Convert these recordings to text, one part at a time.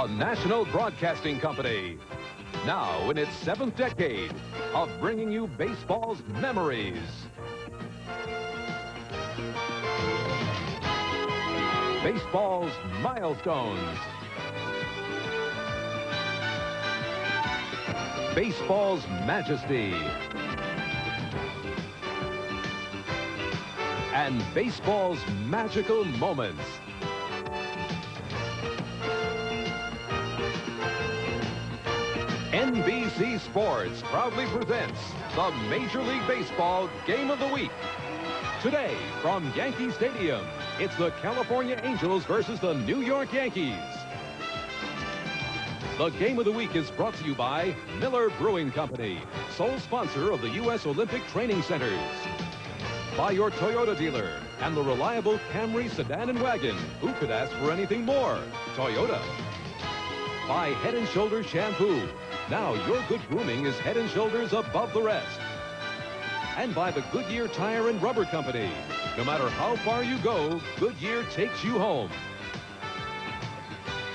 the National Broadcasting Company. Now in its 7th decade of bringing you baseball's memories. Baseball's milestones. Baseball's majesty. And baseball's magical moments. NBC Sports proudly presents the Major League Baseball Game of the Week. Today, from Yankee Stadium, it's the California Angels versus the New York Yankees. The Game of the Week is brought to you by Miller Brewing Company, sole sponsor of the U.S. Olympic Training Centers. By your Toyota dealer and the reliable Camry sedan and wagon. Who could ask for anything more? Toyota. By Head & Shoulders Shampoo. Now your good grooming is Head & Shoulders above the rest. And by the Goodyear Tire and Rubber Company. No matter how far you go, Goodyear takes you home.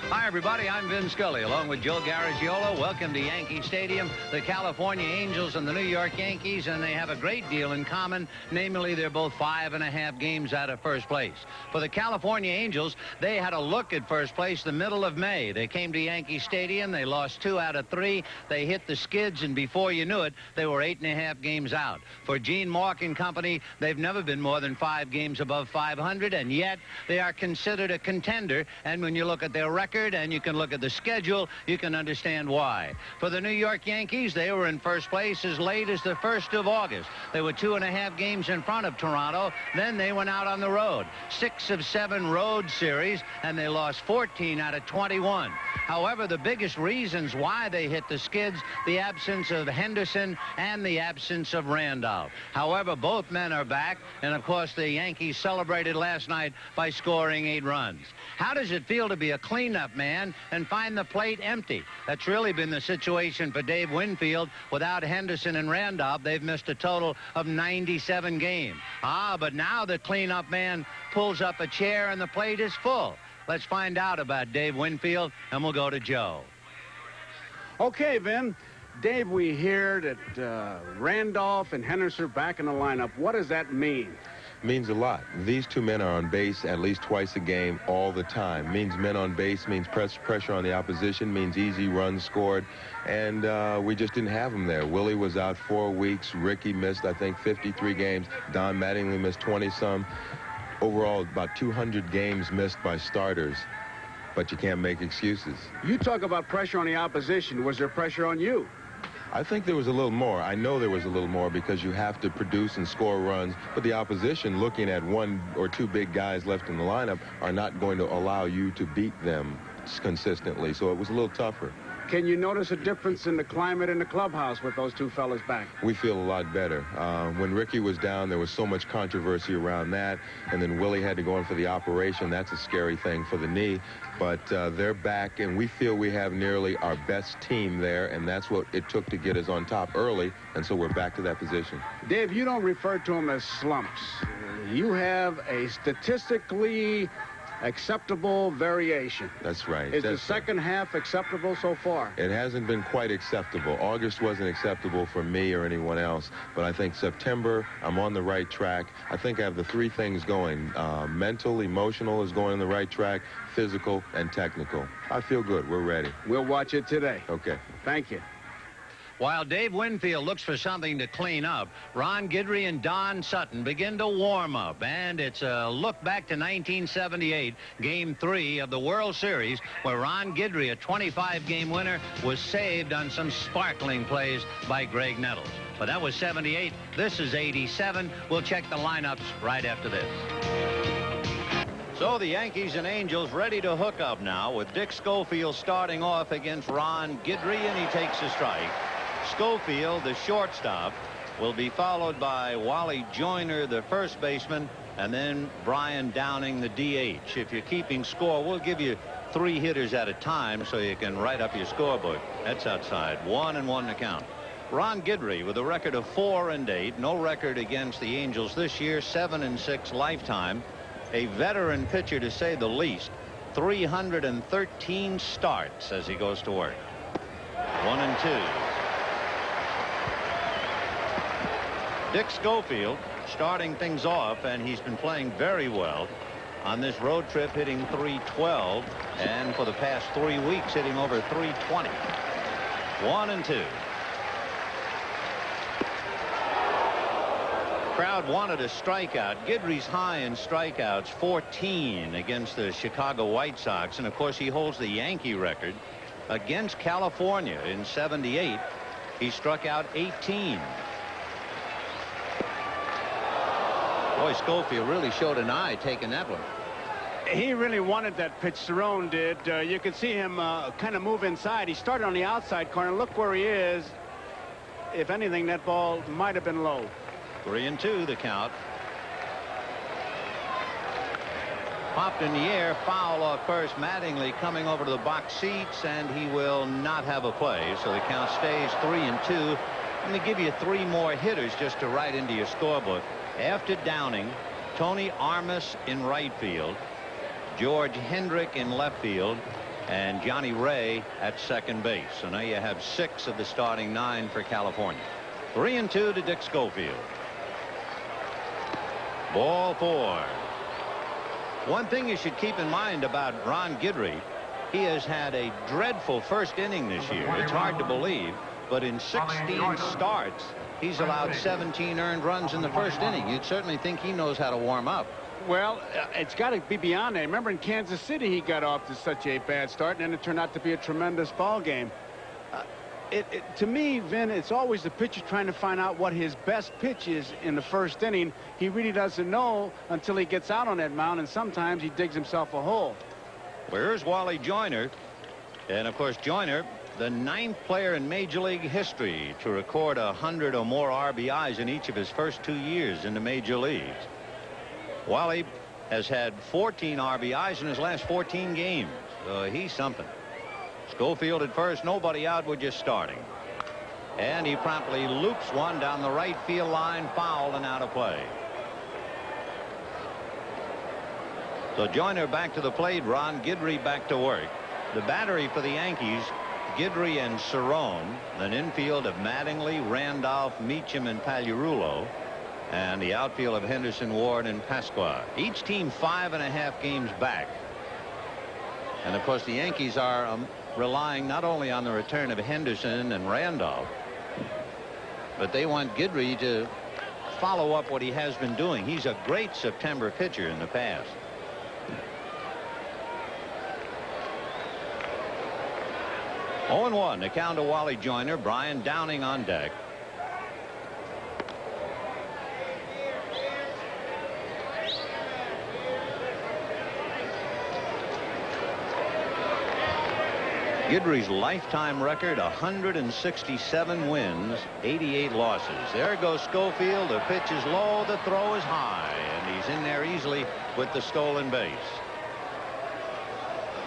Hi, everybody. I'm Vin Scully, along with Joe Garagiola. Welcome to Yankee Stadium. The California Angels and the New York Yankees, and they have a great deal in common. Namely, they're both 5.5 games out of first place. For the California Angels, they had a look at first place the middle of May. They came to Yankee Stadium. They lost 2 out of 3. They hit the skids, and before you knew it, they were 8.5 games out. For Gene Mauch and company, they've never been more than 5 games above 500, and yet they are considered a contender. And when you look at their record, and you can look at the schedule, you can understand why. For the New York Yankees, they were in first place as late as the 1st of August. They were 2.5 games in front of Toronto. Then they went out on the road. 6 of 7 road series, and they lost 14 out of 21. However, the biggest reasons why they hit the skids, the absence of Henderson and the absence of Randolph. However, both men are back, and of course the Yankees celebrated last night by scoring 8 runs. How does it feel to be a cleanup man and find the plate empty? That's really been the situation for Dave Winfield. Without Henderson and Randolph, they've missed a total of 97 games. But now the cleanup man pulls up a chair and the plate is full. Let's find out about Dave Winfield, and we'll go to Joe. Okay, Vin. Dave, we hear that Randolph and Henderson are back in the lineup. What does that mean? Means a lot. These two men are on base at least twice a game all the time. Means men on base, means pressure on the opposition, means easy runs scored, and we just didn't have them there. Willie was out 4 weeks. Ricky missed, I think, 53 games. Don Mattingly missed 20-some. Overall, about 200 games missed by starters, but you can't make excuses. You talk about pressure on the opposition. Was there pressure on you? I think there was a little more. I know there was a little more because you have to produce and score runs. But the opposition, looking at 1 or 2 big guys left in the lineup, are not going to allow you to beat them consistently. So it was a little tougher. Can you notice a difference in the climate in the clubhouse with those two fellas back? We feel a lot better. When Ricky was down, there was so much controversy around that. And then Willie had to go in for the operation. That's a scary thing for the knee. But they're back, and we feel we have nearly our best team there, and that's what it took to get us on top early, and so we're back to that position. Dave, you don't refer to them as slumps. You have a statistically acceptable variation. That's right. Is the second half acceptable so far? It hasn't been quite acceptable. August wasn't acceptable for me or anyone else, but I think September, I'm on the right track. I think I have the 3 things going. Mental, emotional is going on the right track, physical, and technical. I feel good. We're ready. We'll watch it today. Okay. Thank you. While Dave Winfield looks for something to clean up, Ron Guidry and Don Sutton begin to warm up. And it's a look back to 1978, Game 3 of the World Series, where Ron Guidry, a 25-game winner, was saved on some sparkling plays by Greg Nettles. But that was 78. This is 87. We'll check the lineups right after this. So the Yankees and Angels ready to hook up now with Dick Schofield starting off against Ron Guidry, and he takes a strike. Schofield, the shortstop, will be followed by Wally Joyner, the first baseman, and then Brian Downing, the DH. If you're keeping score, we'll give you 3 hitters at a time so you can write up your scorebook. That's outside. 1-1 to count. Ron Guidry with a record of 4-8. No record against the Angels this year. 7-6 lifetime. A veteran pitcher, to say the least. 313 starts as he goes to work. 1-2. Dick Schofield starting things off, and he's been playing very well on this road trip, hitting .312, and for the past 3 weeks hitting over .320. 1-2. Crowd wanted a strikeout. Guidry's high in strikeouts, 14 against the Chicago White Sox, and of course he holds the Yankee record against California in '78. He struck out 18. Boy, Schofield really showed an eye taking that one. He really wanted that pitch. Cerrone did. You could see him kind of move inside. He started on the outside corner. Look where he is. If anything, that ball might have been low. 3-2 the count. Popped in the air, foul off first. Mattingly coming over to the box seats, and he will not have a play, so the count stays 3-2. Let me give you 3 more hitters just to write into your scorebook. After Downing, Tony Armas in right field, George Hendrick in left field, and Johnny Ray at second base. So now you have 6 of the starting 9 for California. 3-2 to Dick Schofield. Ball 4. One thing you should keep in mind about Ron Guidry, he has had a dreadful first inning this year. It's hard to believe, but in 16 starts, he's allowed 17 earned runs in the first inning. You'd certainly think he knows how to warm up. Well, it's got to be beyond that. Remember in Kansas City, he got off to such a bad start, and then it turned out to be a tremendous ball game. To me, Vin, it's always the pitcher trying to find out what his best pitch is in the first inning. He really doesn't know until he gets out on that mound, and sometimes he digs himself a hole. Where's Wally Joyner? And of course, Joyner, the 9th player in Major League history to record 100 or more RBIs in each of his first 2 years in the major leagues. Wally has had 14 RBIs in his last 14 games. He's something. Schofield at first, nobody out, we're just starting. And he promptly loops one down the right field line, foul and out of play. So Joyner back to the plate, Ron Guidry back to work. The battery for the Yankees, Guidry and Cerrone, an infield of Mattingly, Randolph, Meacham, and Pagliarulo, and the outfield of Henderson, Ward, and Pasqua. Each team 5.5 games back. And of course the Yankees are relying not only on the return of Henderson and Randolph, but they want Guidry to follow up what he has been doing. He's a great September pitcher in the past. Oh, 0-1 the count to Wally Joyner. Brian Downing on deck. Guidry's lifetime record, 167 wins, 88 losses. There goes Schofield. The pitch is low, the throw is high, and he's in there easily with the stolen base.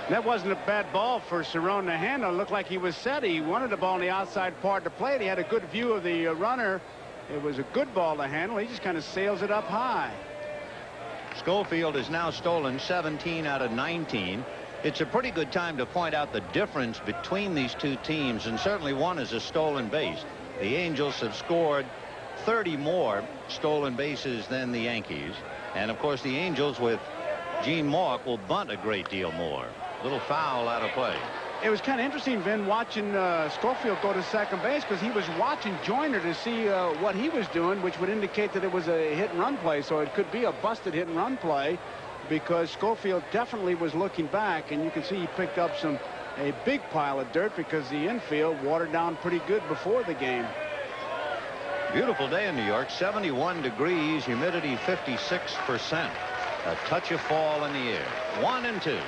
That wasn't a bad ball for Cerrone to handle. It looked like he was set. He wanted the ball on the outside part of the plate. He had a good view of the runner. It was a good ball to handle. He just kind of sails it up high. Schofield has now stolen 17 out of 19. It's a pretty good time to point out the difference between these two teams, and certainly one is a stolen base. The Angels have scored 30 more stolen bases than the Yankees, and of course the Angels with Gene Mauch will bunt a great deal more. Little foul out of play. It was kind of interesting, Vin, watching Schofield go to second base, because he was watching Joyner to see what he was doing, which would indicate that it was a hit and run play. So it could be a busted hit and run play, because Schofield definitely was looking back, and you can see he picked up a big pile of dirt because the infield watered down pretty good before the game. Beautiful day in New York, 71 degrees, humidity 56%. A touch of fall in the air. 1-2.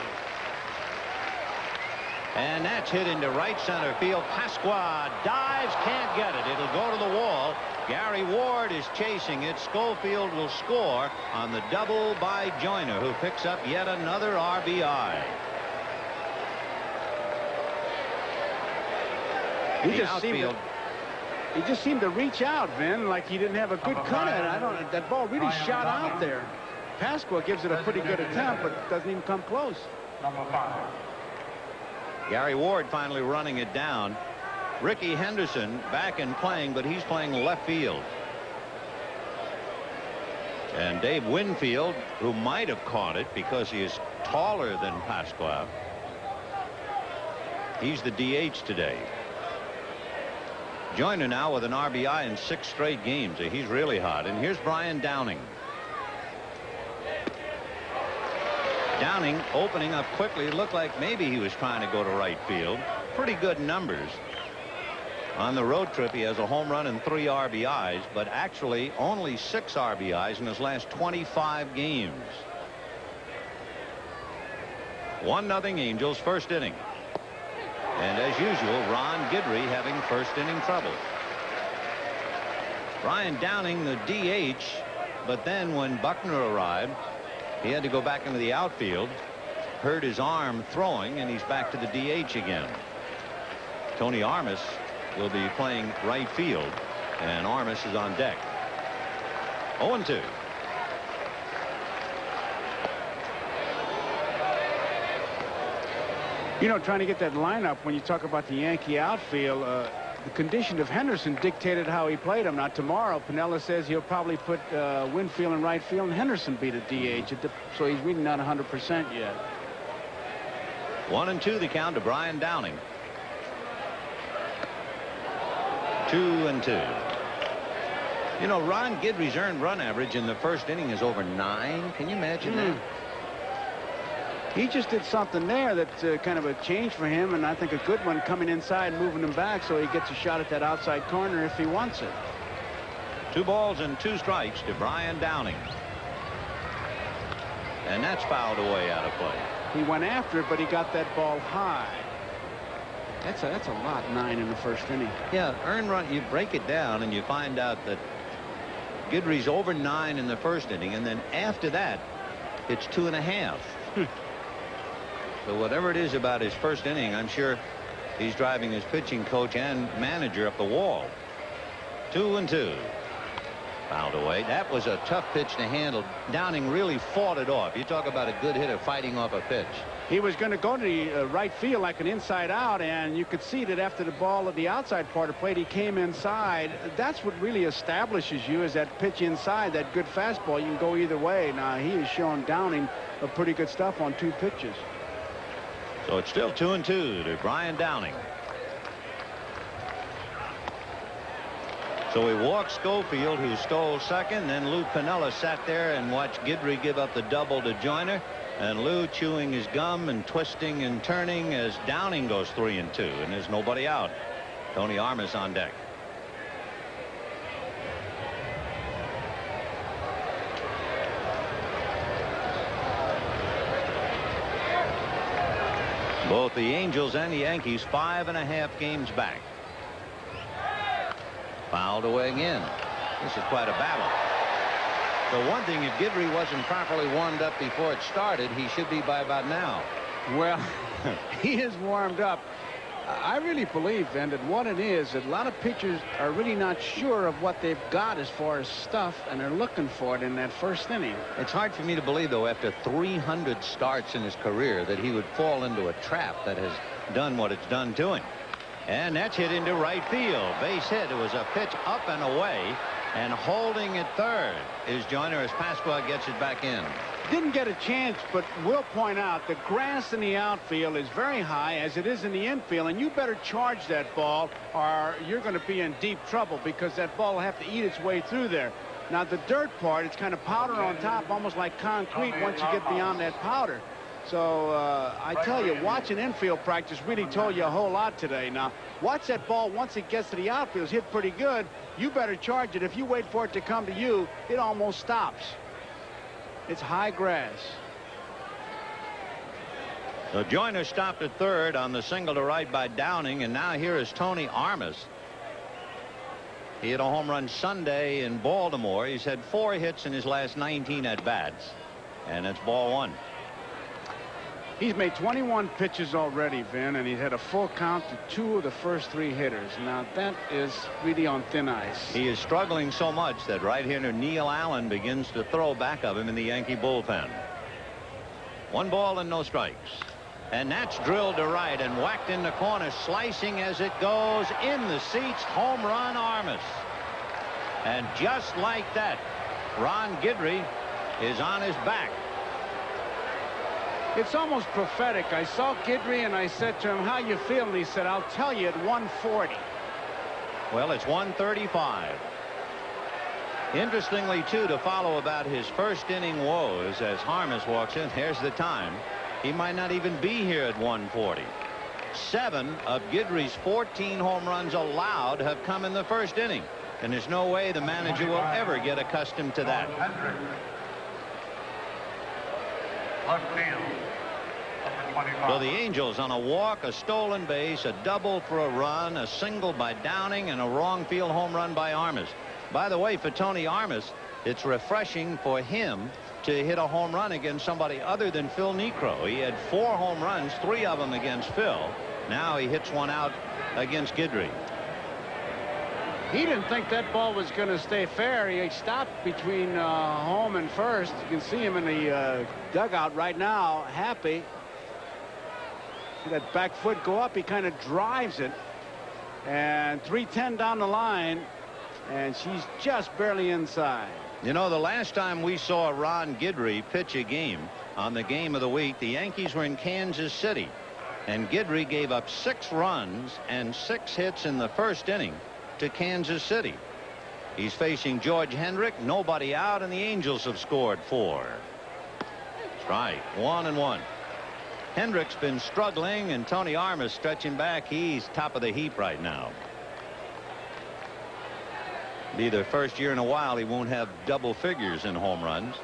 And that's hit into right center field. Pasqua dives, can't get it. It'll go to the wall. Gary Ward is chasing it. Schofield will score on the double by Joyner, who picks up yet another RBI. He just seemed to reach out, Vin, like he didn't have a good cut at it. That ball really shot out there. Pasqua gives it a pretty good attempt, but doesn't even come close. Gary Ward finally running it down. Ricky Henderson back and playing, but he's playing left field. And Dave Winfield, who might have caught it because he is taller than Pasqua, he's the DH today. Joyner now with an RBI in 6 straight games. He's really hot. And here's Brian Downing. Downing opening up quickly. Looked like maybe he was trying to go to right field. Pretty good numbers. On the road trip, he has a home run and 3 RBIs, but actually only 6 RBIs in his last 25 games. 1-0 Angels, first inning. And as usual, Ron Guidry having first inning trouble. Brian Downing, the DH, but then when Buckner arrived, he had to go back into the outfield, hurt his arm throwing, and he's back to the DH again. Tony Armas will be playing right field, and Armas is on deck. 0-2. You know, trying to get that lineup, when you talk about the Yankee outfield, the condition of Henderson dictated how he played him. Now, tomorrow, Pinella says he'll probably put Winfield in right field and Henderson be the DH. So he's really not 100% yet. 1-2 the count to Brian Downing. 2-2. You know, Ron Guidry's earned run average in the first inning is over 9. Can you imagine that? He just did something there that's kind of a change for him, and I think a good one, coming inside and moving him back so he gets a shot at that outside corner if he wants it. 2 balls and 2 strikes to Brian Downing. And that's fouled away out of play. He went after it, but he got that ball high. That's a lot, 9 in the first inning. Yeah, earned run, you break it down and you find out that Guidry's over 9 in the first inning, and then after that it's 2.5. So whatever it is about his first inning, I'm sure he's driving his pitching coach and manager up the wall. 2-2. Fouled away. That was a tough pitch to handle. Downing really fought it off. You talk about a good hitter fighting off a pitch. He was going to go to the right field like an inside out, and you could see that after the ball at the outside part of plate, he came inside. That's what really establishes you, is that pitch inside, that good fastball. You can go either way. Now, he is showing Downing a pretty good stuff on 2 pitches. So it's still 2-2 to Brian Downing. So he walked Schofield, who stole second. Then Lou Piniella sat there and watched Guidry give up the double to Joyner. And Lou chewing his gum and twisting and turning as Downing goes 3-2, and there's nobody out. Tony Armas on deck. Both the Angels and the Yankees 5.5 games back. Fouled away again. This is quite a battle. So one thing, if Guidry wasn't properly warmed up before it started, he should be by about now. Well, he is warmed up. I really believe, then, that what it is, that a lot of pitchers are really not sure of what they've got as far as stuff, and they're looking for it in that first inning. It's hard for me to believe, though, after 300 starts in his career, that he would fall into a trap that has done what it's done to him. And that's hit into right field. Base hit. It was a pitch up and away. And holding at third is Joyner as Pasqua gets it back in. Didn't get a chance, but we'll point out the grass in the outfield is very high, as it is in the infield, and you better charge that ball or you're going to be in deep trouble, because that ball will have to eat its way through there. Now, the dirt part, it's kind of powder on top, almost like concrete once you get beyond that powder. So I tell you, watching infield practice really told you a whole lot today. Now, watch that ball once it gets to the outfield. It's hit pretty good. You better charge it. If you wait for it to come to you, it almost stops. It's high grass. So Joyner stopped at third on the single to right by Downing, and now here is Tony Armas. He hit a home run Sunday in Baltimore. He's had 4 hits in his last 19 at-bats, and it's ball 1. He's made 21 pitches already, Vin, and he had a full count to 2 of the first 3 hitters. Now, that is really on thin ice. He is struggling so much that right-hander Neil Allen begins to throw back of him in the Yankee bullpen. 1 ball and no strikes. And that's drilled to right and whacked in the corner, slicing as it goes in the seats. Home run, Armas. And just like that, Ron Guidry is on his back. It's almost prophetic. I saw Guidry and I said to him, how you feel? And he said, I'll tell you at 140. Well, it's 135. Interestingly, too, to follow about his first inning woes as Harmus walks in. Here's the time. He might not even be here at 140. 7 of Guidry's 14 home runs allowed have come in the first inning. And there's no way the manager will ever get accustomed to that. Well, the Angels on a walk, a stolen base, a double for a run, a single by Downing, and a wrong field home run by Armas. By the way, for Tony Armas, it's refreshing for him to hit a home run against somebody other than Phil Niekro. He had 4 home runs, 3 of them against Phil. Now he hits one out against Guidry. He didn't think that ball was going to stay fair. He stopped between home and first. You can see him in the dugout right now, happy. See that back foot go up. He kind of drives it. And 310 down the line. And she's just barely inside. You know, the last time we saw Ron Guidry pitch a game on the game of the week, the Yankees were in Kansas City. And Guidry gave up 6 runs and 6 hits in the first inning to Kansas City. He's facing George Hendrick, nobody out, and the Angels have scored 4. Strike, 1-1. Hendrick's been struggling, and Tony Armas stretching back. He's top of the heap right now. Be the first year in a while he won't have double figures in home runs.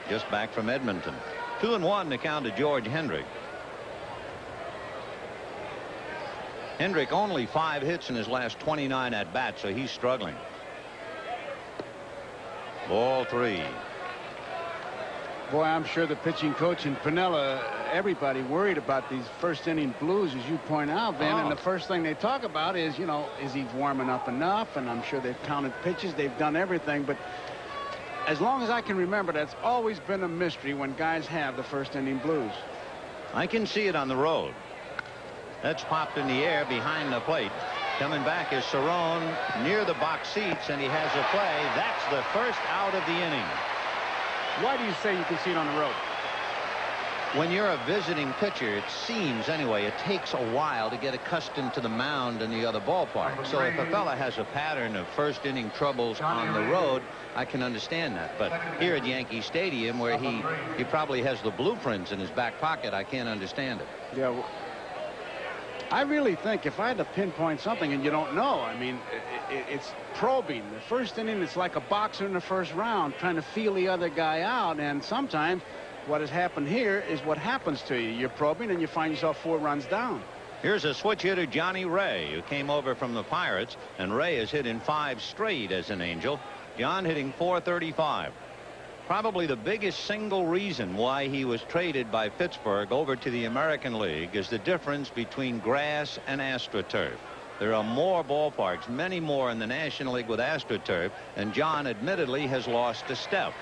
Just back from Edmonton. 2-1 to count to George Hendrick. Hendrick only 5 hits in his last 29 at bats, so he's struggling. Ball 3. Boy, I'm sure the pitching coach and Piniella, everybody worried about these first inning blues, as you point out, Ben. And the first thing they talk about is, you know, is he warming up enough? And I'm sure they've counted pitches. They've done everything. But as long as I can remember, that's always been a mystery when guys have the first inning blues. I can see it on the road. That's popped in the air behind the plate. Coming back is Cerrone near the box seats, and he has a play. That's the first out of the inning. Why do you say you can see it on the road? When you're a visiting pitcher, it seems anyway, it takes a while to get accustomed to the mound in the other ballpark. So if a fella has a pattern of first inning troubles on the road, I can understand that. But here at Yankee Stadium, where he probably has the blueprints in his back pocket, I can't understand it. Yeah, well, I really think if I had to pinpoint something, and you don't know, I mean, it's probing. The first inning, it's like a boxer in the first round trying to feel the other guy out. And sometimes what has happened here is what happens to you. You're probing and you find yourself 4 runs down. Here's a switch hitter, Johnny Ray, who came over from the Pirates. And Ray has hit in 5 straight as an Angel. John hitting .435. Probably the biggest single reason why he was traded by Pittsburgh over to the American League is the difference between grass and AstroTurf. There are more ballparks, many more in the National League with AstroTurf, and John admittedly has lost a step.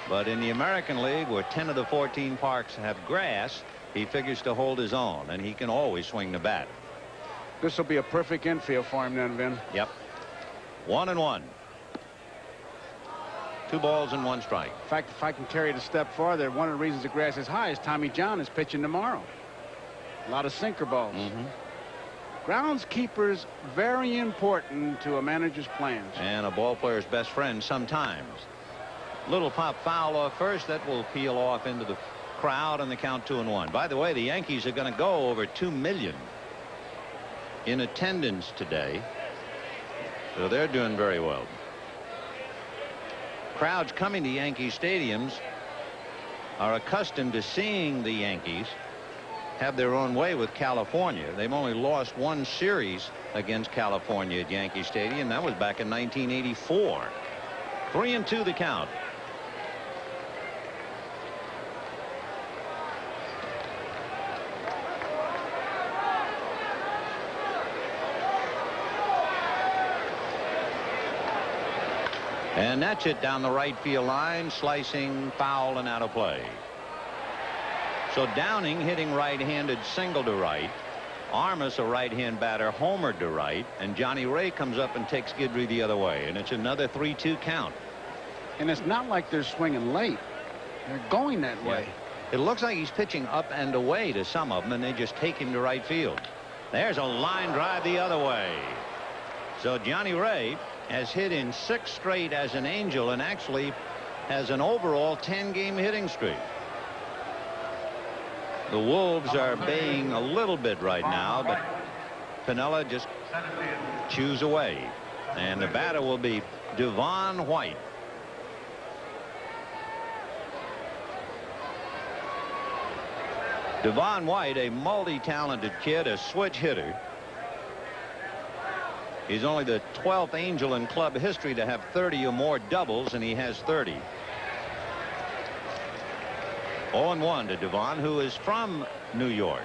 But in the American League, where 10 of the 14 parks have grass, he figures to hold his own, and he can always swing the bat. This will be a perfect infield for him then, Vin. Yep. 1-1. 2 balls and 1 strike. In fact, if I can carry it a step farther, one of the reasons the grass is high is Tommy John is pitching tomorrow. A lot of sinker balls. Groundskeepers very important to a manager's plans. And a ball player's best friend sometimes. Little pop foul off first. That will peel off into the crowd, and the count 2-1. By the way, the Yankees are going to go over 2 million in attendance today. So they're doing very well. Crowds coming to Yankee stadiums are accustomed to seeing the Yankees have their own way with California. They've only lost 1 series against California at Yankee Stadium. That was back in 1984. 3-2 the count. And that's it down the right field line, slicing, foul, and out of play. So Downing hitting right-handed, single to right. Armas, a right-hand batter, homered to right, and Johnny Ray comes up and takes Guidry the other way, and it's another 3-2 count. And it's not like they're swinging late. They're going that way. It looks like he's pitching up and away to some of them, and they just take him to right field. There's a line drive the other way. So Johnny Ray has hit in 6 straight as an Angel and actually has an overall 10-game hitting streak. The Wolves are baying a little bit right now, but Piniella just chews away. And the batter will be Devon White. Devon White, a multi-talented kid, a switch hitter. He's only the 12th Angel in club history to have 30 or more doubles, and he has 30. 0-1 to Devon, who is from New York.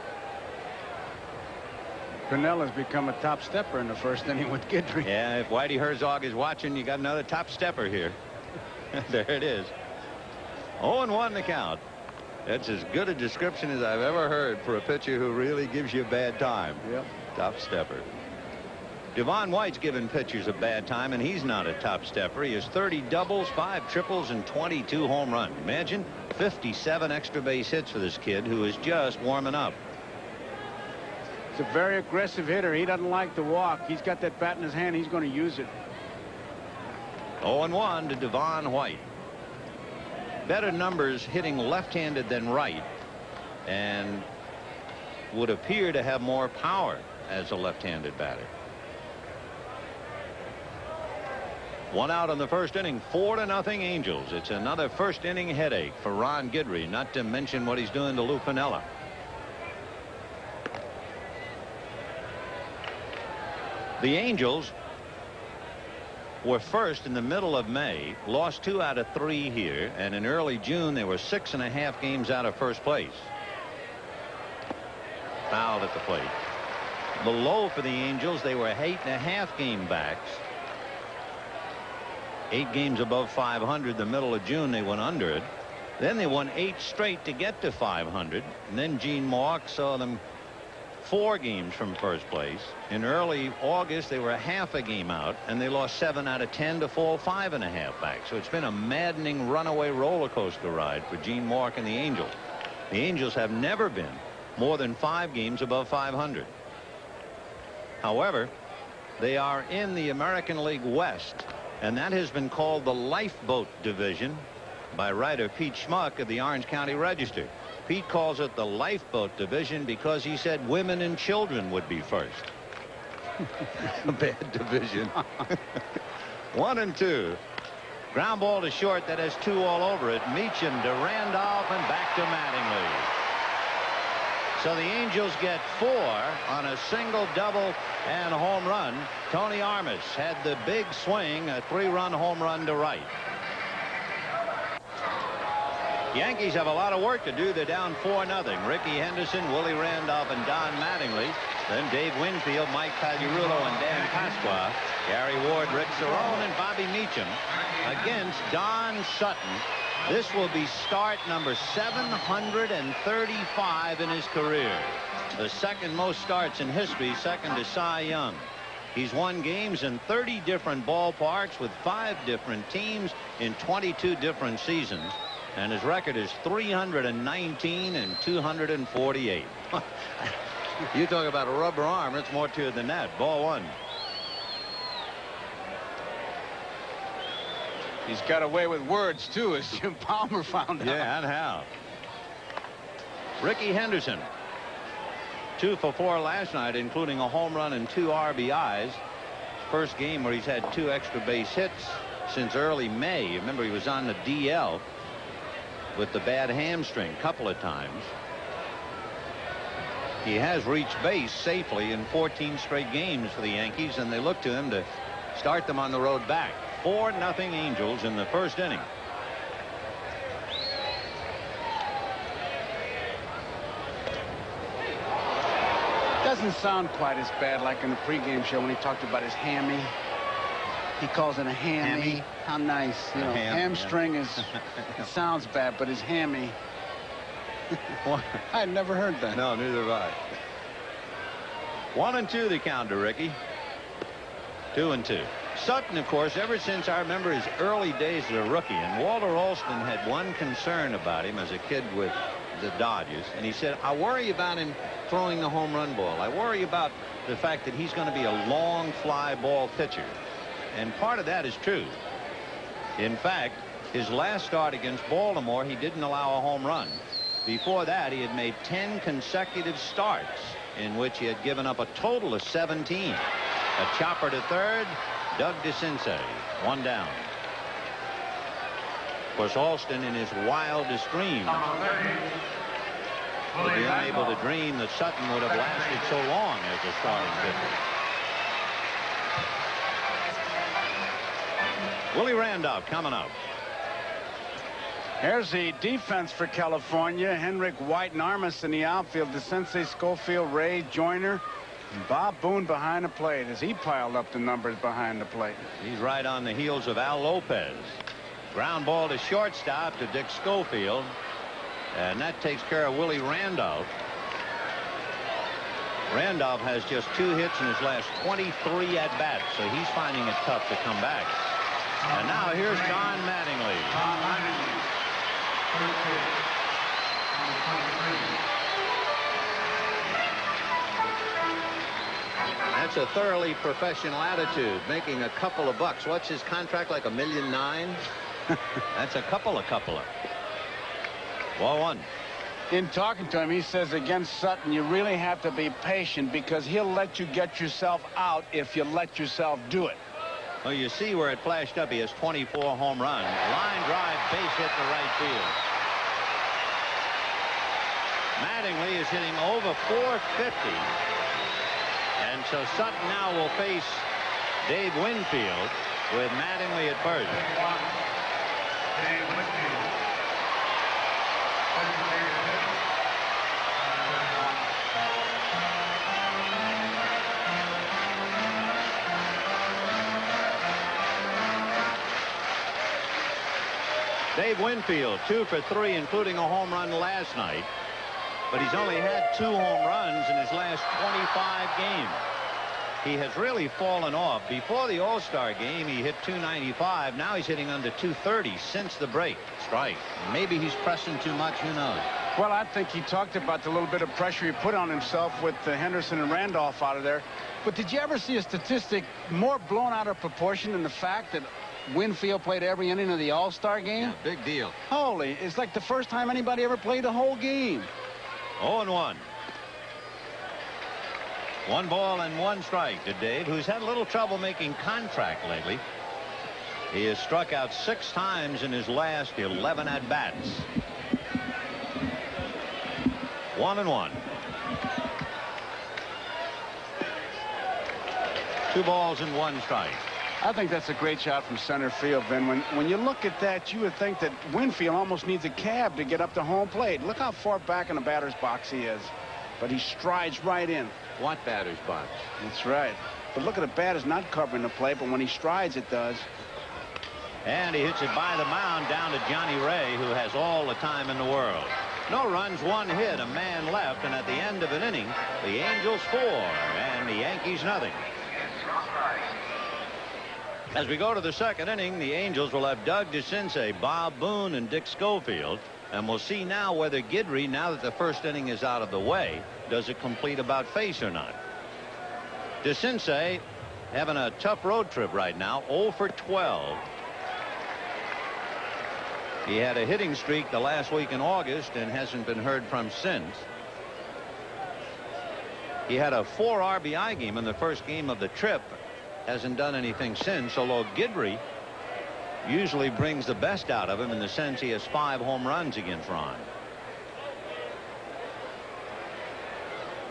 Piniella's become a top stepper in the first inning with Guidry. Yeah, if Whitey Herzog is watching, you got another top stepper here. There it is. 0-1 the count. That's as good a description as I've ever heard for a pitcher who really gives you a bad time. Yep. Top stepper. Devon White's given pitchers a bad time, and he's not a top stepper. He has 30 doubles, 5 triples, and 22 home runs. Imagine 57 extra base hits for this kid who is just warming up. He's a very aggressive hitter. He doesn't like to walk. He's got that bat in his hand. He's going to use it. 0-1 to Devon White. Better numbers hitting left-handed than right, and would appear to have more power as a left-handed batter. 1 out in the first inning, 4-0 Angels. It's another first inning headache for Ron Guidry, not to mention what he's doing to Lou Piniella. The Angels were first in the middle of May, lost 2 out of 3 here, and in early June they were 6.5 games out of first place. Fouled at the plate. The low for the Angels, they were 8.5 game backs. 8 games above 500. The middle of June they went under it. Then they won 8 straight to get to 500, and then Gene Mauch saw them 4 games from first place. In early August they were half a game out, and they lost 7 out of 10 to fall 5.5 back. So it's been a maddening runaway roller coaster ride for Gene Mauch and the Angels. The Angels have never been more than 5 games above 500. However, they are in the American League West, and that has been called the Lifeboat Division by writer Pete Schmuck of the Orange County Register. Pete calls it the Lifeboat Division because he said women and children would be first. A bad division. 1-2. Ground ball to short that has 2 all over it. Meacham to Randolph and back to Mattingly. So the Angels get 4 on a single, double, and home run. Tony Armas had the big swing, a 3-run home run to right. Yankees have a lot of work to do. They're down 4-0. Ricky Henderson, Willie Randolph, and Don Mattingly. Then Dave Winfield, Mike Pagliarulo, and Dan Pasqua. Gary Ward, Rick Cerrone, and Bobby Meacham against Don Sutton. This will be start number 735 in his career. The second most starts in history, second to Cy Young. He's won games in 30 different ballparks with 5 different teams in 22 different seasons. And his record is 319 and 248. You talk about a rubber arm, it's more to it than that. Ball 1. He's got away with words, too, as Jim Palmer found out. Yeah, and how. Ricky Henderson, 2 for 4 last night, including a home run and 2 RBIs. First game where he's had 2 extra base hits since early May. Remember, he was on the DL with the bad hamstring a couple of times. He has reached base safely in 14 straight games for the Yankees, and they look to him to start them on the road back. 4-0 Angels in the first inning. Doesn't sound quite as bad like in the pregame show when he talked about his hammy. He calls it a hammy. How nice. You know, hamstring is, it sounds bad, but his hammy. I'd never heard that. No, neither have I. 1-2 the count to Ricky. 2-2. Sutton, of course, ever since I remember his early days as a rookie, and Walter Alston had one concern about him as a kid with the Dodgers, and he said, I worry about him throwing the home run ball. I worry about the fact that he's going to be a long fly ball pitcher. And part of that is true. In fact, his last start against Baltimore, he didn't allow a home run. Before that, he had made 10 consecutive starts in which he had given up a total of 17. A chopper to third. Doug DeCinces, 1 down. Of course, Alston, in his wildest dreams, would be unable to dream that Sutton would have lasted so long as a starting pitcher. Willie Randolph coming up. Here's the defense for California. Henrik White and Armas in the outfield. DeCinces, Schofield, Ray, Joyner, and Bob Boone behind the plate as he piled up the numbers behind the plate. He's right on the heels of Al Lopez. Ground ball to shortstop to Dick Schofield. And that takes care of Willie Randolph. Randolph has just 2 hits in his last 23 at-bats, so he's finding it tough to come back. And now here's Don Mattingly. That's a thoroughly professional attitude, making a couple of bucks. What's his contract, like $1.9 million? That's a couple of. Ball 1. In talking to him, he says against Sutton, you really have to be patient because he'll let you get yourself out if you let yourself do it. Well, you see where it flashed up. He has 24 home runs. Line drive, base hit to right field. Mattingly is hitting over .450. And so Sutton now will face Dave Winfield with Mattingly at first. Dave Winfield, 2 for 3, including a home run last night. But he's only had 2 home runs in his last 25 games. He has really fallen off. Before the All-Star game, he hit .295. Now he's hitting under .230 since the break. Strike. Maybe he's pressing too much. Who knows? Well, I think he talked about the little bit of pressure he put on himself with Henderson and Randolph out of there. But did you ever see a statistic more blown out of proportion than the fact that Winfield played every inning of the All-Star game? Yeah, big deal. Holy, it's like the first time anybody ever played the whole game. 0-1. 1 ball and 1 strike to Dave, who's had a little trouble making contact lately. He has struck out 6 times in his last 11 at-bats. 1-1. 2 balls and 1 strike. I think that's a great shot from center field, Ben. When you look at that, you would think that Winfield almost needs a cab to get up to home plate. Look how far back in the batter's box he is. But he strides right in. What batter's box? That's right. But look at the bat is not covering the plate, but when he strides, it does. And he hits it by the mound down to Johnny Ray, who has all the time in the world. No runs, 1 hit, a man left, and at the end of an inning, the Angels 4 and the Yankees nothing. As we go to the second inning, the Angels will have Doug DeCinces, Bob Boone, and Dick Schofield. And we'll see now whether Guidry, now that the first inning is out of the way, does it complete about face or not. DeCinces having a tough road trip right now, 0 for 12. He had a hitting streak the last week in August and hasn't been heard from since. He had a 4 RBI game in the first game of the trip. Hasn't done anything since, although Guidry usually brings the best out of him in the sense he has 5 home runs against Ron.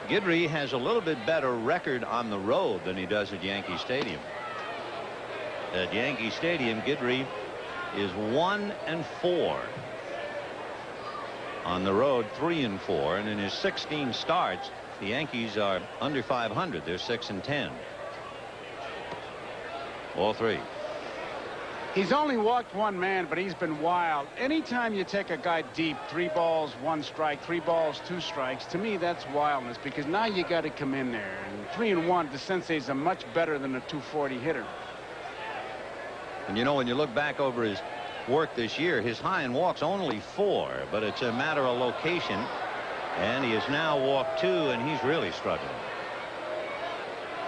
Guidry has a little bit better record on the road than he does at Yankee Stadium. At Yankee Stadium, Guidry is 1-4. On the road, 3-4, and in his 16 starts, the Yankees are under 500. They're 6-10. All 3. He's only walked one man, but he's been wild. Anytime you take a guy deep, 3 balls, 1 strike, 3 balls, 2 strikes, to me that's wildness, because now you got to come in there. And 3-1, the Sensei's are much better than a 240 hitter. And you know, when you look back over his work this year, his high and walks only 4, but it's a matter of location, and he has now walked 2, and he's really struggling.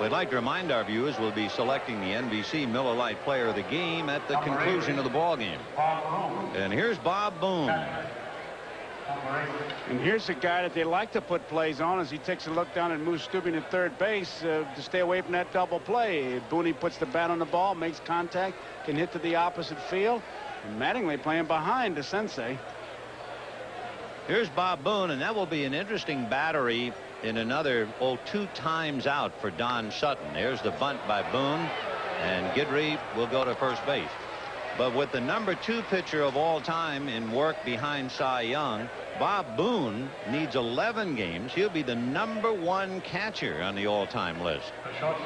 We'd like to remind our viewers we'll be selecting the NBC Miller Lite Player of the Game at the conclusion of the ball game. And here's Bob Boone. And here's a guy that they like to put plays on as he takes a look down at Moose Stubing at third base to stay away from that double play. Boone puts the bat on the ball, makes contact, can hit to the opposite field. And Mattingly playing behind the Sensei. Here's Bob Boone, and that will be an interesting battery in another 2 times out for Don Sutton. There's the bunt by Boone, and Guidry will go to first base. But with the number 2 pitcher of all time in work behind Cy Young, Bob Boone needs 11 games. He'll be the number 1 catcher on the all-time list.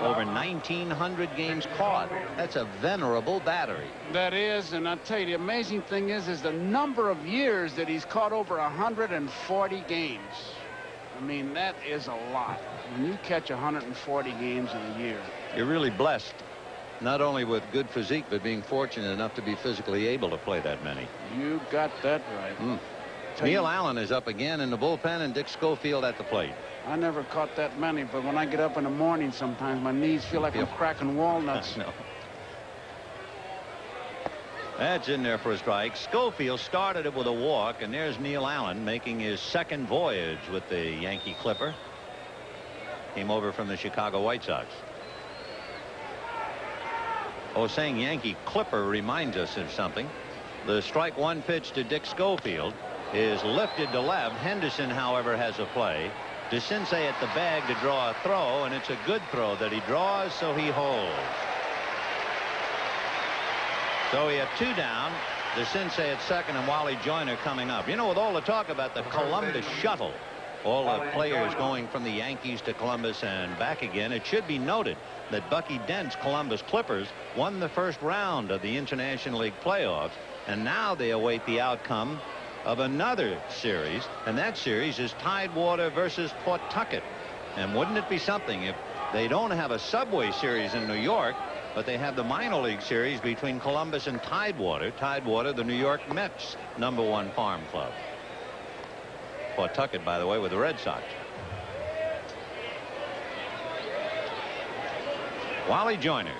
Over 1,900 games caught. That's a venerable battery. That is, and I'll tell you, the amazing thing is the number of years that he's caught over 140 games. I mean, that is a lot. When you catch 140 games in a year. You're really blessed, not only with good physique, but being fortunate enough to be physically able to play that many. You got that right. Neil Allen is up again in the bullpen, and Dick Schofield at the plate. I never caught that many, but when I get up in the morning, sometimes my knees feel like I'm cracking walnuts. No. That's in there for a strike. Schofield started it with a walk, and there's Neil Allen making his 2nd voyage with the Yankee Clipper. Came over from the Chicago White Sox. Oh, saying Yankee Clipper reminds us of something. The strike 1 pitch to Dick Schofield is lifted to left. Henderson, however, has a play. DeCinces at the bag to draw a throw, and it's a good throw that he draws, so he holds. So we have 2 down. DeCinces at 2nd, and Wally Joyner coming up. You know, with all the talk about the Columbus shuttle, all the players going from the Yankees to Columbus and back again, it should be noted that Bucky Dent's Columbus Clippers won the 1st round of the International League playoffs, and now they await the outcome of another series, and that series is Tidewater versus Pawtucket. And wouldn't it be something if they don't have a Subway series in New York, but they have the minor league series between Columbus and Tidewater. Tidewater, the New York Mets #1 farm club. Pawtucket, by the way, with the Red Sox. Wally Joyner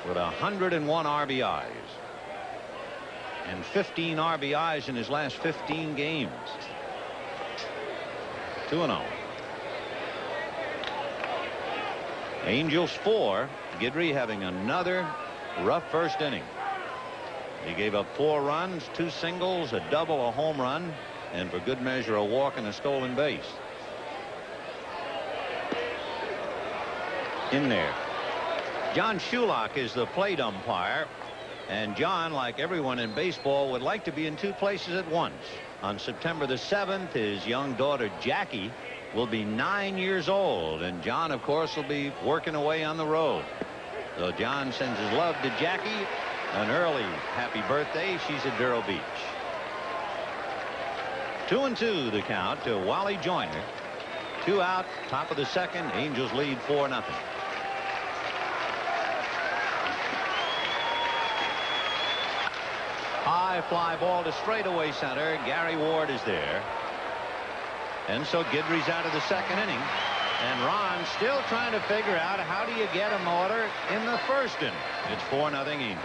with 101 RBIs. And 15 RBIs in his last 15 games. 2-0. Angels 4. Guidry having another rough 1st inning. He gave up 4 runs, 2 singles, a double, a home run, and for good measure a walk and a stolen base. In there. John Shulock is the plate umpire. And John, like everyone in baseball, would like to be in 2 places at once. On September the 7th, his young daughter Jackie will be 9 years old, and John, of course, will be working away on the road. So John sends his love to Jackie. An early happy birthday. She's at Vero Beach. 2-2 the count to Wally Joyner. 2 out, top of the 2nd. Angels lead 4-0. High fly ball to straightaway center. Gary Ward is there. And so Guidry's out of the 2nd inning. And Ron still trying to figure out how do you get an order in the 1st inning. It's 4-0 Angels.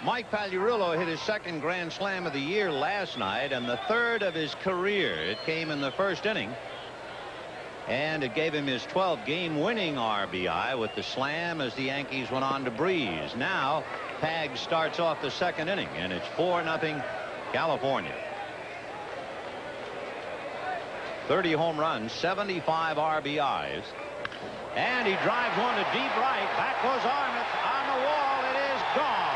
Mike Pagliarulo hit his 2nd grand slam of the year last night and the 3rd of his career. It came in the 1st inning. And it gave him his 12th game-winning RBI with the slam as the Yankees went on to breeze. Now, Pag starts off the 2nd inning, and it's 4-0 California. 30 home runs, 75 RBIs. And he drives one to deep right. Back goes Arnott on the wall. It is gone.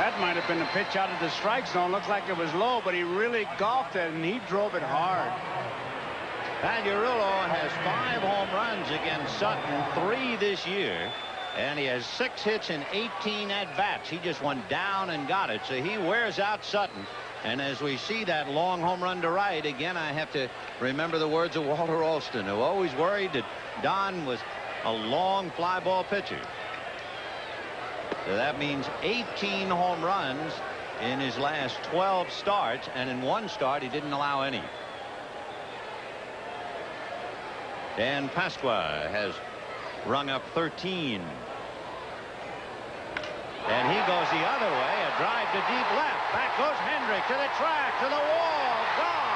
That might have been the pitch out of the strike zone. Looks like it was low, but he really golfed it, and he drove it hard. Pagliarulo has 5 home runs against Sutton, 3 this year. And he has 6 hits and 18 at-bats. He just went down and got it. So he wears out Sutton. And as we see that long home run to right, again, I have to remember the words of Walter Alston, who always worried that Don was a long fly ball pitcher. So that means 18 home runs in his last 12 starts. And in one start, he didn't allow any. Dan Pasqua has rung up 13. And he goes the other way. A drive to deep left. Back goes Hendrick to the track, to the wall. Gone.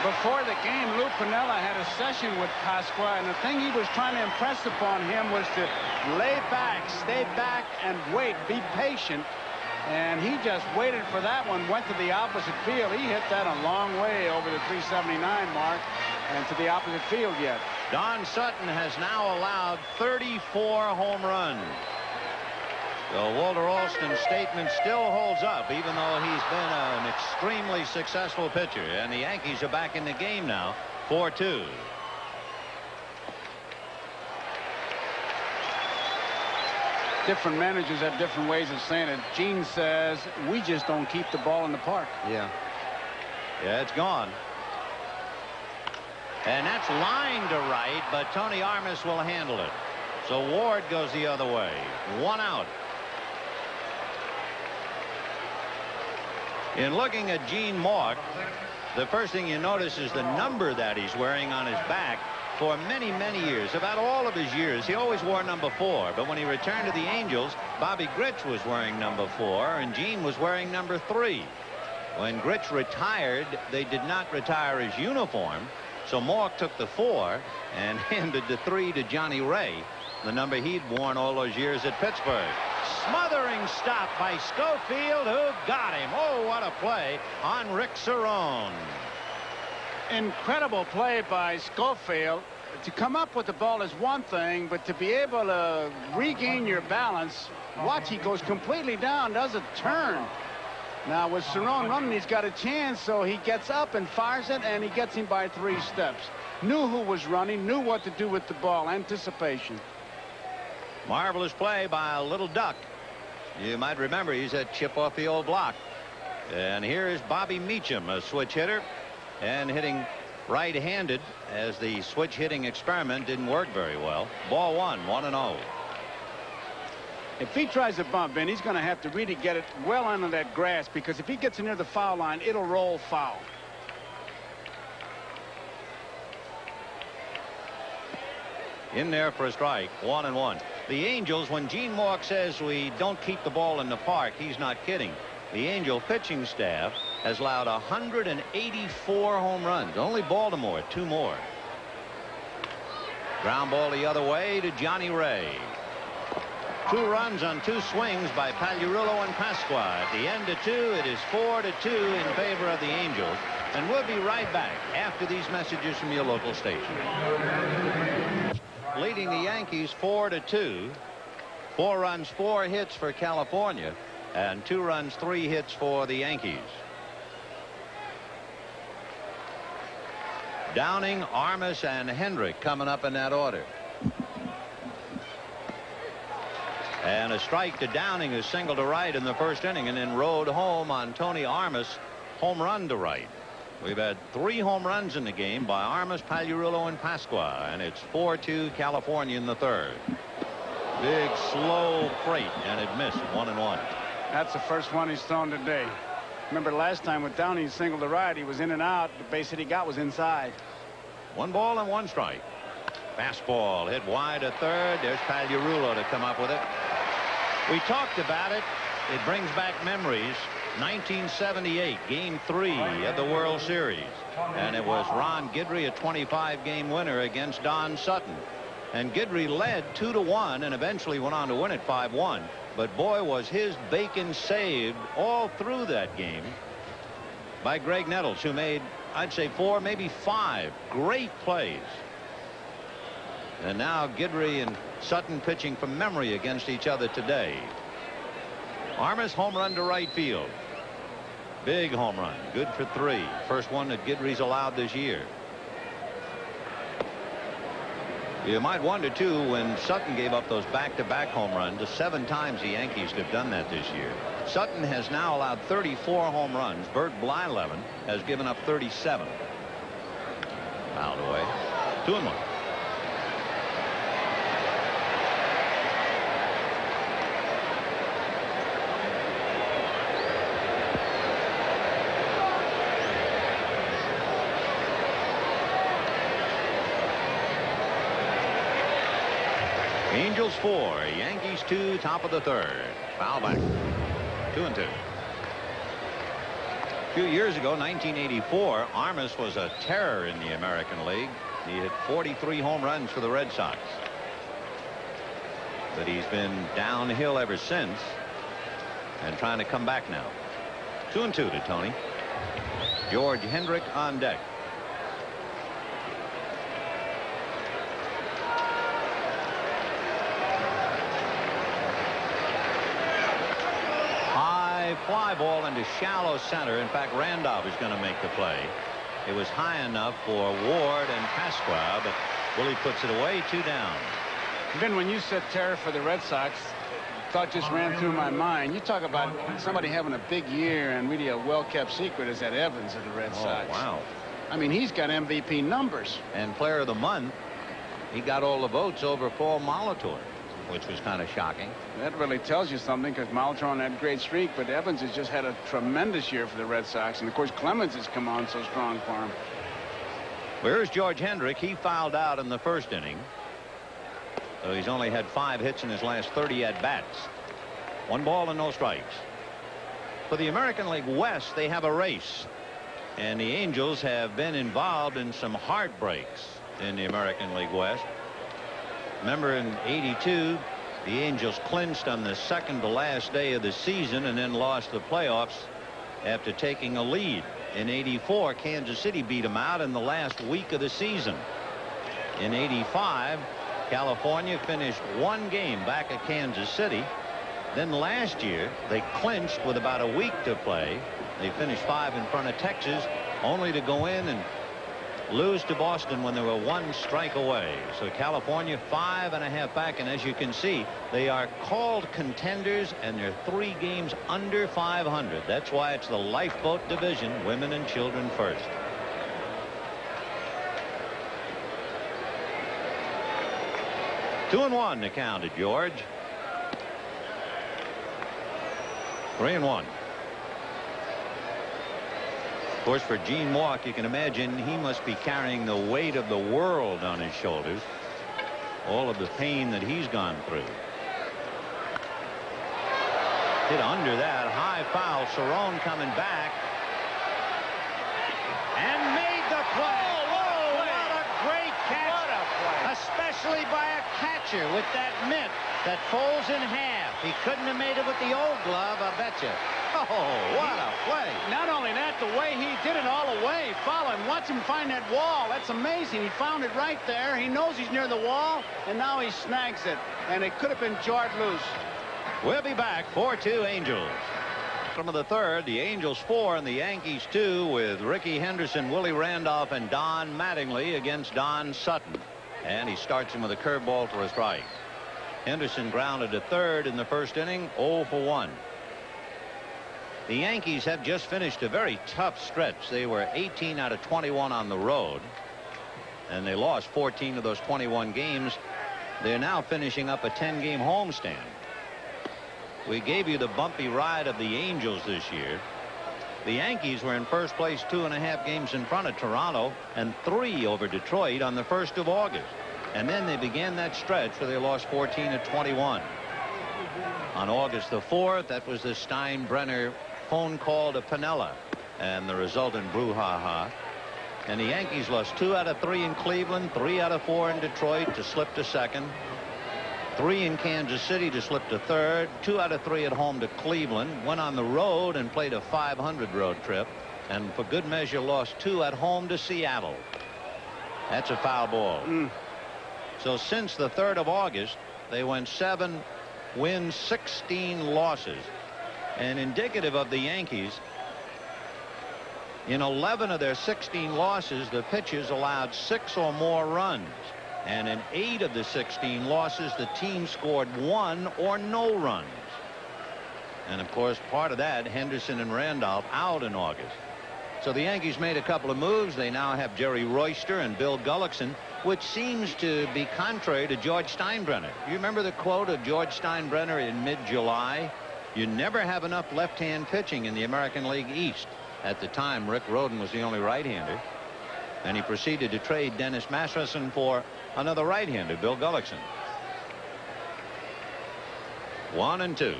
Before the game, Lou Piniella had a session with Pasqua, and the thing he was trying to impress upon him was to lay back, stay back, and wait, be patient. And he just waited for that one, went to the opposite field. He hit that a long way over the 379 mark and to the opposite field yet. Don Sutton has now allowed 34 home runs. So Walter Alston's statement still holds up, even though he's been an extremely successful pitcher. And the Yankees are back in the game now, 4-2. Different managers have different ways of saying it. Gene says, we just don't keep the ball in the park. Yeah, it's gone. And that's lined to right, but Tony Armas will handle it. So Ward goes the other way. 1 out. In looking at Gene Mauch, the first thing you notice is the number that he's wearing on his back. For many, many years, about all of his years, he always wore number 4. But when he returned to the Angels, Bobby Grich was wearing number 4, and Gene was wearing number 3. When Grich retired, they did not retire his uniform, so Mauch took the 4 and handed the 3 to Johnny Ray, the number he'd worn all those years at Pittsburgh. Smothering stop by Schofield, who got him. Oh, what a play on Rick Cerrone. Incredible play by Schofield. To come up with the ball is one thing, but to be able to regain your balance, watch, he goes completely down, does a turn. Now with Cerrone running, he's got a chance, so he gets up and fires it, and he gets him by 3 steps. Knew who was running, knew what to do with the ball. Anticipation. Marvelous play by a little duck. You might remember he's a chip off the old block. And here is Bobby Meacham, a switch hitter, and hitting right-handed, as the switch hitting experiment didn't work very well. Ball 1, 1-0. If he tries to bump in, he's going to have to really get it well under that grass, because if he gets near the foul line, it'll roll foul. In there for a strike, 1-1. The Angels, when Gene Mauch says we don't keep the ball in the park, he's not kidding. The Angel pitching staff has allowed 184 home runs. Only Baltimore 2 more. Ground ball the other way to Johnny Ray. 2 runs on 2 swings by Pagliarulo and Pasqua. At the end of 2, it is 4-2 in favor of the Angels. And we'll be right back after these messages from your local station. Leading the Yankees 4-2. 4 runs, 4 hits for California, and 2 runs, 3 hits for the Yankees. Downing, Armas, and Hendrick coming up in that order. And a strike to Downing, who singled to right in the first inning and then rode home on Tony Armas, home run to right. We've had 3 home runs in the game by Armas, Pagliarulo, and Pasqua, and it's 4-2 California in the 3rd. Big slow freight, and it missed. 1-1. That's the first one he's thrown today. Remember last time with Downing, he singled to right, he was in and out. The base hit he got was inside. 1 ball and 1 strike. Fastball hit wide to 3rd. There's Pagliarulo to come up with it. We talked about it. It brings back memories. 1978, Game 3 of the World Series, and it was Ron Guidry, a 25-game winner against Don Sutton. And Guidry led 2-1 and eventually went on to win it 5-1. But boy, was his bacon saved all through that game by Greg Nettles, who made, I'd say, 4, maybe 5 great plays. And now Guidry and Sutton pitching from memory against each other today. Armas home run to right field. Big home run. Good for 3. First one that Guidry's allowed this year. You might wonder, too, when Sutton gave up those back-to-back home runs, the 7 times the Yankees have done that this year. Sutton has now allowed 34 home runs. Bert Blyleven has given up 37. Fouled away. 2-1. Angels 4, Yankees 2, top of the 3rd. Foul back. 2-2. A few years ago, 1984, Armas was a terror in the American League. He hit 43 home runs for the Red Sox. But he's been downhill ever since and trying to come back now. 2-2 to Tony. George Hendrick on deck. Fly ball into shallow center. In fact, Randolph is going to make the play. It was high enough for Ward and Pasqua, but Willie puts it away. 2 down. Vin, when you said terror for the Red Sox, thought just ran through my mind. You talk about somebody having a big year, and really a well-kept secret is that Evans of the Red Sox. Wow. I mean, he's got MVP numbers. And player of the month, he got all the votes over Paul Molitor, which was kind of shocking. That really tells you something, because Molitor on that great streak, but Evans has just had a tremendous year for the Red Sox, and of course Clemens has come on so strong for him. Where's George Hendrick? He fouled out in the first inning, so he's only had 5 hits in his last 30 at bats. 1 ball and no strikes. For the American League West, they have a race, and the Angels have been involved in some heartbreaks in the American League West. Remember, in '82, the Angels clinched on the second to last day of the season and then lost the playoffs after taking a lead. In '84, Kansas City beat them out in the last week of the season. In '85, California finished 1 game back at Kansas City. Then last year, they clinched with about a week to play. They finished 5 in front of Texas, only to go in and lose to Boston when they were 1 strike away. So California 5.5 back, and as you can see, they are called contenders, and they're 3 games under 500. That's why it's the lifeboat division, women and children first. Two and 1 to count at George. 3-1. Of course, for Gene Walk, you can imagine he must be carrying the weight of the world on his shoulders. All of the pain that he's gone through. Hit under that. High foul. Cerrone coming back. And made the play. Whoa, what a great catch. What a play. Especially by a catcher with that mitt that folds in half. He couldn't have made it with the old glove, I bet you. Oh, what a play. Not only that, the way he did it all the way. Follow him. Watch him find that wall. That's amazing. He found it right there. He knows he's near the wall, and now he snags it. And it could have been jarred loose. We'll be back. 4-2 Angels. From the 3rd, the Angels 4 and the Yankees 2, with Ricky Henderson, Willie Randolph, and Don Mattingly against Don Sutton. And he starts him with a curveball for a strike. Henderson grounded to 3rd in the first inning, 0 for 1. The Yankees have just finished a very tough stretch. They were 18 out of 21 on the road, and they lost 14 of those 21 games. They're now finishing up a 10-game homestand. We gave you the bumpy ride of the Angels this year. The Yankees were in first place 2.5 games in front of Toronto and 3 over Detroit on the 1st of August. And then they began that stretch where they lost 14 of 21. On August the 4th, that was the Steinbrenner phone call to Piniella and the resultant brouhaha. And the Yankees lost 2 out of 3 in Cleveland, 3 out of 4 in Detroit to slip to second, 3 in Kansas City to slip to third, 2 out of 3 at home to Cleveland, went on the road and played a .500 road trip, and for good measure lost 2 at home to Seattle. That's a foul ball. So since the 3rd of August, they went 7 wins, 16 losses. And indicative of the Yankees, in 11 of their 16 losses, the pitchers allowed 6 or more runs. And in 8 of the 16 losses, the team scored 1 or no runs. And of course, part of that, Henderson and Randolph out in August. So the Yankees made a couple of moves. They now have Jerry Royster and Bill Gullickson, which seems to be contrary to George Steinbrenner. You remember the quote of George Steinbrenner in mid-July? You never have enough left-hand pitching in the American League East. At the time, Rick Rhoden was the only right-hander. And he proceeded to trade Dennis Masterson for another right-hander, Bill Gullickson. 1-2.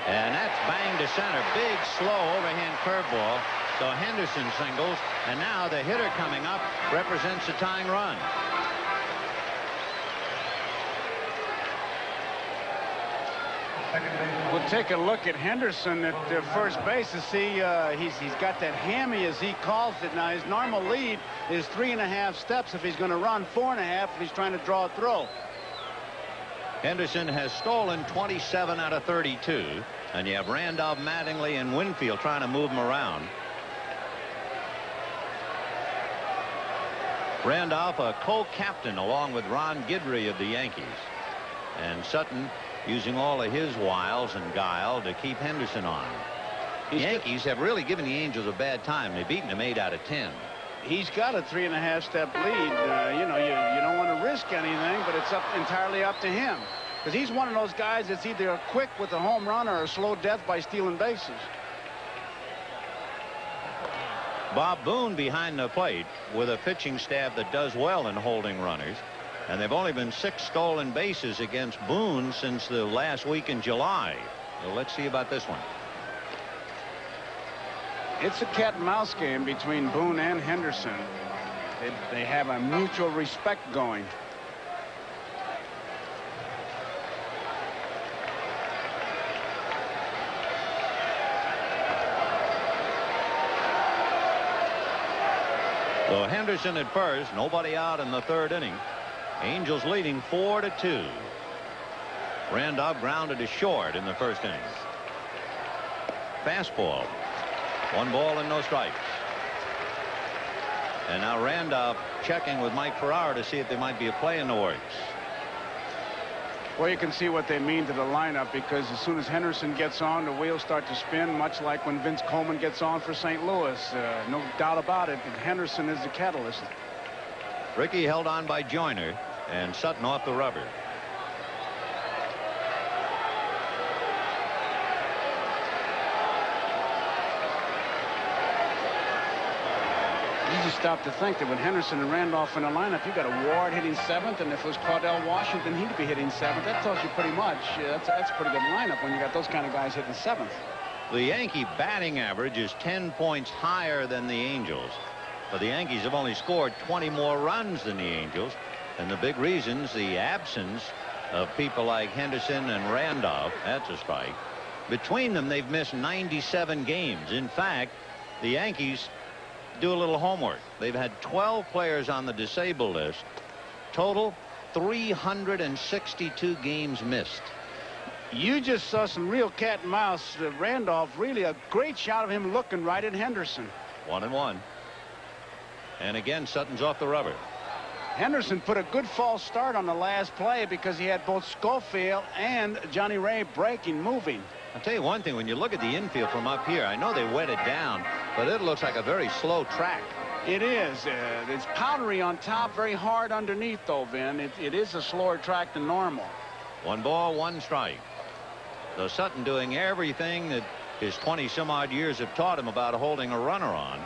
And that's bang to center. Big, slow overhand curveball. So Henderson singles. And now the hitter coming up represents the tying run. We'll take a look at Henderson at first base to see he's got that hammy, as he calls it. Now, his normal lead is 3.5 steps if he's going to run, 4.5 if he's trying to draw a throw. Henderson has stolen 27 out of 32. And you have Randolph, Mattingly, and Winfield trying to move him around. Randolph, a co-captain along with Ron Guidry of the Yankees. And Sutton using all of his wiles and guile to keep Henderson on. The Yankees have really given the Angels a bad time. They've beaten them 8 out of 10. He's got a 3.5 step lead. You know, you don't want to risk anything, but it's entirely up to him. Because he's one of those guys that's either a quick with a home run or a slow death by stealing bases. Bob Boone behind the plate with a pitching staff that does well in holding runners. And they've only been 6 stolen bases against Boone since the last week in July. So let's see about this one. It's a cat and mouse game between Boone and Henderson. They have a mutual respect going. So Henderson at first, nobody out in the 3rd inning. Angels leading 4-2. Randolph grounded to short in the 1st inning. Fastball. 1 ball and no strikes. And now Randolph checking with Mike Ferrara to see if there might be a play in the works. Well, you can see what they mean to the lineup, because as soon as Henderson gets on, the wheels start to spin, much like when Vince Coleman gets on for St. Louis. No doubt about it. Henderson is the catalyst. Rickey held on by Joyner, and Sutton off the rubber. You just stop to think that when Henderson and Randolph in the lineup, you got a Ward hitting 7th, and if it was Cordell Washington, he'd be hitting 7th. That tells you pretty much that's a pretty good lineup when you got those kind of guys hitting 7th. The Yankee batting average is 10 points higher than the Angels. But the Yankees have only scored 20 more runs than the Angels. And the big reasons, the absence of people like Henderson and Randolph. That's a strike. Between them, they've missed 97 games. In fact, the Yankees do a little homework. They've had 12 players on the disabled list. Total 362 games missed. You just saw some real cat and mouse. Randolph, really a great shot of him looking right at Henderson. 1-1. And again, Sutton's off the rubber. Henderson put a good false start on the last play because he had both Schofield and Johnny Ray breaking, moving. I'll tell you one thing, when you look at the infield from up here, I know they wet it down, but it looks like a very slow track. It is. It's powdery on top, very hard underneath, though, Vin. It is a slower track than normal. 1 ball, 1 strike. So Sutton doing everything that his 20-some-odd years have taught him about holding a runner on.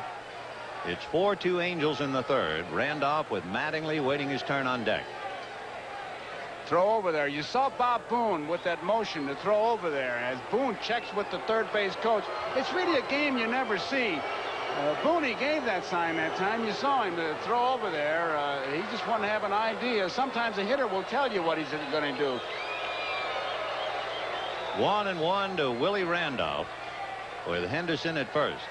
It's 4-2 Angels in the 3rd. Randolph with Mattingly waiting his turn on deck. Throw over there. You saw Bob Boone with that motion to throw over there as Boone checks with the 3rd base coach. It's really a game you never see. Booney gave that sign that time. You saw him to throw over there. He just wanted to have an idea. Sometimes a hitter will tell you what he's going to do. 1-1 to Willie Randolph with Henderson at first.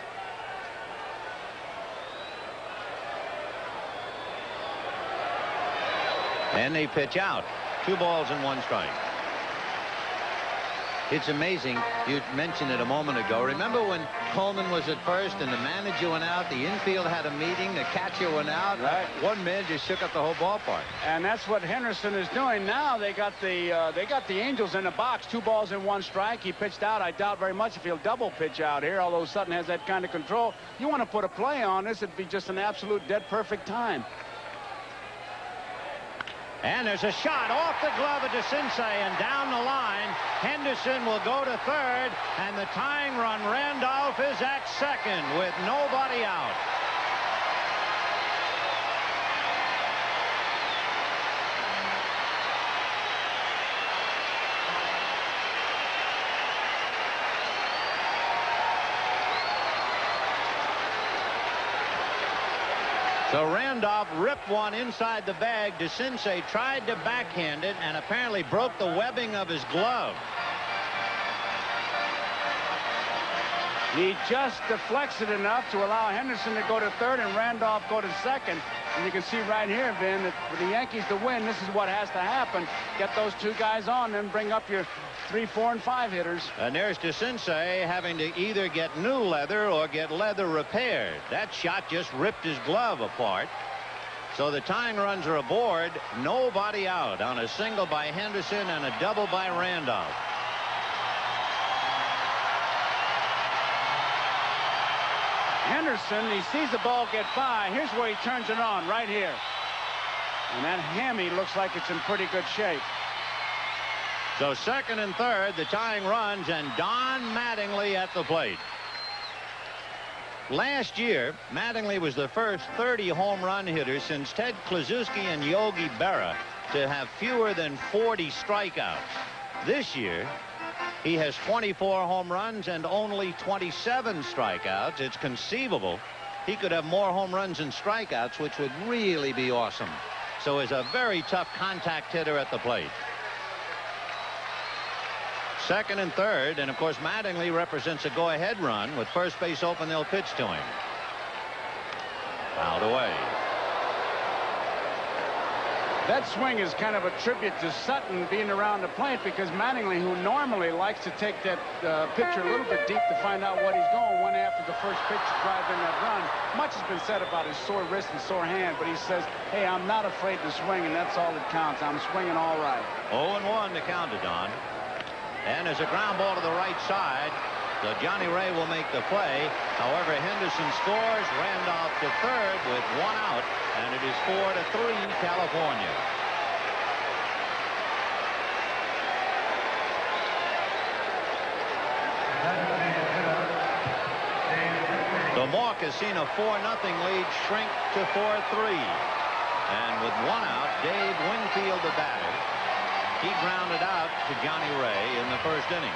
And they pitch out. 2 balls and 1 strike. It's amazing. You mentioned it a moment ago. Remember when Coleman was at first and the manager went out, the infield had a meeting, the catcher went out. Right. One man just shook up the whole ballpark. And that's what Henderson is doing now. They got the Angels in the box. 2 balls and 1 strike. He pitched out. I doubt very much if he'll double pitch out here, although Sutton has that kind of control. You want to put a play on this, it'd be just an absolute dead perfect time. And there's a shot off the glove of DeCinces and down the line. Henderson will go to third, and the tying run, Randolph, is at second with nobody out. So Randolph ripped one inside the bag. DeCinces tried to backhand it and apparently broke the webbing of his glove. He just deflects it enough to allow Henderson to go to third and Randolph go to second. And you can see right here, Vin, that for the Yankees to win, this is what has to happen. Get those 2 guys on, then bring up your 3, 4, and 5 hitters. And there's DeCinces having to either get new leather or get leather repaired. That shot just ripped his glove apart. So the tying runs are aboard. Nobody out on a single by Henderson and a double by Randolph. Henderson, he sees the ball get by. Here's where he turns it on, right here. And that hammy looks like it's in pretty good shape. So second and third, the tying runs, and Don Mattingly at the plate. Last year, Mattingly was the first 30 home run hitter since Ted Kluszewski and Yogi Berra to have fewer than 40 strikeouts. This year, he has 24 home runs and only 27 strikeouts. It's conceivable he could have more home runs and strikeouts, which would really be awesome. So he's a very tough contact hitter at the plate. Second and third, and of course Mattingly represents a go-ahead run. With first base open, they'll pitch to him. Fouled away. That swing is kind of a tribute to Sutton being around the plate, because Mattingly, who normally likes to take that pitcher a little bit deep to find out what he's going, went after the first pitch to drive in that run. Much has been said about his sore wrist and sore hand, but he says, hey, I'm not afraid to swing, and that's all that counts. I'm swinging all right. 0-1 to count it, Don. And there's a ground ball to the right side. So Johnny Ray will make the play. However, Henderson scores. Randolph to third with 1 out, and it is 4-3 California. The Mawk has seen a 4-0 lead shrink to 4-3. And with 1 out, Dave Winfield, the batter, he grounded out to Johnny Ray in the first inning.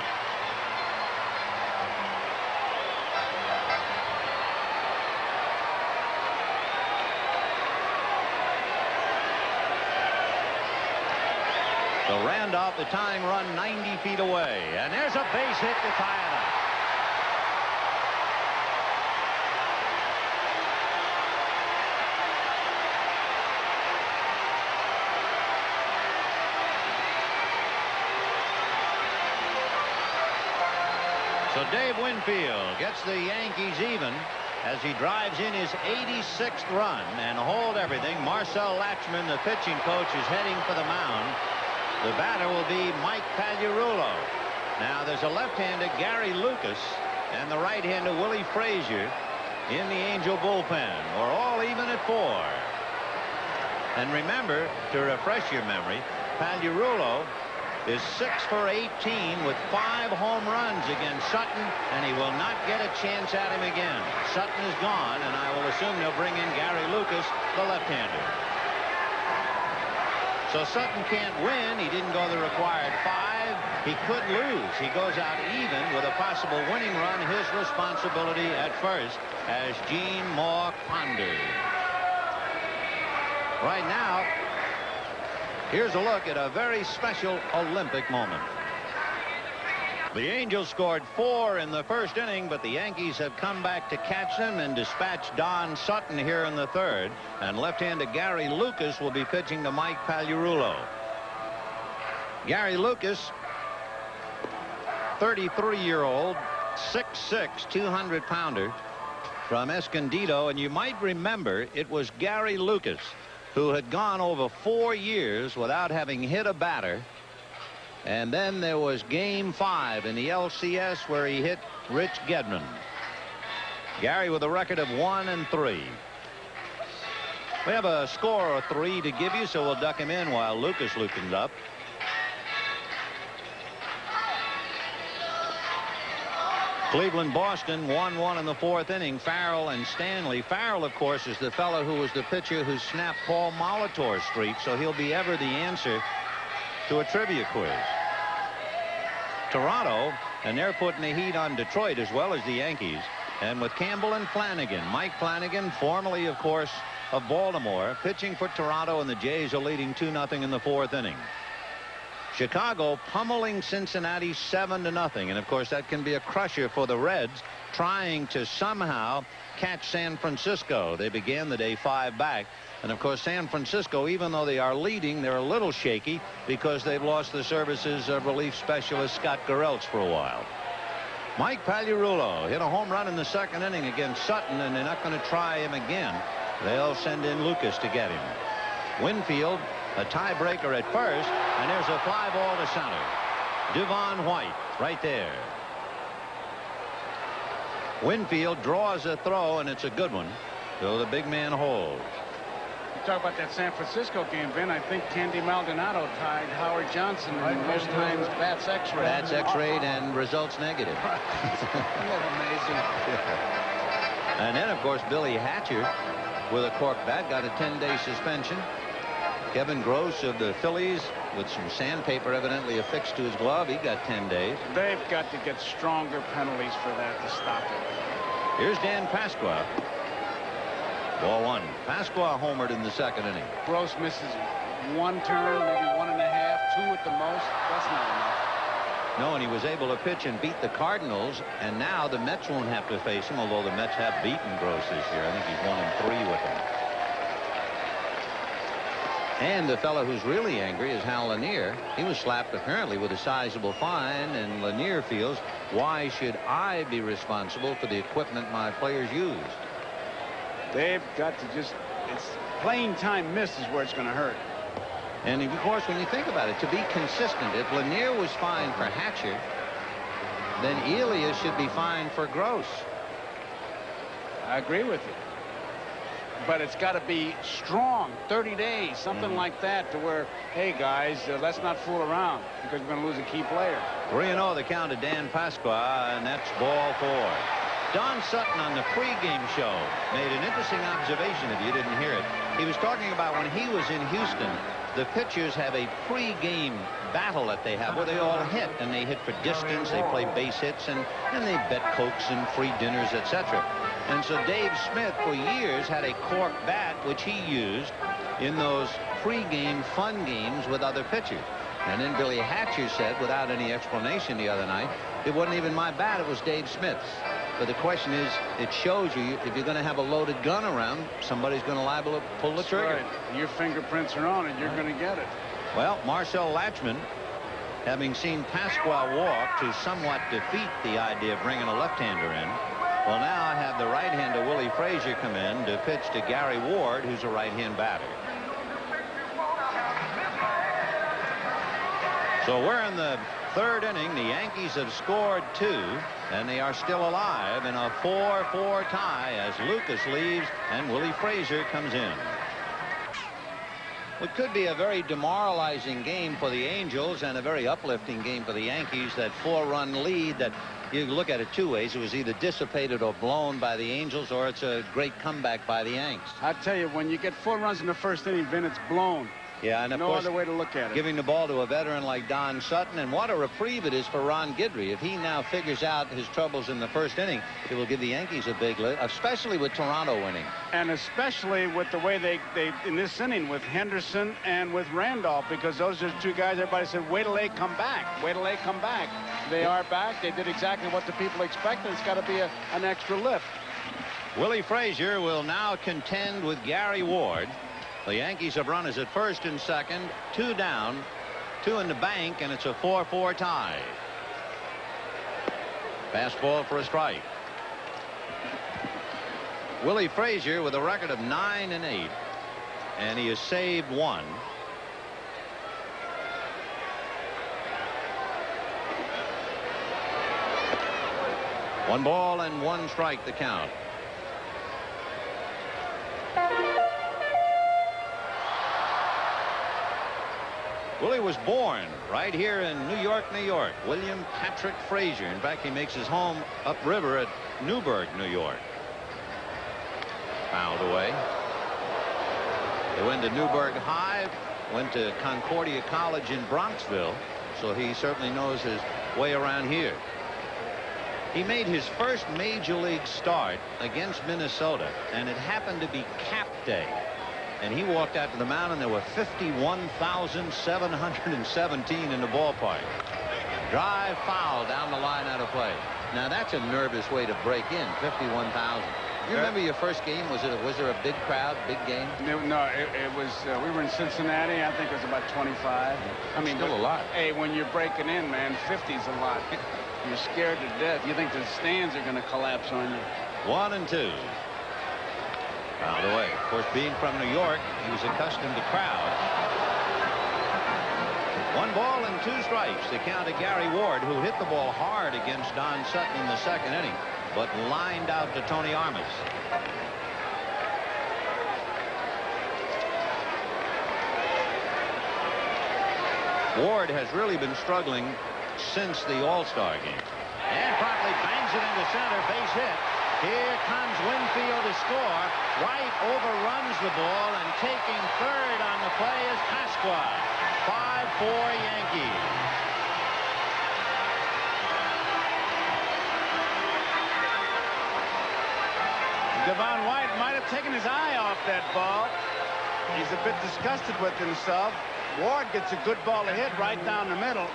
So Randolph, the tying run, 90 feet away. And there's a base hit to tie it up. So Dave Winfield gets the Yankees even as he drives in his 86th run and hold everything. Marcel Latchman, the pitching coach, is heading for the mound. The batter will be Mike Pagliarulo. Now there's a left-hander, Gary Lucas, and the right-hander, Willie Frazier, in the Angel bullpen. We're all even at 4. And remember, to refresh your memory, Pagliarulo is 6 for 18 with 5 home runs against Sutton, and he will not get a chance at him again. Sutton is gone, and I will assume they'll bring in Gary Lucas, the left-hander. So Sutton can't win. He didn't go the required 5. He could lose. He goes out even with a possible winning run. His responsibility at first as Gene Moore ponders. Right now, here's a look at a very special Olympic moment. The Angels scored 4 in the first inning, but the Yankees have come back to catch them and dispatch Don Sutton here in the third. And left-hander Gary Lucas will be pitching to Mike Pagliarulo. Gary Lucas, 33-year-old, 6'6", 200-pounder from Escondido. And you might remember it was Gary Lucas who had gone over 4 years without having hit a batter. And then there was Game 5 in the LCS where he hit Rich Gedman. Gary with a record of 1-3. We have a score or 3 to give you, so we'll duck him in while Lucas loopens up. Cleveland, Boston, 1-1 in the 4th inning. Farrell and Stanley. Farrell, of course, is the fellow who was the pitcher who snapped Paul Molitor's streak, so he'll be ever the answer to a trivia quiz. Toronto, and they're putting the heat on Detroit as well as the Yankees. And with Campbell and Flanagan, Mike Flanagan, formerly, of course, of Baltimore, pitching for Toronto, and the Jays are leading 2-0 in the 4th inning. Chicago pummeling Cincinnati 7-0. And of course that can be a crusher for the Reds, trying to somehow catch San Francisco. They began the day 5 back. And of course San Francisco, even though they are leading, they're a little shaky because they've lost the services of relief specialist Scott Garrelts for a while. Mike Pagliarulo hit a home run in the 2nd inning against Sutton, and they're not going to try him again. They'll send in Lucas to get him. Winfield, a tiebreaker at first, and there's a fly ball to center. Devon White right there. Winfield draws a throw, and it's a good one. So the big man holds. You talk about that San Francisco game, Vin. I think Candy Maldonado tied Howard Johnson in most times bats X-ray. Bats X-rayed and results negative. Amazing. And then, of course, Billy Hatcher with a cork bat got a 10-day suspension. Kevin Gross of the Phillies with some sandpaper evidently affixed to his glove. He got 10 days. They've got to get stronger penalties for that to stop it. Here's Dan Pasqua. Ball 1. Pasqua homered in the 2nd inning. Gross misses 1 turn, maybe 1.5, 2 at the most. That's not enough. No, and he was able to pitch and beat the Cardinals, and now the Mets won't have to face him, although the Mets have beaten Gross this year. I think he's 1-3 with them. And the fellow who's really angry is Hal Lanier. He was slapped apparently with a sizable fine, and Lanier feels, why should I be responsible for the equipment my players used? They've got to just, it's playing time miss is where it's going to hurt. And of course, when you think about it, to be consistent, if Lanier was fined for Hatcher, then Elias should be fined for Gross. I agree with you. But it's got to be strong, 30 days, something like that, to where, hey, guys, let's not fool around because we're going to lose a key player. 3-0 the count to Dan Pasqua, and that's ball 4. Don Sutton on the pregame show made an interesting observation, if you didn't hear it. He was talking about when he was in Houston, the pitchers have a pregame battle that they have where they all hit, and they hit for distance, they play base hits, and they bet Cokes and free dinners, etc. And so Dave Smith for years had a cork bat which he used in those pregame fun games with other pitchers. And then Billy Hatcher said, without any explanation the other night, it wasn't even my bat, it was Dave Smith's. But the question is, it shows you if you're going to have a loaded gun around, somebody's going to liable to pull the trigger. Right. Your fingerprints are on it, you're going to get it. Well, Marcel Latchman, having seen Pasqua walk to somewhat defeat the idea of bringing a left-hander in, will now have the right-hander Willie Frazier come in to pitch to Gary Ward, who's a right-hand batter. So we're in the 3rd inning. The Yankees have scored 2, and they are still alive in a 4-4 tie as Lucas leaves and Willie Frazier comes in. It could be a very demoralizing game for the Angels and a very uplifting game for the Yankees. That 4-run lead that you look at it 2 ways. It was either dissipated or blown by the Angels, or it's a great comeback by the Yanks. I tell you, when you get 4 runs in the 1st inning, Vin, it's blown. Yeah, and of no course, other way to look at it. giving the ball to a veteran like Don Sutton, and what a reprieve it is for Ron Guidry. If he now figures out his troubles in the first inning, it will give the Yankees a big lift, especially with Toronto winning. And especially with the way they in this inning with Henderson and with Randolph, because those are the two guys everybody said, wait till they come back. Wait till they come back. They are back. They did exactly what the people expected. It's got to be an extra lift. Willie Frazier will now contend with Gary Ward. The Yankees have runners at first and second, 2 down, 2 in the bank, and it's a 4-4 tie. Fastball for a strike. Willie Frazier with a record of 9-8, and he has saved 1. One ball and 1 strike the count. Willie was born right here in New York, New York. William Patrick Frazier. In fact, he makes his home upriver at Newburgh, New York. Fouled away. He went to Newburgh High, went to Concordia College in Bronxville, so he certainly knows his way around here. He made his first major league start against Minnesota, and it happened to be cap day. And he walked out to the mound, and there were 51,717 in the ballpark. Drive foul down the line out of play. Now that's a nervous way to break in. 51,000. You remember your first game? Was there a big crowd, big game? No, it was. We were in Cincinnati. I think it was about 25. I mean, still a lot. Hey, when you're breaking in, man, 50's a lot. You're scared to death. You think the stands are going to collapse on you. 1-2. Fouled away. Of course, being from New York, he was accustomed to crowds. 1 ball and 2 strikes. The count to Gary Ward, who hit the ball hard against Don Sutton in the second inning, but lined out to Tony Armas. Ward has really been struggling since the All-Star game. And promptly bangs it into center. Base hit. Here comes Winfield to score. White overruns the ball, and taking third on the play is Pasqua. 5-4 Yankees. Devon White might have taken his eye off that ball. He's a bit disgusted with himself. Ward gets a good ball to hit right down the middle.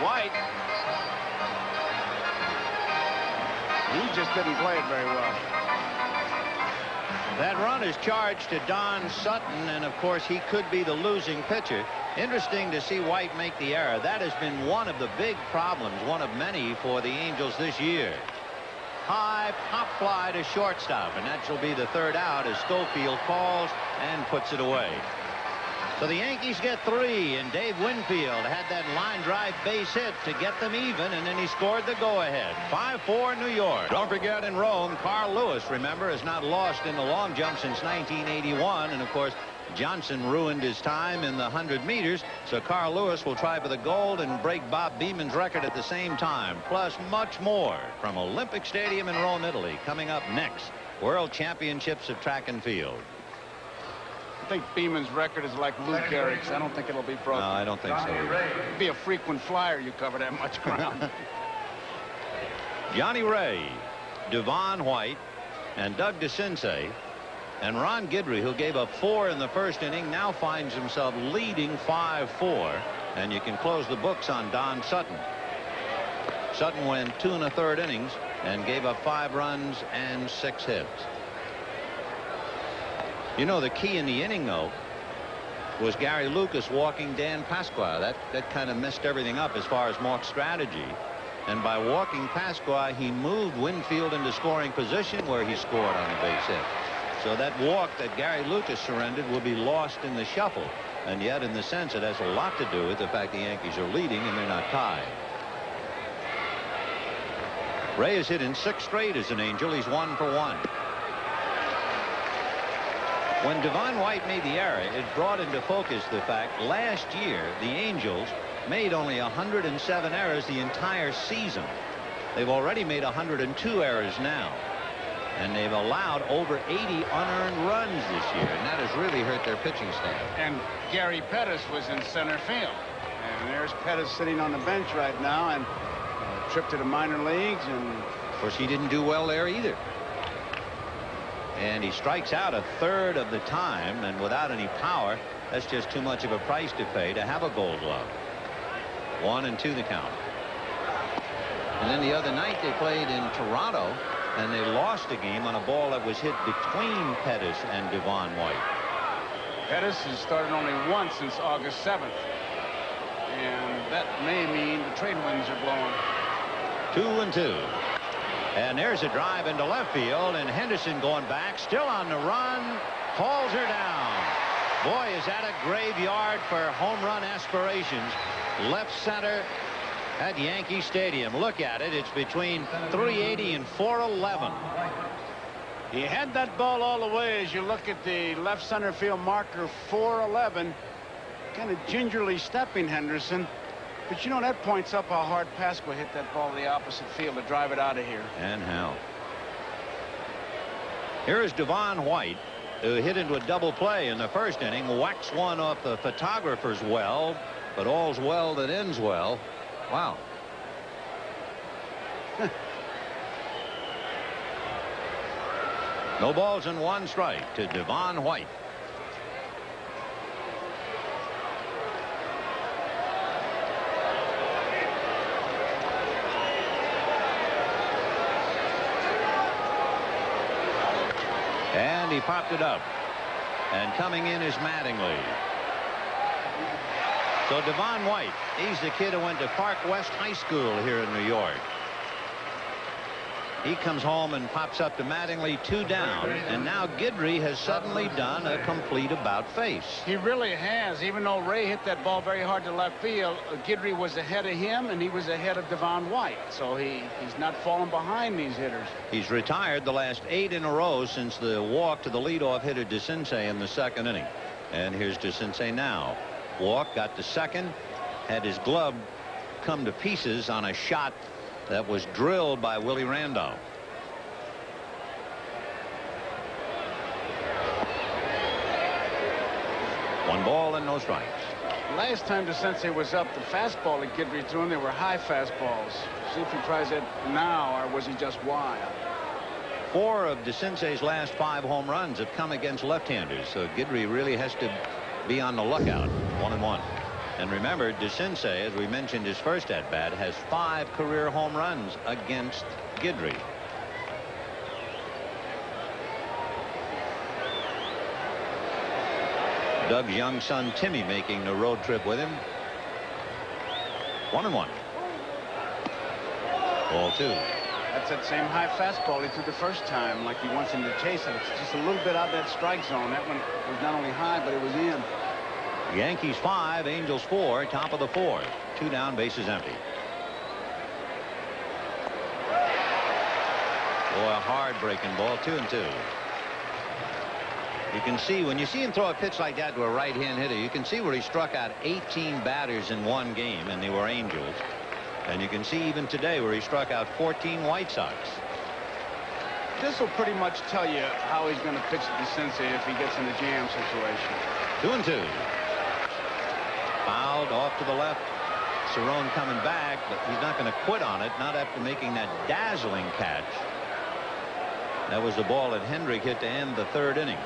White, he just didn't play it very well. That run is charged to Don Sutton, and of course he could be the losing pitcher. Interesting to see White make the error. That has been one of the big problems, one of many for the Angels this year. High pop fly to shortstop, and that shall be the third out as Schofield calls and puts it away. So the Yankees get 3, and Dave Winfield had that line drive base hit to get them even, and then he scored the go-ahead. 5-4 New York. Don't forget, in Rome, Carl Lewis, remember, has not lost in the long jump since 1981, and of course Johnson ruined his time in the 100 meters, so Carl Lewis will try for the gold and break Bob Beeman's record at the same time, plus much more from Olympic Stadium in Rome, Italy. Coming up next, World Championships of Track and Field. I think Beeman's record is like Lou Gehrig's. I don't think it'll be broken. No, I don't think so. It'd be a frequent flyer. You cover that much ground. Johnny Ray, Devon White, and Doug DeCinces, and Ron Guidry, who gave up 4 in the first inning, now finds himself leading 5-4, and you can close the books on Don Sutton. Sutton went 2 1/3 innings and gave up 5 runs and 6 hits. You know, the key in the inning, though, was Gary Lucas walking Dan Pasqua. That kind of messed everything up as far as Mark's strategy. And by walking Pasqua, he moved Winfield into scoring position where he scored on the base hit. So that walk that Gary Lucas surrendered will be lost in the shuffle. And yet, in the sense, it has a lot to do with the fact the Yankees are leading and they're not tied. Ray has hit in 6 straight as an Angel. He's 1 for 1. When Devon White made the error, it brought into focus the fact last year the Angels made only 107 errors the entire season. They've already made 102 errors now. And they've allowed over 80 unearned runs this year, and that has really hurt their pitching staff. And Gary Pettis was in center field. And there's Pettis sitting on the bench right now, and trip to the minor leagues. And of course, he didn't do well there either. And he strikes out a third of the time, and without any power, that's just too much of a price to pay to have a Gold Glove. 1-2 the count. And then the other night they played in Toronto, and they lost a game on a ball that was hit between Pettis and Devon White. Pettis has started only once since August 7th. And that may mean the trade winds are blowing. 2-2. And there's a drive into left field, and Henderson going back, still on the run, hauls her down. Boy, is that a graveyard for home run aspirations. Left center at Yankee Stadium. Look at it. It's between 380 and 411. He had that ball all the way as you look at the left center field marker, 411. Kind of gingerly stepping Henderson. But you know, that points up how hard Pasqua hit that ball to the opposite field to drive it out of here. And how. Here is Devon White, who hit into a double play in the first inning. Whacks one off the photographer's well, but all's well that ends well. Wow. No balls and 1 strike to Devon White. And he popped it up. And coming in is Mattingly. So Devon White, he's the kid who went to Park West High School here in New York. He comes home and pops up to Mattingly, 2 down. And now Guidry has suddenly done a complete about-face. He really has. Even though Ray hit that ball very hard to left field, Guidry was ahead of him, and he was ahead of Devon White. So he's not falling behind these hitters. He's retired the last 8 in a row since the walk to the leadoff hitter DeCinces in the second inning. And here's DeCinces now. Walk, got to second, had his glove come to pieces on a shot that was drilled by Willie Randolph. One ball and no strikes. Last time DeCinces was up, the fastball that Guidry threw, and they were high fastballs. See if he tries it now, or was he just wild? 4 of DeCinces' last 5 home runs have come against left-handers, so Guidry really has to be on the lookout. 1-1. And remember, DeCinces, as we mentioned his first at-bat, has 5 career home runs against Guidry. Doug's young son Timmy making the road trip with him. 1-1. Ball 2. That's that same high fastball he threw the first time, like he wants him to chase it. It's just a little bit out of that strike zone. That one was not only high, but it was in. Yankees 5, Angels 4, top of the 4th. 2 down, bases empty. Boy, a hard breaking ball. 2-2. You can see when you see him throw a pitch like that to a right-hand hitter, you can see where he struck out 18 batters in one game, and they were Angels. And you can see even today where he struck out 14 White Sox. This will pretty much tell you how he's going to pitch to DeCinces if he gets in the jam situation. 2-2. Fouled off to the left. Cerrone coming back, but he's not going to quit on it, not after making that dazzling catch. That was the ball that Hendrick hit to end the 3rd inning.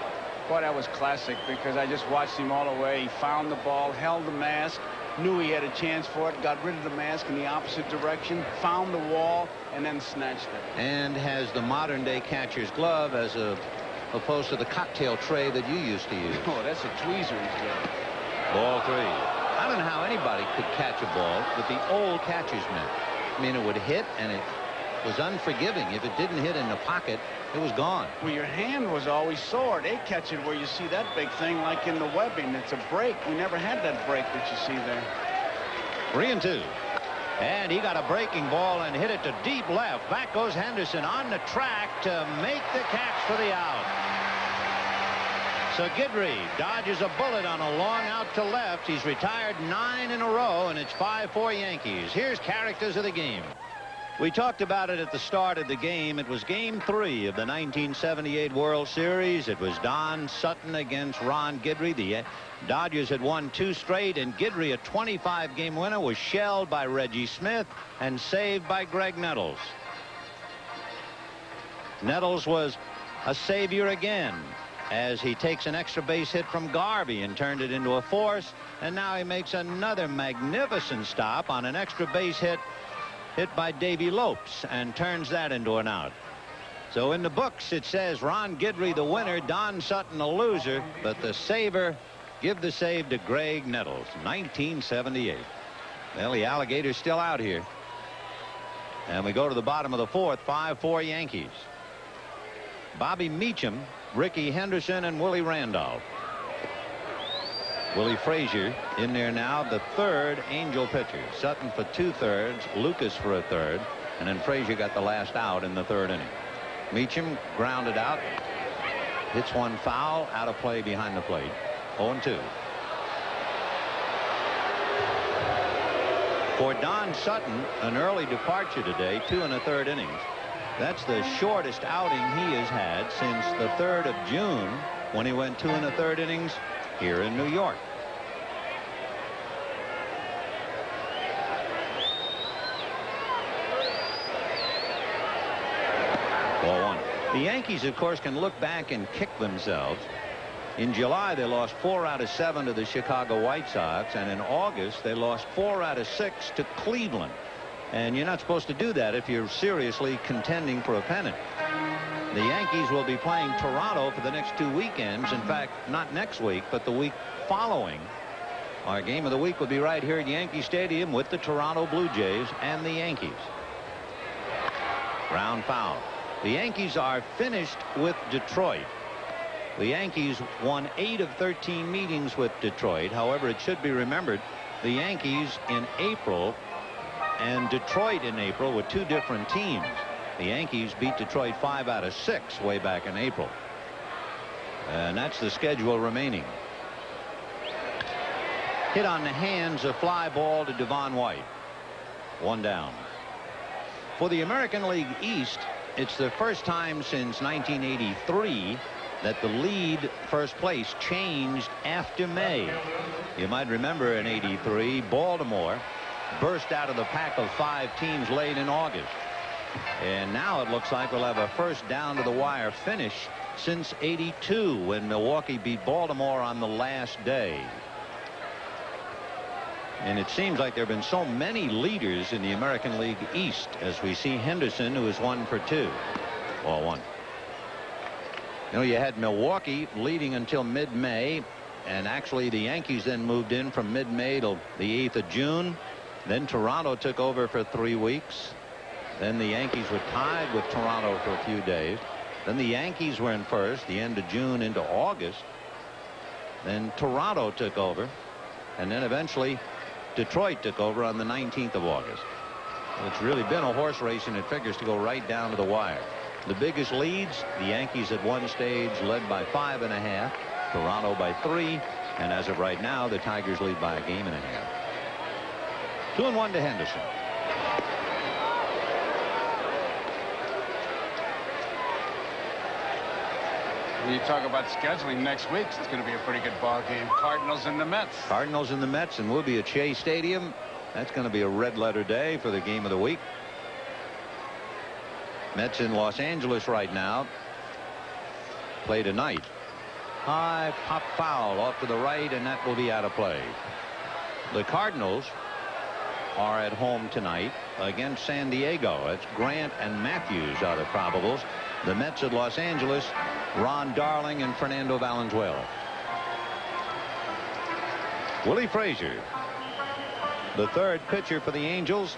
Boy, that was classic, because I just watched him all the way. He found the ball, held the mask, knew he had a chance for it, got rid of the mask in the opposite direction, found the wall, and then snatched it. And has the modern-day catcher's glove as opposed to the cocktail tray that you used to use. Oh, that's a tweezer he's got. Ball 3. I don't know how anybody could catch a ball with the old catcher's mitt. I mean, it would hit, and it was unforgiving. If it didn't hit in the pocket, it was gone. Well, your hand was always sore. They catch it where you see that big thing like in the webbing. It's a break. We never had that break that you see there. 3-2. And he got a breaking ball and hit it to deep left. Back goes Henderson on the track to make the catch for the out. So Guidry dodges a bullet on a long out to left. He's retired 9 in a row, and it's 5-4 Yankees. Here's characters of the game. We talked about it at the start of the game. It was Game 3 of the 1978 World Series. It was Don Sutton against Ron Guidry. The Dodgers had won 2 straight, and Guidry, a 25-game winner, was shelled by Reggie Smith and saved by Greg Nettles. Nettles was a savior again, as he takes an extra base hit from Garvey and turned it into a force, and now he makes another magnificent stop on an extra base hit by Davy Lopes and turns that into an out. So in the books it says Ron Guidry the winner, Don Sutton a loser, but the saver, give the save to Greg Nettles. 1978. Well, the Alligator's still out here, and we go to the bottom of the 4th. 5-4 Yankees. Bobby Meacham, Ricky Henderson, and Willie Randolph. Willie Frazier in there now, the 3rd Angel pitcher. Sutton for 2/3, Lucas for a 1/3, and then Frazier got the last out in the 3rd inning. Meacham grounded out, hits one foul, out of play behind the plate. 0-2. For Don Sutton, an early departure today, 2 1/3 innings. That's the shortest outing he has had since the 3rd of June, when he went 2 1/3 innings here in New York. Ball 1. The Yankees, of course, can look back and kick themselves. In July, they lost 4 out of 7 to the Chicago White Sox, and in August, they lost 4 out of 6 to Cleveland. And you're not supposed to do that if you're seriously contending for a pennant. The Yankees will be playing Toronto for the next 2 weekends. In fact, not next week, but the week following. Our game of the week will be right here at Yankee Stadium with the Toronto Blue Jays and the Yankees. Ground foul. The Yankees are finished with Detroit. The Yankees won 8 of 13 meetings with Detroit. However, it should be remembered, the Yankees in April and Detroit in April were 2 different teams. The Yankees beat Detroit 5 out of 6 way back in April. And that's the schedule remaining. Hit on the hands, a fly ball to Devon White. 1 down. For the American League East, it's the first time since 1983 that the lead first place changed after May. You might remember in '83, Baltimore burst out of the pack of 5 teams late in August. And now it looks like we'll have a first down to the wire finish since '82, when Milwaukee beat Baltimore on the last day. And it seems like there have been so many leaders in the American League East, as we see Henderson, who is 1 for 2. Ball 1. You know, you had Milwaukee leading until mid-May, and actually the Yankees then moved in from mid-May till the 8th of June. Then Toronto took over for 3 weeks. Then the Yankees were tied with Toronto for a few days. Then the Yankees were in first the end of June into August. Then Toronto took over, and then eventually Detroit took over on the 19th of August. It's really been a horse race, and it figures to go right down to the wire. The biggest leads, the Yankees at one stage led by 5.5, Toronto by 3, and as of right now, the Tigers lead by a game and a half. 2-1 to Henderson. When you talk about scheduling next week, it's going to be a pretty good ball game. Cardinals and the Mets. Cardinals and the Mets, and we'll be at Shea Stadium. That's going to be a red letter day for the game of the week. Mets in Los Angeles right now. Play tonight. High pop foul off to the right, and that will be out of play. The Cardinals are at home tonight against San Diego. It's Grant and Matthews are the probables. The Mets at Los Angeles, Ron Darling and Fernando Valenzuela. Willie Frazier, the 3rd pitcher for the Angels.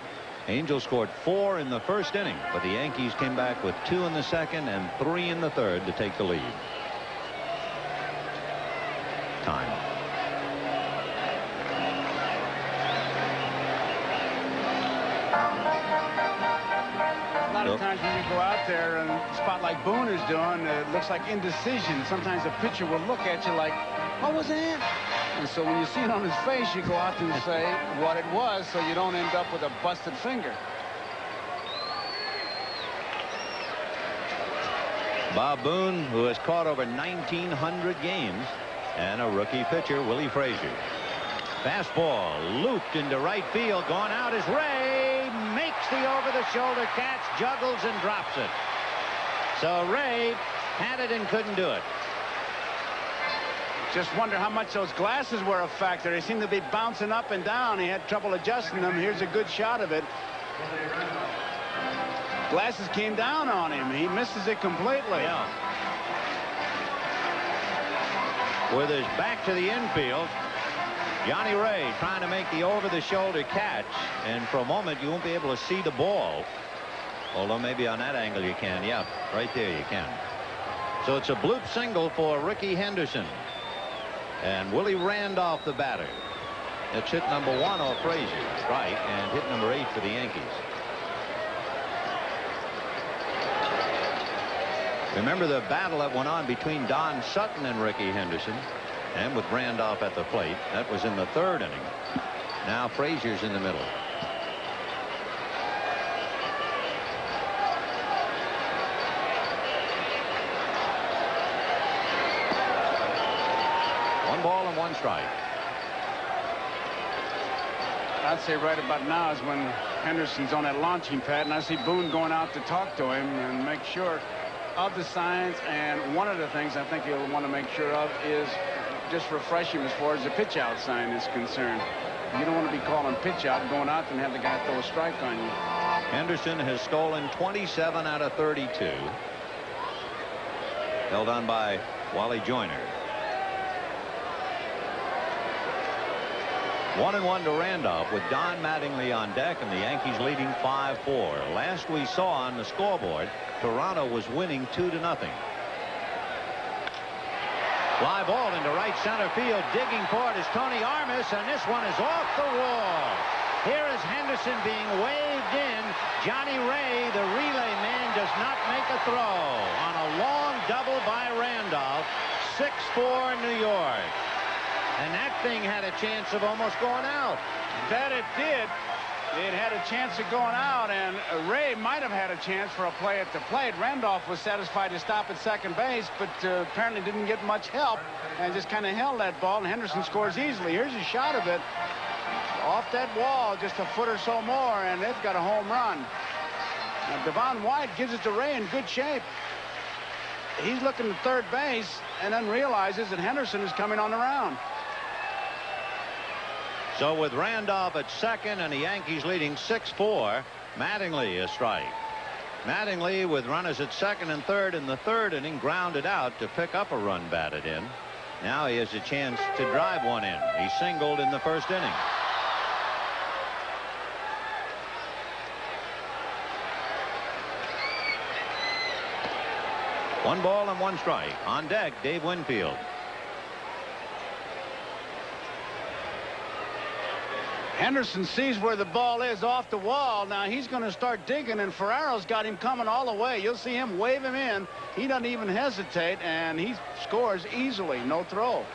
Angels scored 4 in the first inning, but the Yankees came back with 2 in the second and 3 in the third to take the lead. Time. A lot of times when you go out there and a spot like Boone is doing, it looks like indecision. Sometimes the pitcher will look at you like, what was that? And so when you see it on his face, you go out and say what it was, so you don't end up with a busted finger. Bob Boone, who has caught over 1,900 games, and a rookie pitcher, Willie Frazier. Fastball looped into right field. Going out is Ray. Makes the over-the-shoulder catch, juggles, and drops it. So Ray had it and couldn't do it. Just wonder how much those glasses were a factor. They seem to be bouncing up and down. He had trouble adjusting them. Here's a good shot of it. Glasses came down on him. He misses it completely. Yeah. With his back to the infield, Johnny Ray trying to make the over-the-shoulder catch, and for a moment you won't be able to see the ball. Although maybe on that angle you can. Yeah, right there you can. So it's a bloop single for Ricky Henderson. And Willie Randolph, the batter. It's hit number 1 off Frazier, right, and hit number 8 for the Yankees. Remember the battle that went on between Don Sutton and Ricky Henderson, and with Randolph at the plate. That was in the 3rd inning. Now Frazier's in the middle. One ball and 1 strike. I'd say right about now is when Henderson's on that launching pad, and I see Boone going out to talk to him and make sure of the signs. And one of the things I think he'll want to make sure of is just refresh him as far as the pitch out sign is concerned. You don't want to be calling pitch out and going out and have the guy throw a strike on you. Henderson has stolen 27 out of 32. Held on by Wally Joyner. 1-1 to Randolph with Don Mattingly on deck, and the Yankees leading 5-4. Last we saw on the scoreboard, Toronto was winning 2-0. Fly ball into right center field. Digging for it is Tony Armas, and this one is off the wall. Here is Henderson being waved in. Johnny Ray, the relay man, does not make a throw on a long double by Randolph. 6-4 New York. And that thing had a chance of almost going out. That it did. It had a chance of going out, and Ray might have had a chance for a play at the plate. Randolph was satisfied to stop at second base, but apparently didn't get much help and just kind of held that ball, and Henderson scores easily. Here's a shot of it off that wall, just a foot or so more, and they've got a home run. Now, Devon White gives it to Ray in good shape. He's looking to third base and then realizes that Henderson is coming on the round. So with Randolph at second and the Yankees leading 6-4, Mattingly a strike. Mattingly, with runners at second and third in the 3rd inning, grounded out to pick up a run batted in. Now he has a chance to drive one in. He singled in the 1st inning. One ball and 1 strike. On deck, Dave Winfield. Henderson sees where the ball is off the wall. Now he's going to start digging, and Ferraro's got him coming all the way. You'll see him wave him in. He doesn't even hesitate, and he scores easily. No throw.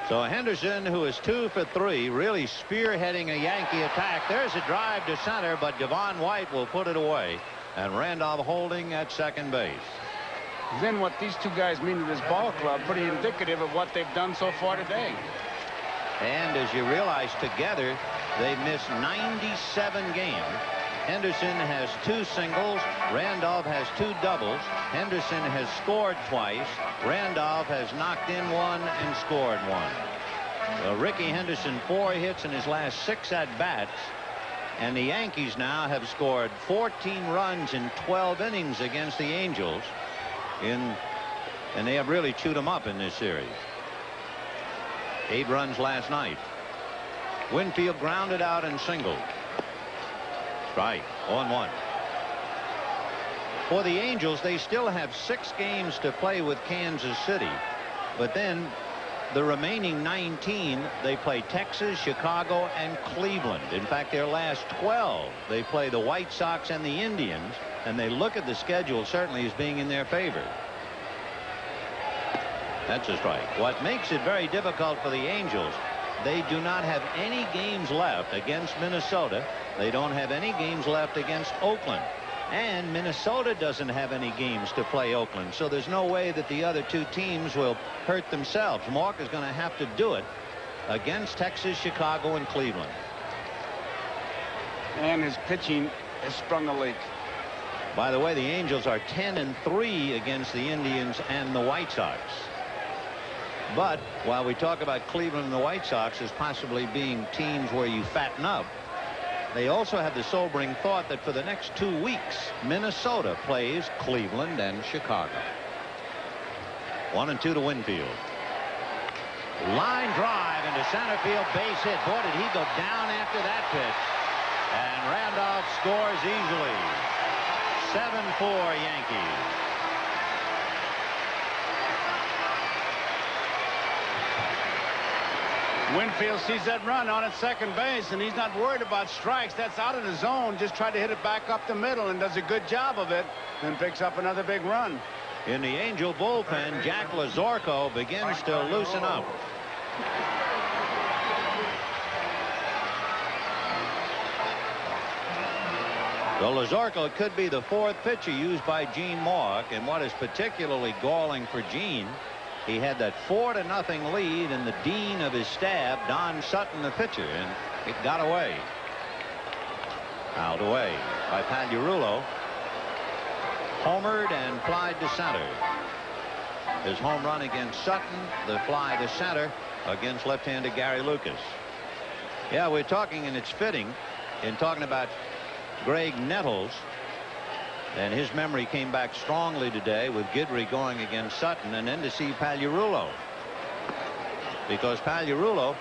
So Henderson, who is 2 for 3, really spearheading a Yankee attack. There's a drive to center, but Devon White will put it away, and Randolph holding at second base. Then what these two guys mean to this ball club, pretty indicative of what they've done so far today. And as you realize, together they've missed 97 games. Henderson has 2 singles. Randolph has 2 doubles. Henderson has scored twice. Randolph has knocked in 1 and scored 1. Ricky Henderson 4 hits in his last 6 at-bats. And the Yankees now have scored 14 runs in 12 innings against the Angels. And they have really chewed them up in this series. 8 runs last night. Winfield grounded out and singled. Strike. 0-1. For the Angels, they still have 6 games to play with Kansas City. But then the remaining 19, they play Texas, Chicago, and Cleveland. In fact, their last 12, they play the White Sox and the Indians. And they look at the schedule certainly as being in their favor. That's a strike. What makes it very difficult for the Angels, they do not have any games left against Minnesota. They don't have any games left against Oakland. And Minnesota doesn't have any games to play Oakland, so there's no way that the other two teams will hurt themselves. Mark is going to have to do it against Texas, Chicago, and Cleveland. And his pitching has sprung a leak. By the way, the Angels are 10-3 against the Indians and the White Sox. But while we talk about Cleveland and the White Sox as possibly being teams where you fatten up, they also have the sobering thought that for the next 2 weeks, Minnesota plays Cleveland and Chicago. 1-2 to Winfield. Line drive into center field, base hit. Boy, did he go down after that pitch. And Randolph scores easily. 7-4 Yankees. Winfield sees that run on at second base, and he's not worried about strikes. That's out of the zone. Just tried to hit it back up the middle and does a good job of it. Then picks up another big run. In the Angel bullpen, Jack Lazorko begins to loosen up. So Lazorko could be the fourth pitcher used by Gene Mauch, and what is particularly galling for Gene, he had that 4-0 lead, and the dean of his staff, Don Sutton, the pitcher, and it got away. Fouled away by Pagliarulo. Homered and flied to center. His home run against Sutton, the fly to center against left-handed Gary Lucas. Yeah, we're talking, and it's fitting, in talking about Greg Nettles, and his memory came back strongly today with Guidry going against Sutton, and then to see Pagliarulo, because Pagliarulo,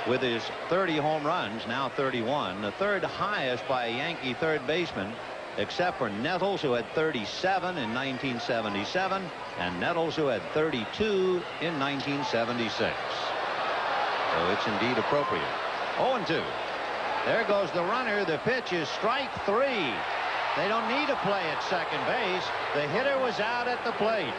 with his 30 home runs, now 31, the third highest by a Yankee third baseman, except for Nettles, who had 37 in 1977, and Nettles, who had 32 in 1976. So it's indeed appropriate. 0-2. There goes the runner. The pitch is strike 3. They don't need a play at second base. The hitter was out at the plate.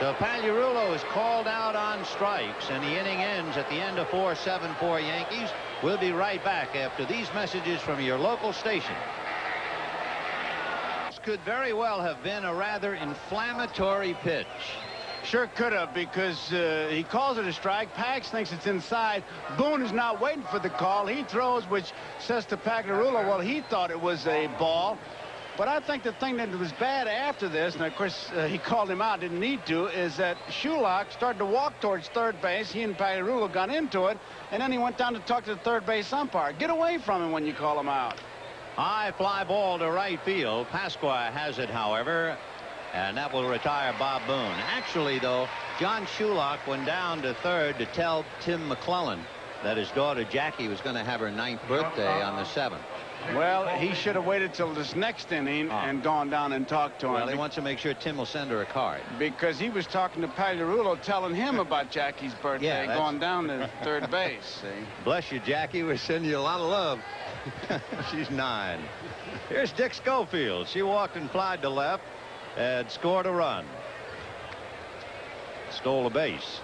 So Pagliarulo is called out on strikes, and the inning ends at the end of 4-7-4 Yankees. We'll be right back after these messages from your local station. This could very well have been a rather inflammatory pitch. Sure could have, because he calls it a strike. Pags thinks it's inside. Boone is not waiting for the call. He throws, which says to Pagliarulo, well, he thought it was a ball. But I think the thing that was bad after this, and of course he called him out, didn't need to, is that Shulak started to walk towards third base. He and Pagliarulo got into it, and then he went down to talk to the third base umpire. Get away from him when you call him out. High fly ball to right field. Pasqua has it, however, and that will retire Bob Boone. Actually, though, John Shulak went down to third to tell Tim McClellan that his daughter Jackie was going to have her 9th birthday on the 7th. Well, he should have waited till this next inning and gone down and talked to him. Well, he wants to make sure Tim will send her a card. Because he was talking to Pagliarulo, telling him about Jackie's birthday, going down to third base. See? Bless you, Jackie. We're sending you a lot of love. She's 9. Here's Dick Schofield. She walked and flied to left and scored a run. Stole a base.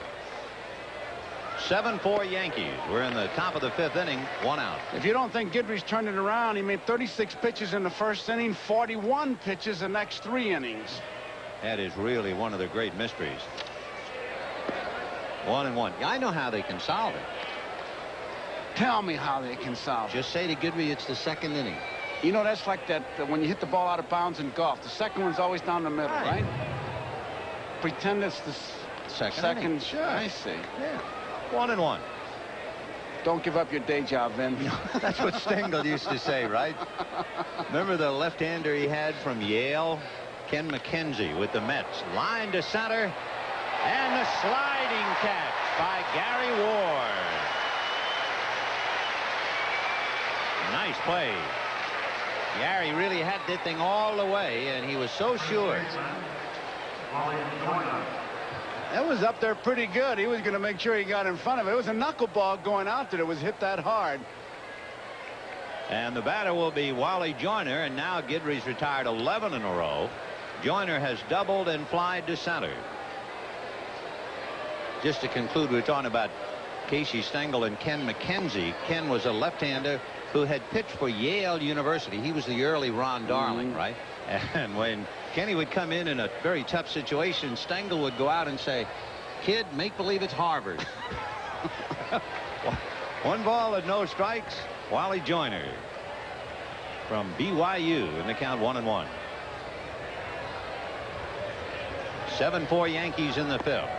7-4 Yankees. We're in the top of the 5th inning, 1 out. If you don't think Guidry's turned it around, he made 36 pitches in the first inning, 41 pitches the next 3 innings. That is really one of the great mysteries. 1-1. I know how they can solve it. Tell me how they can solve it. Just say to Guidry it's the 2nd inning. You know, that's like that when you hit the ball out of bounds in golf. The second one's always down the middle, right? Pretend it's the second. Sure. I see. Yeah. 1-1. Don't give up your day job, Vin. That's what Stengel used to say, right? Remember the left-hander he had from Yale? Ken McKenzie with the Mets. Line to center. And the sliding catch by Gary Ward. Nice play. Gary really had that thing all the way, and he was so sure. That was up there pretty good. He was going to make sure he got in front of it. It was a knuckleball going out there that was hit that hard. And the batter will be Wally Joyner, and now Guidry's retired 11 in a row. Joyner has doubled and flied to center. Just to conclude, we're talking about Casey Stengel and Ken McKenzie. Ken was a left-hander who had pitched for Yale University. He was the early Ron Darling, right? And when Kenny would come in a very tough situation, Stengel would go out and say, "Kid, make believe it's Harvard." 1 ball and no strikes. Wally Joyner from BYU in the count 1-1. 7-4 Yankees in the 5th.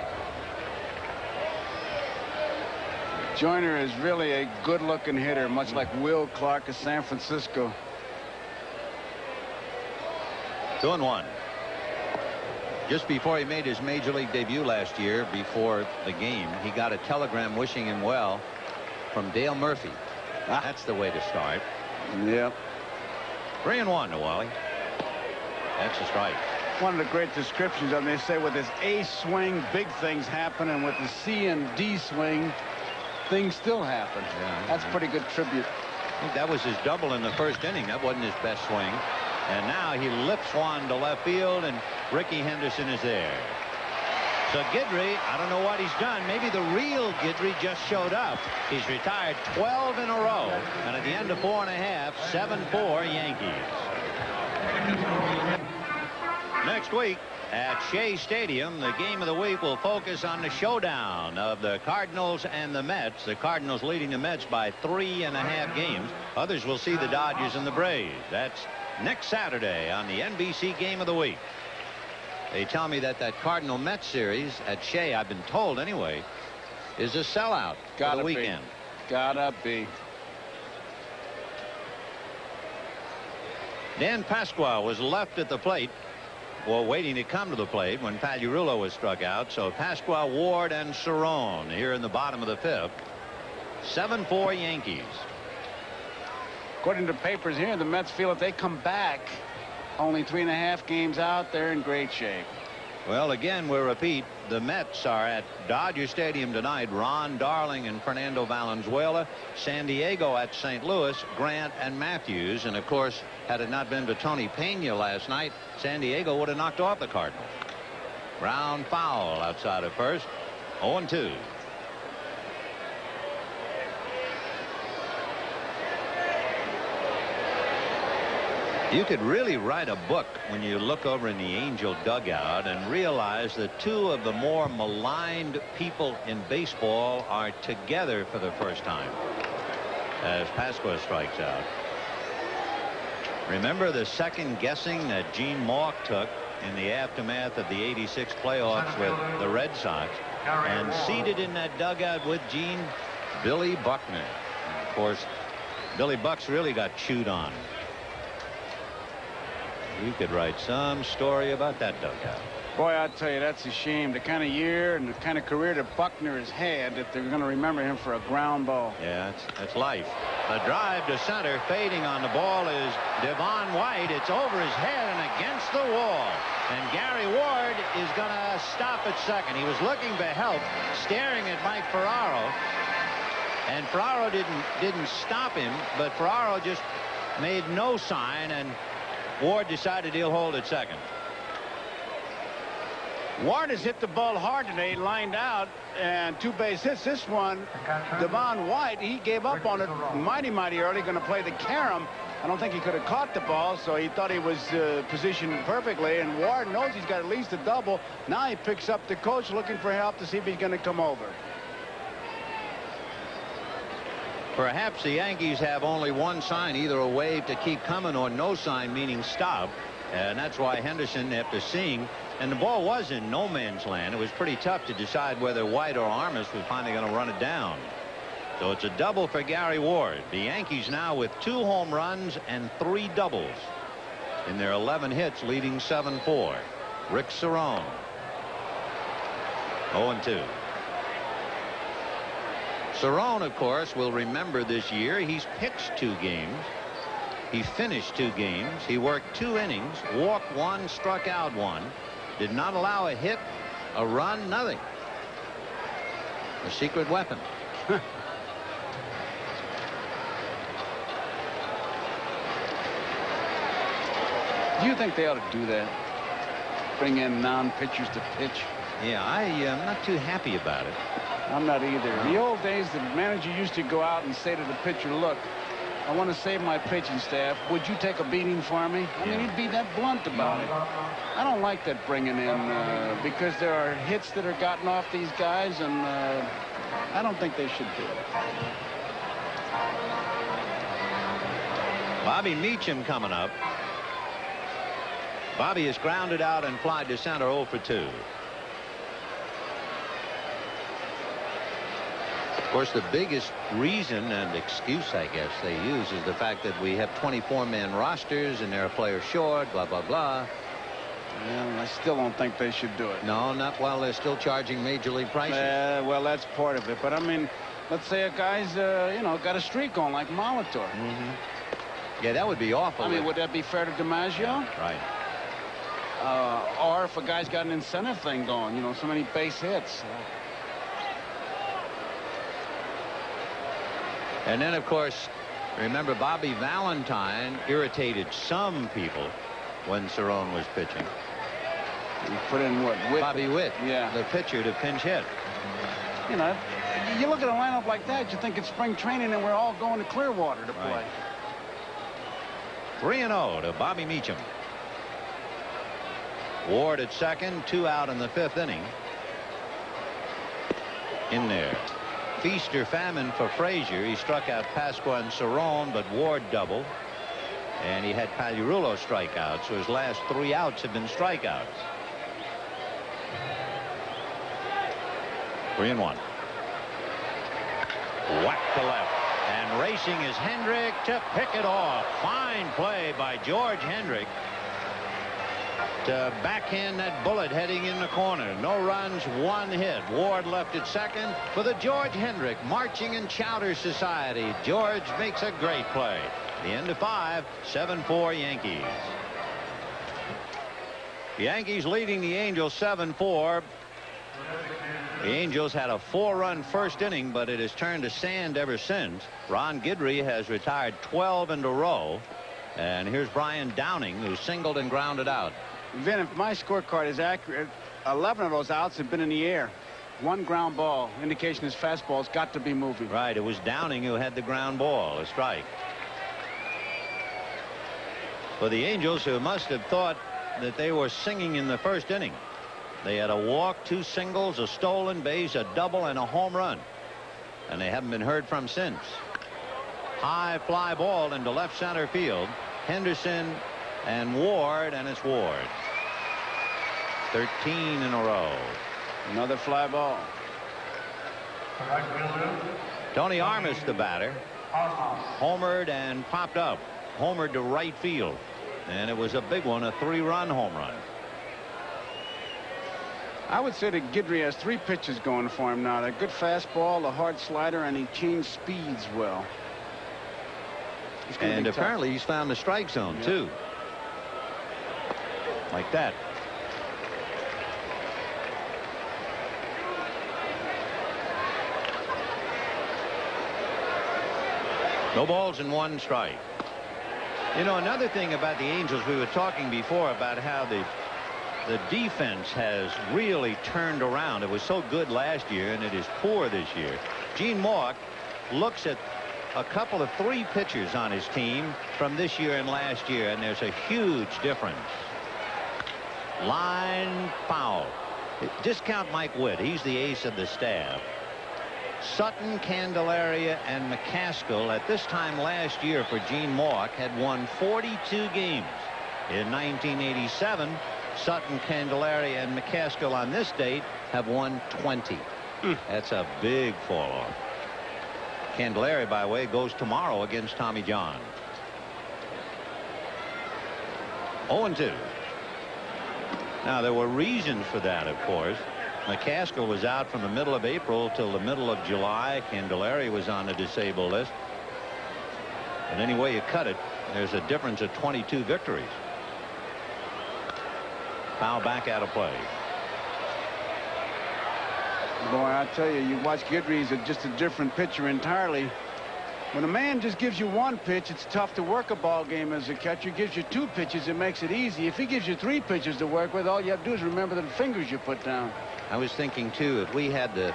Joyner is really a good-looking hitter, much like Will Clark of San Francisco. 2-1. Just before he made his major league debut last year, before the game, he got a telegram wishing him well from Dale Murphy. That's the way to start. Yep. 3-1 to Wally. That's a strike. One of the great descriptions of him, they say with his A swing, big things happen, and with the C and D swing, things still happen. Yeah, that's pretty good tribute. I think that was his double in the first inning. That wasn't his best swing. And now he lifts one to left field, and Ricky Henderson is there. So Guidry, I don't know what he's done. Maybe the real Guidry just showed up. He's retired 12 in a row. And at the end of 4.5, 7-4 Yankees. Next week at Shea Stadium, the game of the week will focus on the showdown of the Cardinals and the Mets. The Cardinals leading the Mets by 3.5 games. Others will see the Dodgers and the Braves. That's next Saturday on the NBC game of the week. They tell me that Cardinal Mets series at Shea, I've been told anyway, is a sellout for the weekend. Gotta be. Dan Pasqua was left at the plate, well, waiting to come to the plate when Pagliarulo was struck out. So Pasqua, Ward, and Cerrone here in the bottom of the 5th. 7-4 Yankees. According to papers here, the Mets feel if they come back only 3.5 games out, they're in great shape. Well, again, we'll repeat, the Mets are at Dodger Stadium tonight. Ron Darling and Fernando Valenzuela. San Diego at St. Louis, Grant and Matthews. And of course, had it not been for Tony Pena last night, San Diego would have knocked off the Cardinals. Ground foul outside of first. 0-2. You could really write a book when you look over in the Angel dugout and realize that 2 of the more maligned people in baseball are together for the first time as Pasqua strikes out. Remember the second guessing that Gene Mauch took in the aftermath of the '86 playoffs with the Red Sox, and seated in that dugout with Gene, Billy Buckner. And of course, Billy Bucks really got chewed on. You could write some story about that dugout. Boy, I tell you, that's a shame. The kind of year and the kind of career that Buckner has had, that they're going to remember him for a ground ball. Yeah, that's life. The drive to center, fading on the ball, is Devon White. It's over his head and against the wall. And Gary Ward is going to stop at second. He was looking for help, staring at Mike Ferraro. And Ferraro didn't stop him, but Ferraro just made no sign, and Ward decided he'll hold at second. Ward has hit the ball hard today, lined out, and 2 base hits. This one, Devon White, he gave up on it mighty early, going to play the carom. I don't think he could have caught the ball, so he thought he was positioned perfectly, and Ward knows he's got at least a double. Now he picks up the coach looking for help to see if he's going to come over. Perhaps the Yankees have only one sign, either a wave to keep coming or no sign, meaning stop. And that's why Henderson, after seeing, and the ball was in no man's land, it was pretty tough to decide whether White or Armas was finally going to run it down. So it's a double for Gary Ward. The Yankees now with 2 home runs and 3 doubles in their 11 hits, leading 7-4. Rick Cerrone. 0-2. Cerrone, of course, will remember this year. He's pitched 2 games. He finished 2 games. He worked 2 innings, walked 1, struck out 1, did not allow a hit, a run, nothing. A secret weapon. Do you think they ought to do that? Bring in non-pitchers to pitch? Yeah, I'm not too happy about it. I'm not either. In the old days, the manager used to go out and say to the pitcher, look, I want to save my pitching staff. Would you take a beating for me? I mean, he'd be that blunt about it. I don't like that bringing in because there are hits that are gotten off these guys, and I don't think they should do it. Bobby Meacham coming up. Bobby is grounded out and flied to center 0 for 2. Of course, the biggest reason and excuse, I guess, they use is the fact that we have 24-man rosters and there are players short, blah, blah, blah. Well, I still don't think they should do it. No, not while they're still charging major league prices. Well, that's part of it. But, I mean, let's say a guy's, you know, got a streak on like Molitor. Yeah, that would be awful. I mean, would that be fair to DiMaggio? Right. Or if a guy's got an incentive thing going, you know, so many base hits. And then, of course, remember Bobby Valentine irritated some people when Cerrone was pitching. He put in what? Witt? Bobby Witt, yeah, the pitcher to pinch hit. You know, you look at a lineup like that, you think it's spring training and we're all going to Clearwater to play. 3-0 to Bobby Meacham. Ward at second, 2 out in the 5th inning. In there. Feast or famine for Frazier. He struck out Pasqua and Cerrone, but Ward doubled. And he had Pagliarulo strike out, so his last 3 outs have been strikeouts. 3-1. Whack to left. And racing is Hendrick to pick it off. Fine play by George Hendrick to backhand that bullet heading in the corner. No runs, 1 hit. Ward left at second for the George Hendrick Marching and Chowder Society. George makes a great play. The end of 5, 7-4 Yankees. The Yankees leading the Angels 7-4. The Angels had a 4-run first inning, but it has turned to sand ever since. Ron Guidry has retired 12 in a row. And here's Brian Downing, who singled and grounded out. Vin, if my scorecard is accurate, 11 of those outs have been in the air. 1 ground ball. Indication his fastball's got to be moving. Right. It was Downing who had the ground ball, a strike. For the Angels, who must have thought that they were singing in the first inning. They had a walk, 2 singles, a stolen base, a double, and a home run. And they haven't been heard from since. High fly ball into left center field. Henderson and Ward, and it's Ward. 13 in a row. Another fly ball. Tony Armas, the batter, homered and popped up. Homered to right field. And it was a big one, a 3-run home run. I would say that Guidry has 3 pitches going for him now. A good fastball, a hard slider, and he changed speeds well. And apparently he's found the strike zone, too. Like that. No balls and 1 strike. You know, another thing about the Angels, we were talking before about how the defense has really turned around. It was so good last year, and it is poor this year. Gene Mauch looks at a couple of 3 pitchers on his team from this year and last year, and there's a huge difference. Line foul. Discount Mike Witt. He's the ace of the staff. Sutton, Candelaria, and McCaskill at this time last year for Gene Mauch had won 42 games. In 1987, Sutton, Candelaria, and McCaskill on this date have won 20. That's a big fall off. Candelaria, by the way, goes tomorrow against Tommy John. 0-2. Now, there were reasons for that, of course. McCaskill was out from the middle of April till the middle of July. Candelaria was on the disabled list. But any way you cut it, there's a difference of 22 victories. Foul back out of play. Boy, I tell you, you watch Guidry, he's just a different pitcher entirely. When a man just gives you 1 pitch, it's tough to work a ball game as a catcher. Gives you 2 pitches, it makes it easy. If he gives you 3 pitches to work with, all you have to do is remember the fingers you put down. I was thinking, too, if we had the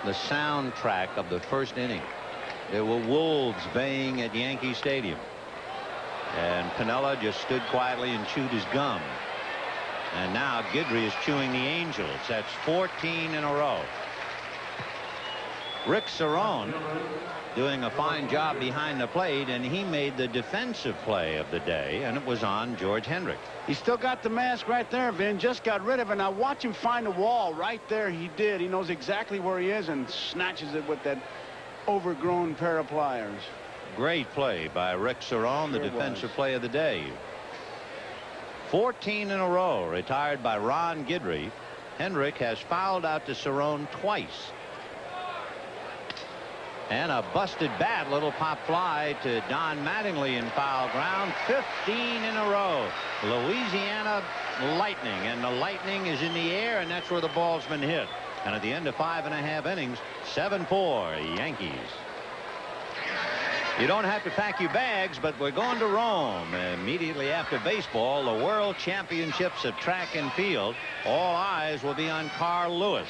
soundtrack of the first inning There were wolves baying at Yankee Stadium. And Piniella just stood quietly and chewed his gum. And now Guidry is chewing the Angels. That's 14 in a row. Rick Cerone doing a fine job behind the plate, and he made the defensive play of the day, and it was on George Hendrick. He still got the mask right there, Vin. Just got rid of it. Now watch him find the wall right there. He did. He knows exactly where he is and snatches it with that overgrown pair of pliers. Great play by Rick Cerone, the defensive play of the day. 14 in a row retired by Ron Guidry. Hendrick has fouled out to Cerone twice. And a busted bat, little pop fly to Don Mattingly in foul ground. 15 in a row. Louisiana Lightning, and the Lightning is in the air, and that's where the ball's been hit. And at the end of 5.5 innings, 7-4 Yankees. You don't have to pack your bags, but we're going to Rome immediately after baseball. The World Championships of Track and Field. All eyes will be on Carl Lewis.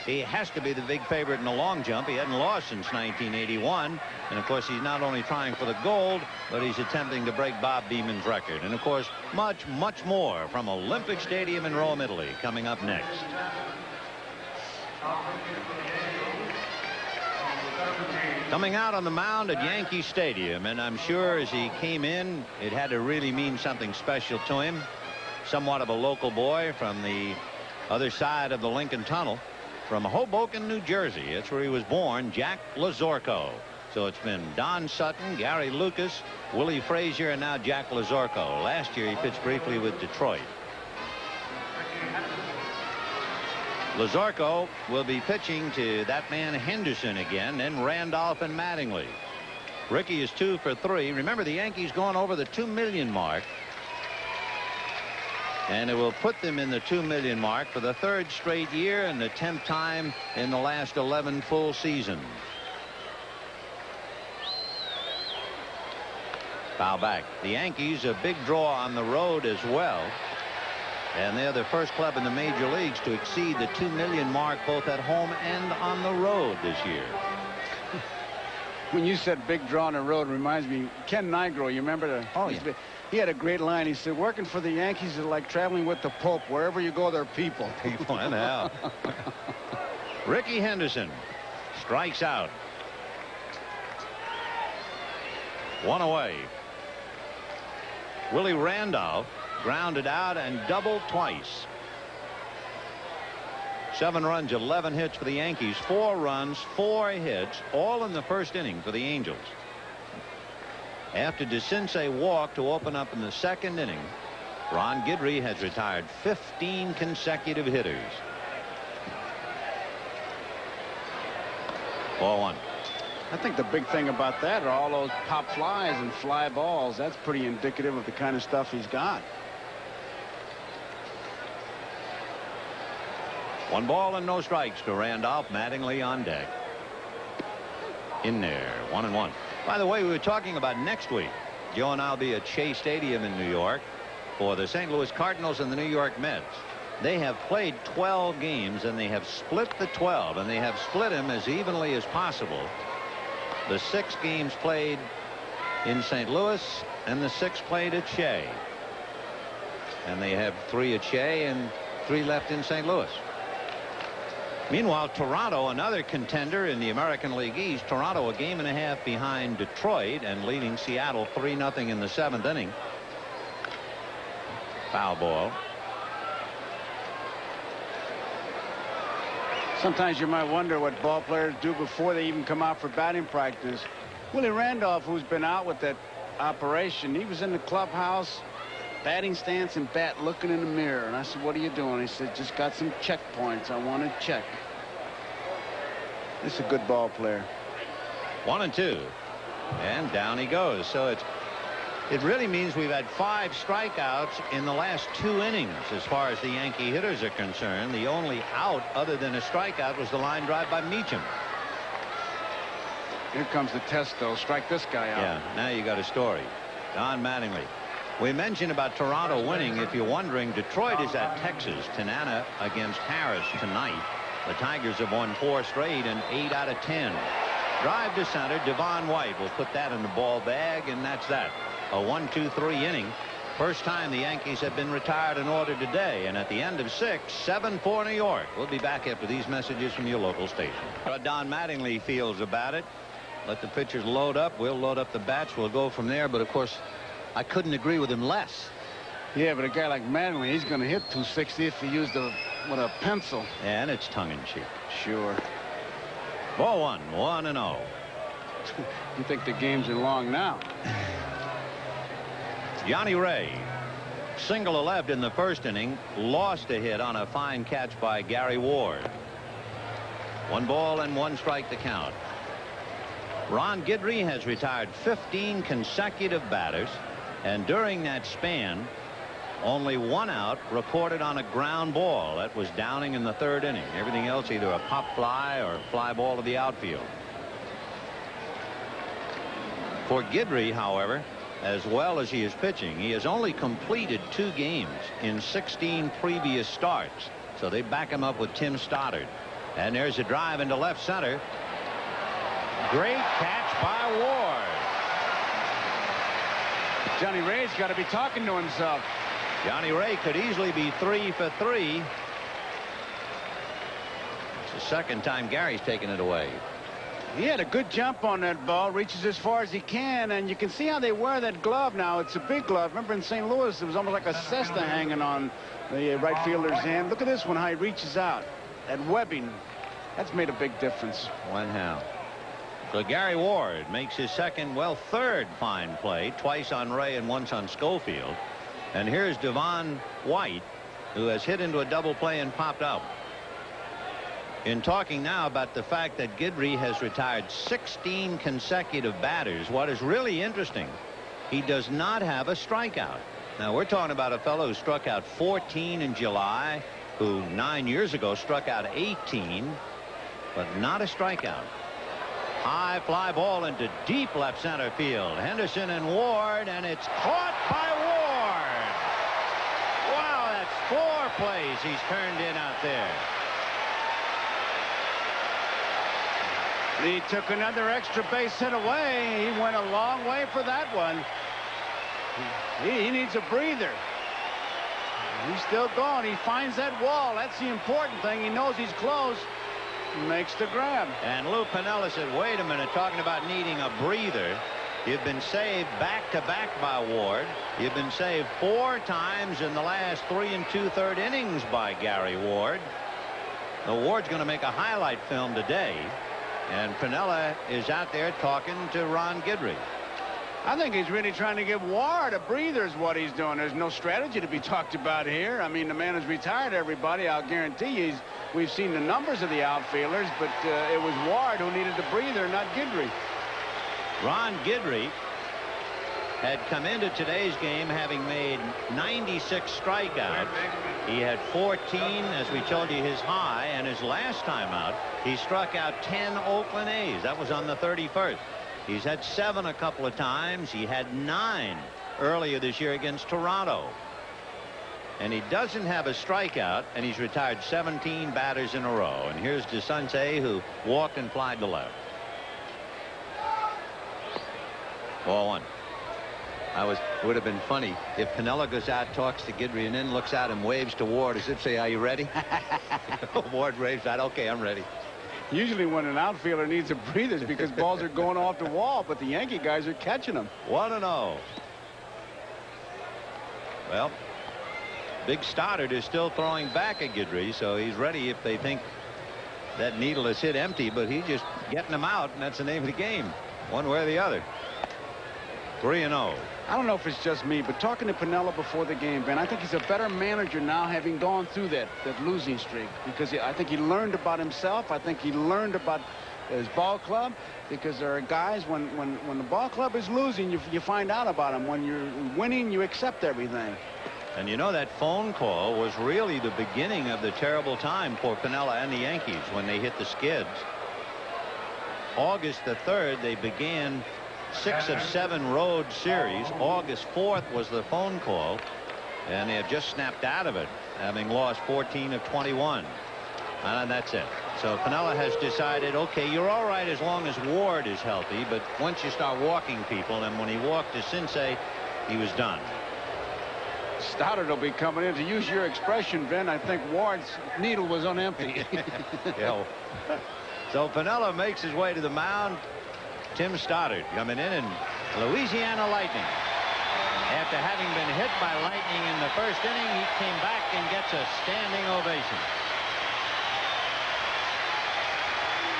He has to be the big favorite in the long jump. He hadn't lost since 1981. And, of course, he's not only trying for the gold, but he's attempting to break Bob Beeman's record. And, of course, much, much more from Olympic Stadium in Rome, Italy, coming up next. Coming out on the mound at Yankee Stadium, and I'm sure as he came in, it had to really mean something special to him. Somewhat of a local boy from the other side of the Lincoln Tunnel. From Hoboken, New Jersey. That's where he was born, Jack Lazorko. So it's been Don Sutton, Gary Lucas, Willie Frazier, and now Jack Lazorko. Last year he pitched briefly with Detroit. Lazorko will be pitching to that man Henderson again, then Randolph and Mattingly. Ricky is 2 for 3. Remember, the Yankees going over the 2 million mark. And it will put them in the 2 million mark for the 3rd straight year and the 10th time in the last 11 full seasons. Foul back. The Yankees a big draw on the road as well. And they're the first club in the major leagues to exceed the 2 million mark both at home and on the road this year. When you said big draw on the road, reminds me, Ken Nigro, you remember the... Oh, yeah. He had a great line. He said, working for the Yankees is like traveling with the Pope. Wherever you go, there are people. People in hell. Ricky Henderson strikes out. 1 away. Willie Randolph grounded out and doubled twice. 7 runs, 11 hits for the Yankees. 4 runs, 4 hits, all in the first inning for the Angels. After DeCinces walked to open up in the 2nd inning, Ron Guidry has retired 15 consecutive hitters. 4-1. I think the big thing about that are all those pop flies and fly balls. That's pretty indicative of the kind of stuff he's got. 1 ball and no strikes to Randolph. Mattingly on deck. In there, 1-1. By the way, we were talking about next week. Joe and I'll be at Shea Stadium in New York for the St. Louis Cardinals and the New York Mets. They have played 12 games, and they have split the 12, and they have split them as evenly as possible. The 6 games played in St. Louis and the 6 played at Shea. And they have 3 at Shea and 3 left in St. Louis. Meanwhile, Toronto, another contender in the American League East. Toronto a game and a half behind Detroit and leading Seattle 3-0 in the 7th inning. Foul ball. Sometimes you might wonder what ball players do before they even come out for batting practice. Willie Randolph, who's been out with that operation, he was in the clubhouse, batting stance and bat, looking in the mirror. And I said, what are you doing? He said, just got some checkpoints. I want to check. This is a good ball player. 1-2. And down he goes. So it really means we've had 5 strikeouts in the last 2 innings as far as the Yankee hitters are concerned. The only out other than a strikeout was the line drive by Meacham. Here comes the test, though. Strike this guy out. Yeah, now you got a story. Don Mattingly. We mentioned about Toronto winning. If you're wondering, Detroit is at Texas. Tanana against Harris tonight. The Tigers have won 4 straight and 8 out of 10. Drive to center. Devon White will put that in the ball bag, and that's that. A 1-2-3 inning. First time the Yankees have been retired in order today, and at the end of 6, 7-4 New York. We'll be back after these messages from your local station. What Don Mattingly feels about it. Let the pitchers load up. We'll load up the bats. We'll go from there. But of course, I couldn't agree with him less. Yeah, but a guy like Mattingly, he's going to hit 260 if he used with a pencil. And it's tongue-in-cheek. Sure. Ball 1, 1-0. You think the games are long now? Johnny Ray, single to left in the first inning, lost a hit on a fine catch by Gary Ward. 1 ball and 1 strike to count. Ron Guidry has retired 15 consecutive batters, and during that span, only 1 out recorded on a ground ball. That was Downing in the 3rd inning. Everything else either a pop fly or a fly ball to the outfield. For Guidry, however, as well as he is pitching, he has only completed 2 games in 16 previous starts. So they back him up with Tim Stoddard. And there's a drive into left center. Great catch by Ward. Johnny Ray's got to be talking to himself. Johnny Ray could easily be 3 for 3. It's the second time Gary's taken it away. He had a good jump on that ball, reaches as far as he can, and you can see how they wear that glove now. It's a big glove. Remember in St. Louis, it was almost like a cesta hanging on the right fielder's hand. Look at this one, how he reaches out. That webbing, that's made a big difference. One hell. So Gary Ward makes his second, well, 3rd fine play, twice on Ray and once on Schofield. And here's Devon White, who has hit into a double play and popped out. In talking now about the fact that Guidry has retired 16 consecutive batters, what is really interesting, he does not have a strikeout. Now, we're talking about a fellow who struck out 14 in July, who 9 years ago struck out 18, but not a strikeout. High fly ball into deep left center field. Henderson and Ward, and it's caught by Ward. Wow, that's 4 plays he's turned in out there. He took another extra base hit away. He went a long way for that one. He needs a breather. He's still going. He finds that wall. That's the important thing. He knows he's close. Makes the grab. And Lou Piniella said, wait a minute, talking about needing a breather. You've been saved back-to-back by Ward. You've been saved 4 times in the last 3 2/3 innings by Gary Ward. The Ward's going to make a highlight film today. And Piniella is out there talking to Ron Guidry. I think he's really trying to give Ward a breather is what he's doing. There's no strategy to be talked about here. I mean, the man has retired everybody. I'll guarantee you we've seen the numbers of the outfielders, but it was Ward who needed the breather, not Guidry. Ron Guidry had come into today's game having made 96 strikeouts. He had 14, as we told you, his high, and his last time out, he struck out 10 Oakland A's. That was on the 31st. He's had 7 a couple of times. He had 9 earlier this year against Toronto. And he doesn't have a strikeout, and he's retired 17 batters in a row. And here's DeSancey, who walked and flied to left. Ball 1. Would have been funny if Piniella goes out, talks to Guidry, and then looks out and waves to Ward as if say, are you ready? Ward waves out, okay, I'm ready. Usually when an outfielder needs a breather, it's because balls are going off the wall, but the Yankee guys are catching them. 1-0. Well, Big Stoddard is still throwing back at Guidry, so he's ready if they think that needle is hit empty, but he's just getting them out, and that's the name of the game, one way or the other. 3-0. I don't know if it's just me, but talking to Piniella before the game, Ben, I think he's a better manager now having gone through that losing streak, because I think he learned about himself. I think he learned about his ball club, because there are guys when the ball club is losing, you find out about them. When you're winning, you accept everything. And you know, that phone call was really the beginning of the terrible time for Piniella and the Yankees when they hit the skids. August the 3rd, they began 6 of 7 road series. August 4th was the phone call, and they had just snapped out of it, having lost 14 of 21. And that's it. So Piniella has decided, okay, you're all right as long as Ward is healthy, but once you start walking people, and when he walked to Sensei, he was done. Stoddard will be coming in. To use your expression, Vin, I think Ward's needle was on empty. Yeah. So Piniella makes his way to the mound. Tim Stoddard coming in, and Louisiana Lightning. After having been hit by lightning in the first inning, he came back and gets a standing ovation.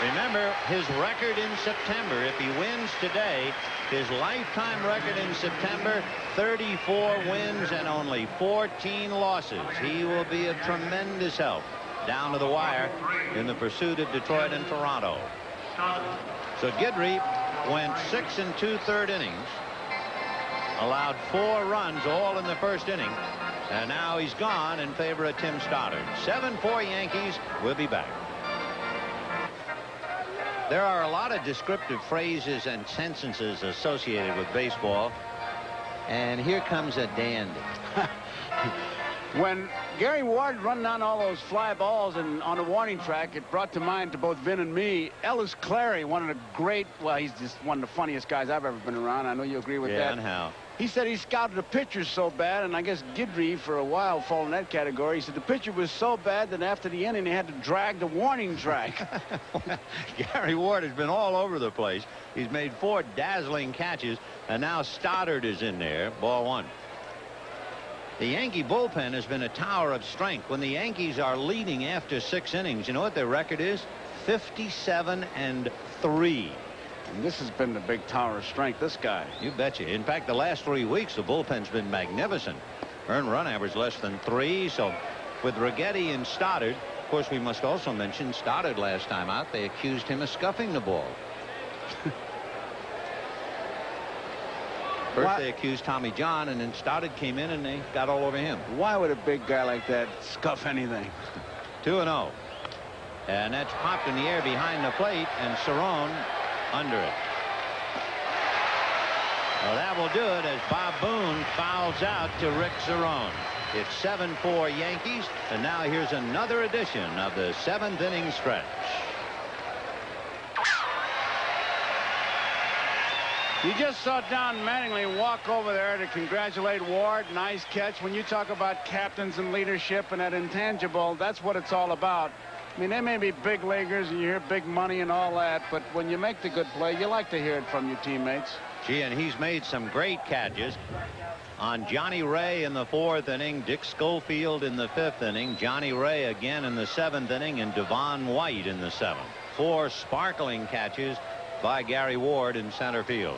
Remember his record in September. If he wins today, his lifetime record in September, 34 wins and only 14 losses. He will be a tremendous help down to the wire in the pursuit of Detroit and Toronto. So Guidry went 6 2/3 innings, allowed 4 runs all in the first inning, and now he's gone in favor of Tim Stoddard. 7-4 Yankees. We'll be back. There are a lot of descriptive phrases and sentences associated with baseball, and here comes a dandy. When Gary Ward run down all those fly balls and on the warning track, it brought to mind to both Vin and me, Ellis Clary, one of the great, well, he's just one of the funniest guys I've ever been around. I know you agree with that. Yeah, and how? He said he scouted the pitchers so bad, and I guess Guidry for a while fall in that category. He said the pitcher was so bad that after the inning they had to drag the warning track. Gary Ward has been all over the place. He's made 4 dazzling catches, and now Stoddard is in there. Ball 1. The Yankee bullpen has been a tower of strength. When the Yankees are leading after 6 innings, you know what their record is? 57-3. And this has been the big tower of strength, this guy. You betcha. In fact, the last 3 weeks, the bullpen's been magnificent. Earned run average less than 3. So with Righetti and Stoddard, of course, we must also mention Stoddard last time out. They accused him of scuffing the ball. First they accused Tommy John, and then Stoddard came in and they got all over him. Why would a big guy like that scuff anything? 2-0. And that's popped in the air behind the plate, and Cerrone under it. Well, that will do it as Bob Boone fouls out to Rick Cerrone. It's 7-4 Yankees, and now here's another edition of the 7th inning stretch. You just saw Don Mattingly walk over there to congratulate Ward. Nice catch. When you talk about captains and leadership and that intangible, that's what it's all about. I mean, they may be big leaguers and you hear big money and all that, but when you make the good play, you like to hear it from your teammates. Gee, and he's made some great catches on Johnny Ray in the 4th inning, Dick Schofield in the 5th inning, Johnny Ray again in the 7th inning, and Devon White in the 7th. 4 sparkling catches by Gary Ward in center field.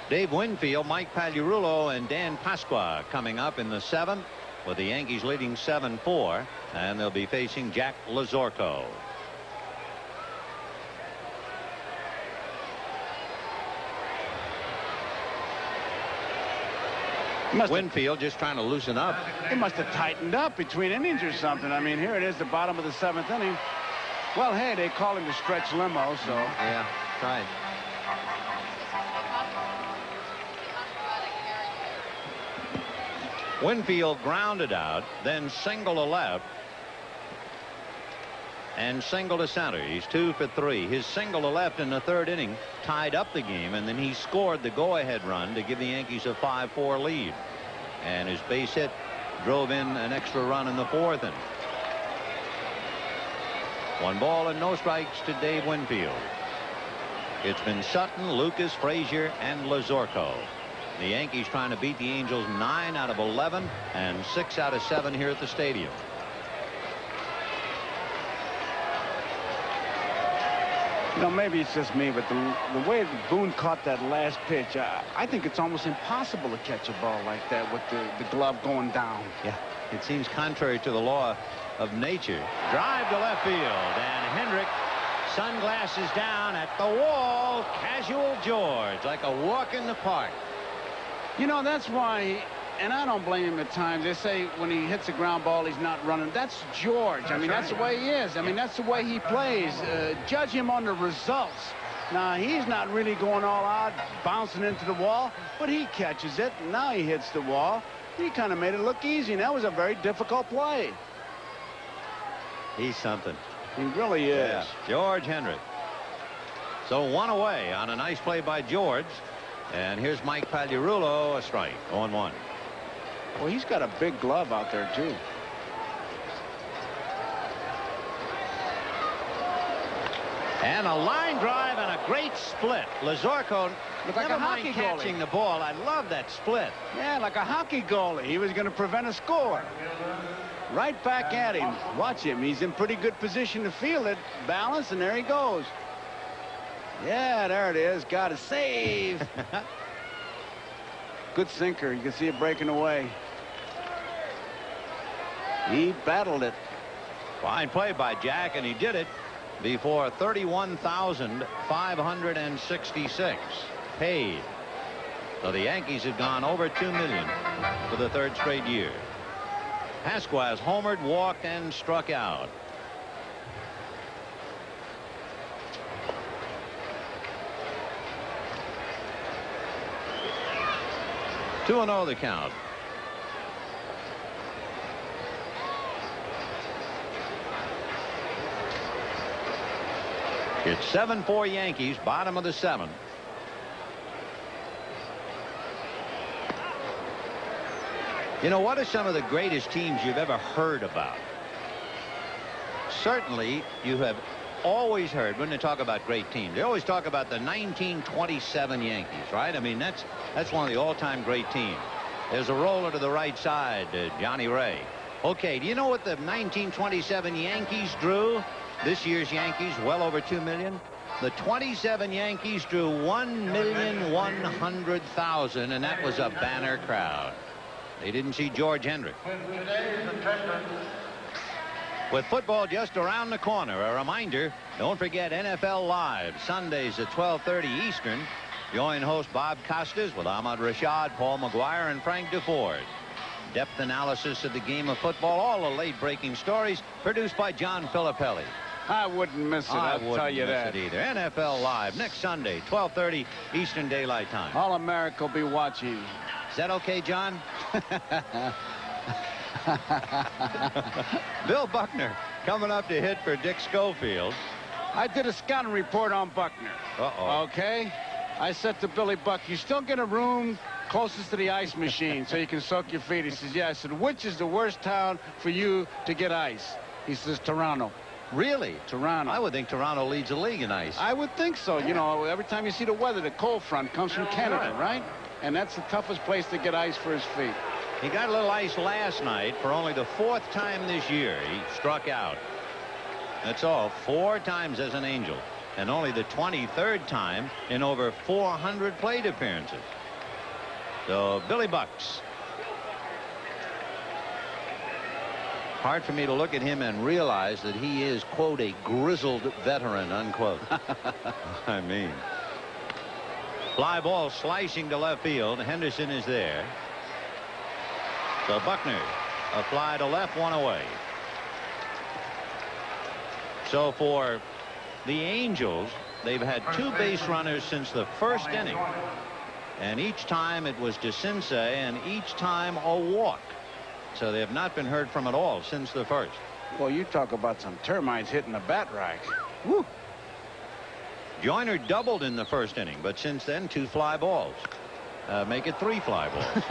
Dave Winfield, Mike Pagliarulo, and Dan Pasqua coming up in the 7th, with the Yankees leading 7-4, and they'll be facing Jack Lazorko. Winfield just trying to loosen up. He must have tightened up between innings or something. I mean, here it is, the bottom of the 7th inning. Well, hey, they call him the stretch limo, so. Yeah, right. Winfield grounded out, then single to left, and single to center. He's 2 for 3. His single to left in the 3rd inning tied up the game, and then he scored the go-ahead run to give the Yankees a 5-4 lead. And his base hit drove in an extra run in the 4th inning. 1 ball and no strikes to Dave Winfield. It's been Sutton, Lucas, Frazier, and Lazorko. The Yankees trying to beat the Angels 9 out of 11 and 6 out of 7 here at the stadium. You know, maybe it's just me, but the way Boone caught that last pitch, I think it's almost impossible to catch a ball like that with the glove going down. Yeah, it seems contrary to the law of nature. Drive to left field, and Hendrick, sunglasses down at the wall. Casual George, like a walk in the park. You know, that's why, and I don't blame him at times. They say when he hits a ground ball, he's not running. That's George. I mean, that's the way he is. I mean, that's the way he plays. Judge him on the results. Now, he's not really going all out, bouncing into the wall, but he catches it. And now he hits the wall. He kind of made it look easy, and that was a very difficult play. He's something. He really is. Yeah, George Hendrick. So 1 away on a nice play by George. And here's Mike Pagliarulo, a strike, 0-1. Well, he's got a big glove out there, too. And a line drive and a great split. Lazorko Looked like never a mind hockey catching goalie. the ball. I love that split. Yeah, like a hockey goalie. He was going to prevent a score. Right back at him. Watch him. He's in pretty good position to field it. Balance, and there he goes. Yeah, there it is. Got a save. Good sinker. You can see it breaking away. He battled it. Fine play by Jack, and he did it before 31,566 paid. So the Yankees had gone over $2 million for the 3rd straight year. Pasquaz homered, walked, and struck out. Two 2-0 the count. It's 7-4 Yankees, bottom of the 7th. You know, what are some of the greatest teams you've ever heard about? Certainly, you have always heard, when they talk about great teams, they always talk about the 1927 Yankees, right? I mean, that's one of the all-time great teams. There's a roller to the right side, Johnny Ray. Okay, do you know what the 1927 Yankees drew? This year's Yankees, well over $2 million. The 27 Yankees drew 1,100,000, and that was a banner crowd. They didn't see George Hendrick. With football just around the corner, a reminder, don't forget NFL Live, Sundays at 12:30 Eastern. Join host Bob Costas with Ahmad Rashad, Paul McGuire, and Frank DeFord. Depth analysis of the game of football, all the late-breaking stories, produced by John Filippelli. I wouldn't miss it, I'll tell you that. I wouldn't miss it either. NFL Live next Sunday, 12:30 Eastern Daylight Time. All America will be watching. Is that okay, John? Bill Buckner coming up to hit for Dick Schofield. I did a scouting report on Buckner. Uh-oh. Okay? I said to Billy Buck, you still get a room closest to the ice machine so you can soak your feet. He says, yeah. I said, which is the worst town for you to get ice? He says, Toronto. Really? Toronto. I would think Toronto leads the league in ice. I would think so. You know, every time you see the weather, the cold front comes from Canada, right? And that's the toughest place to get ice for his feet. He got a little ice last night for only the 4th time this year. He struck out. That's all, 4 times as an Angel, and only the 23rd time in over 400 plate appearances. So Billy Bucks. Hard for me to look at him and realize that he is, quote, a grizzled veteran, unquote. I mean. Fly ball slicing to left field. Henderson is there. So Buckner, a fly to left, 1 away. So for the Angels, they've had 2 base runners since the 1st inning. And each time it was DeCinces, and each time a walk. So they have not been heard from at all since the 1st. Well, you talk about some termites hitting the bat rack. Woo. Joyner doubled in the 1st inning, but since then 2 fly balls. Make it 3 fly balls.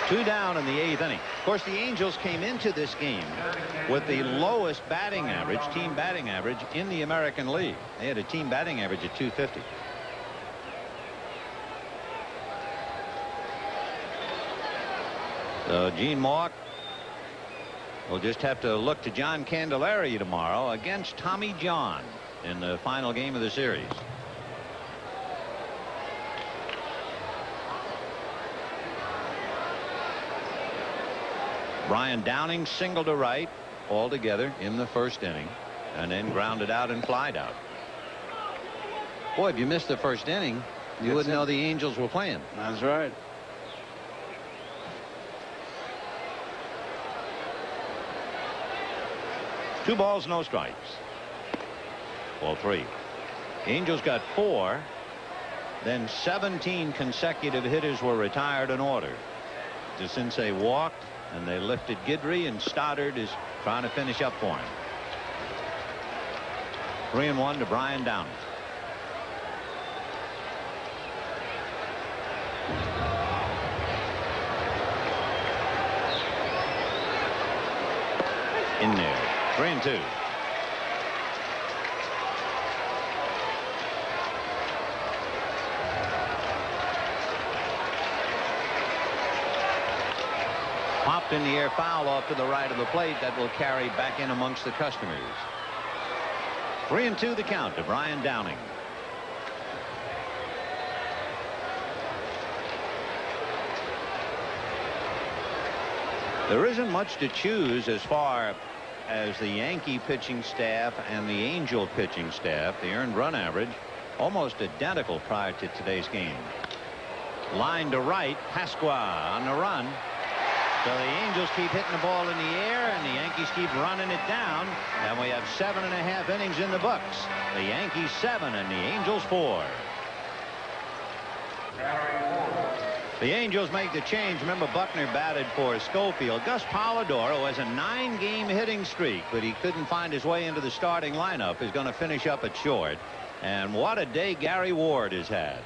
Two down in the 8th inning. Of course, the Angels came into this game with the lowest batting average, team batting average, in the American League. They had a team batting average at 250. So Gene Mauch will just have to look to John Candelaria tomorrow against Tommy John in the final game of the series. Brian Downing singled to right altogether in the 1st inning, and then grounded out and flied out. Boy, if you missed the 1st inning, you wouldn't know the Angels were playing. That's right. Two balls, no strikes. Ball 3. Angels got 4. Then 17 consecutive hitters were retired in order. DeCinces walked, and they lifted Guidry, and Stoddard is trying to finish up for him. 3-1 to Brian Downing. In there. 3-2. Popped in the air, foul off to the right of the plate. That will carry back in amongst the customers. 3-2 the count to Brian Downing. There isn't much to choose as far as the Yankee pitching staff and the Angel pitching staff. The earned run average almost identical prior to today's game. Line to right, Pasqua on the run. So the Angels keep hitting the ball in the air, and the Yankees keep running it down, and we have 7.5 innings in the books. The Yankees 7 and the Angels 4. The Angels make the change. Remember, Buckner batted for Schofield. Gus Polidoro, who has a 9-game hitting streak, but he couldn't find his way into the starting lineup, is going to finish up at short. And what a day Gary Ward has had.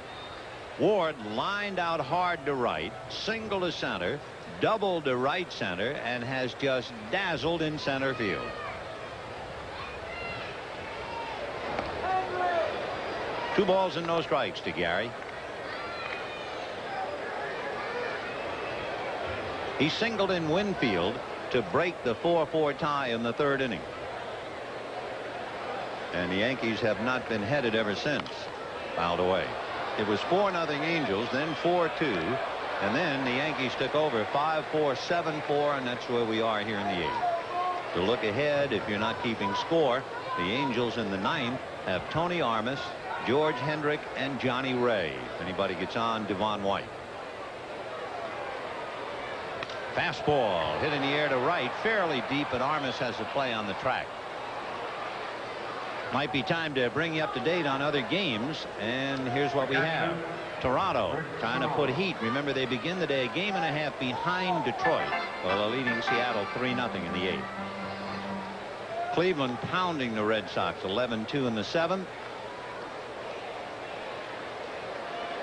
Ward lined out hard to right, single to center, double to right center, and has just dazzled in center field. Two balls and no strikes to Gary. He singled in Winfield to break the 4-4 tie in the third inning. And the Yankees have not been headed ever since. Fouled away. It was 4-0 Angels, then 4-2, and then the Yankees took over 5-4, 7-4, and that's where we are here in the 8th. To look ahead, if you're not keeping score, the Angels in the 9th have Tony Armas, George Hendrick, and Johnny Ray. If anybody gets on, Devon White. Fastball hit in the air to right, fairly deep, but Armas has a play on the track. Might be time to bring you up to date on other games, and here's what we have. Toronto trying to put heat. Remember, they begin the day a game and a half behind Detroit, while they're leading Seattle 3-0 in the 8th. Cleveland pounding the Red Sox 11-2 in the 7th.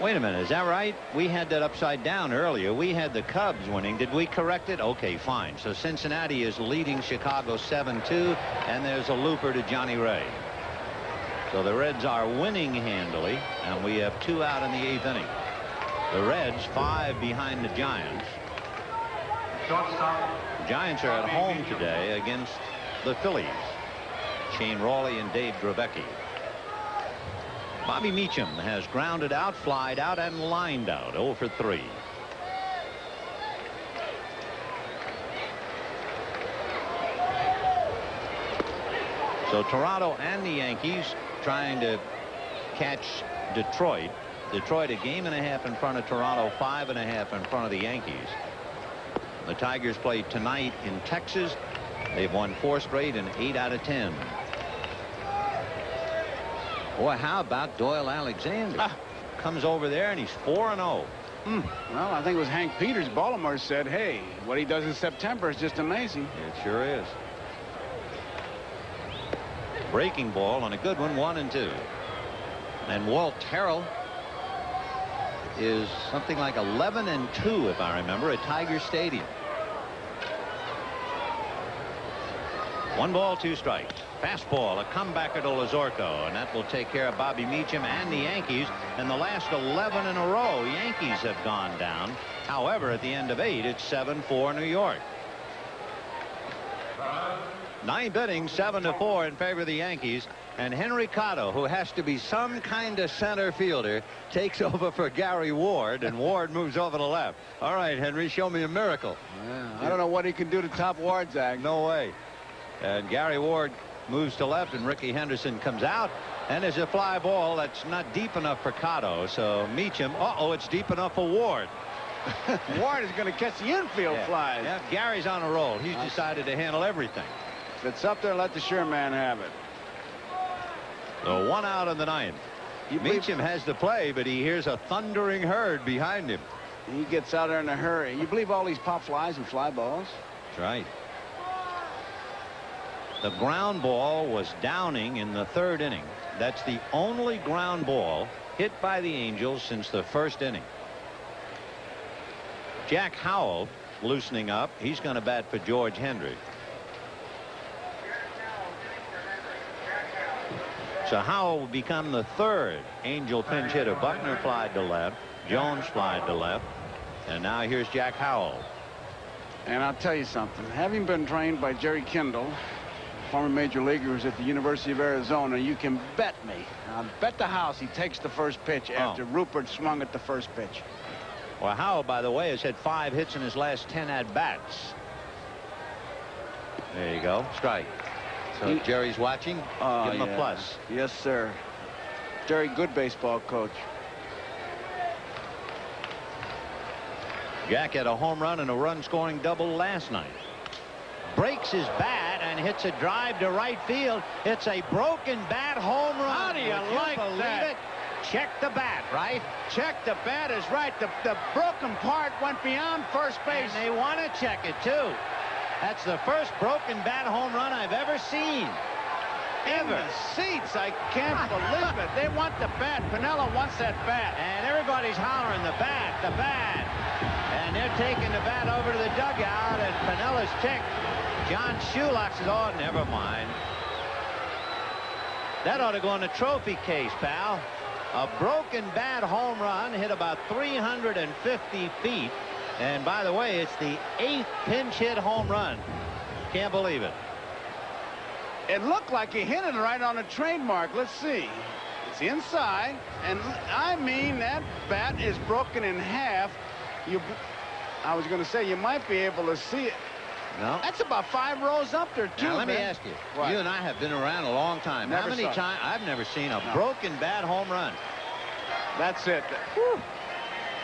Wait a minute, is that right? We had that upside down earlier. We had the Cubs winning. Did we correct it? Okay, fine. So Cincinnati is leading Chicago 7-2, and there's a looper to Johnny Ray. So the Reds are winning handily, and we have 2 out in the 8th inning. The Reds 5 behind the Giants. The Giants are at home today against the Phillies. Shane Rawley and Dave Gravecki. Bobby Meacham has grounded out, flied out, and lined out. 0 for 3. So Toronto and the Yankees trying to catch Detroit. Detroit a game and a half in front of Toronto, 5.5 in front of the Yankees. The Tigers play tonight in Texas. They've won 4 straight and 8 out of 10. Boy, how about Doyle Alexander? Comes over there and he's 4-0. Well, I think it was Hank Peters. Baltimore said, hey, what he does in September is just amazing. It sure is. Breaking ball on a good one, 1-2. And Walt Terrell is something like 11-2, if I remember, at Tiger Stadium. 1 ball, 2 strikes. Fastball, a comebacker to Lazorko, and that will take care of Bobby Meacham and the Yankees. And the last 11 in a row, Yankees have gone down. However, at the end of 8, it's 7-4 New York. 9th inning, 7-4 in favor of the Yankees. And Henry Cotto, who has to be some kind of center fielder, takes over for Gary Ward, and Ward moves over to left. All right, Henry, show me a miracle. Yeah, I don't know what he can do to top Ward, Zach. No way. And Gary Ward moves to left, and Ricky Henderson comes out, and there's a fly ball that's not deep enough for Cotto. So Meacham, it's deep enough for Ward. Ward is going to catch the infield flies. Yeah, Gary's on a roll. He's decided to handle everything. If it's up there, let the sure man have it. So 1 out in the 9th. Meacham has the play, but he hears a thundering herd behind him. He gets out there in a hurry. You believe all these pop flies and fly balls? That's right. The ground ball was Downing in the 3rd inning. That's the only ground ball hit by the Angels since the 1st inning. Jack Howell loosening up. He's going to bat for George Hendry. So Howell will become the 3rd Angel pinch hitter. Buckner flied to left. Jones flied to left. And now here's Jack Howell. And I'll tell you something. Having been trained by Jerry Kindle, former major leaguer who's at the University of Arizona, you can bet me. I'll bet the house he takes the first pitch after Rupert swung at the first pitch. Well, Howell, by the way, has had 5 hits in his last 10 at-bats. There you go. Strike. So Jerry's watching. Give him a plus. Yes, sir. Jerry, good baseball coach. Jack had a home run and a run-scoring double last night. Breaks his bat and hits a drive to right field. It's a broken bat home run. How do you like that? It? Check the bat, right? Check the bat is right. The broken part went beyond first base. And they want to check it, too. That's the first broken bat home run I've ever seen. In the seats. I can't believe it. They want the bat. Pinella wants that bat. And everybody's hollering the bat, the bat. And they're taking the bat over to the dugout, and Pinella's ticked. John Shulock says, oh, never mind. That ought to go in the trophy case, pal. A broken bat home run hit about 350 feet. And by the way, it's the 8th pinch hit home run. Can't believe it. It looked like he hit it right on a trademark. Let's see. It's inside. And I mean, that bat is broken in half. I was going to say you might be able to see it. No. That's about 5 rows up there, too. Now, let me ask you. What? You and I have been around a long time. Never How many times? I've never seen a broken bat home run. That's it. Whew.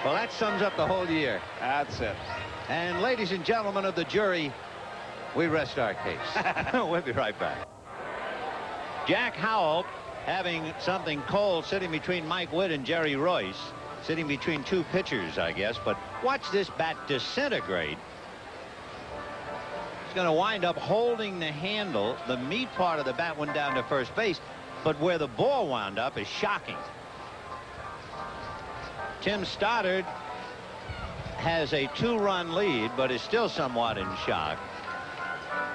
Well, that sums up the whole year. That's it. And ladies and gentlemen of the jury, we rest our case. We'll be right back. Jack Howell having something cold sitting between Mike Witt and Jerry Royce. Sitting between 2 pitchers, I guess. But watch this bat disintegrate. He's going to wind up holding the handle. The meat part of the bat went down to first base. But where the ball wound up is shocking. Tim Stoddard has a 2-run lead, but is still somewhat in shock.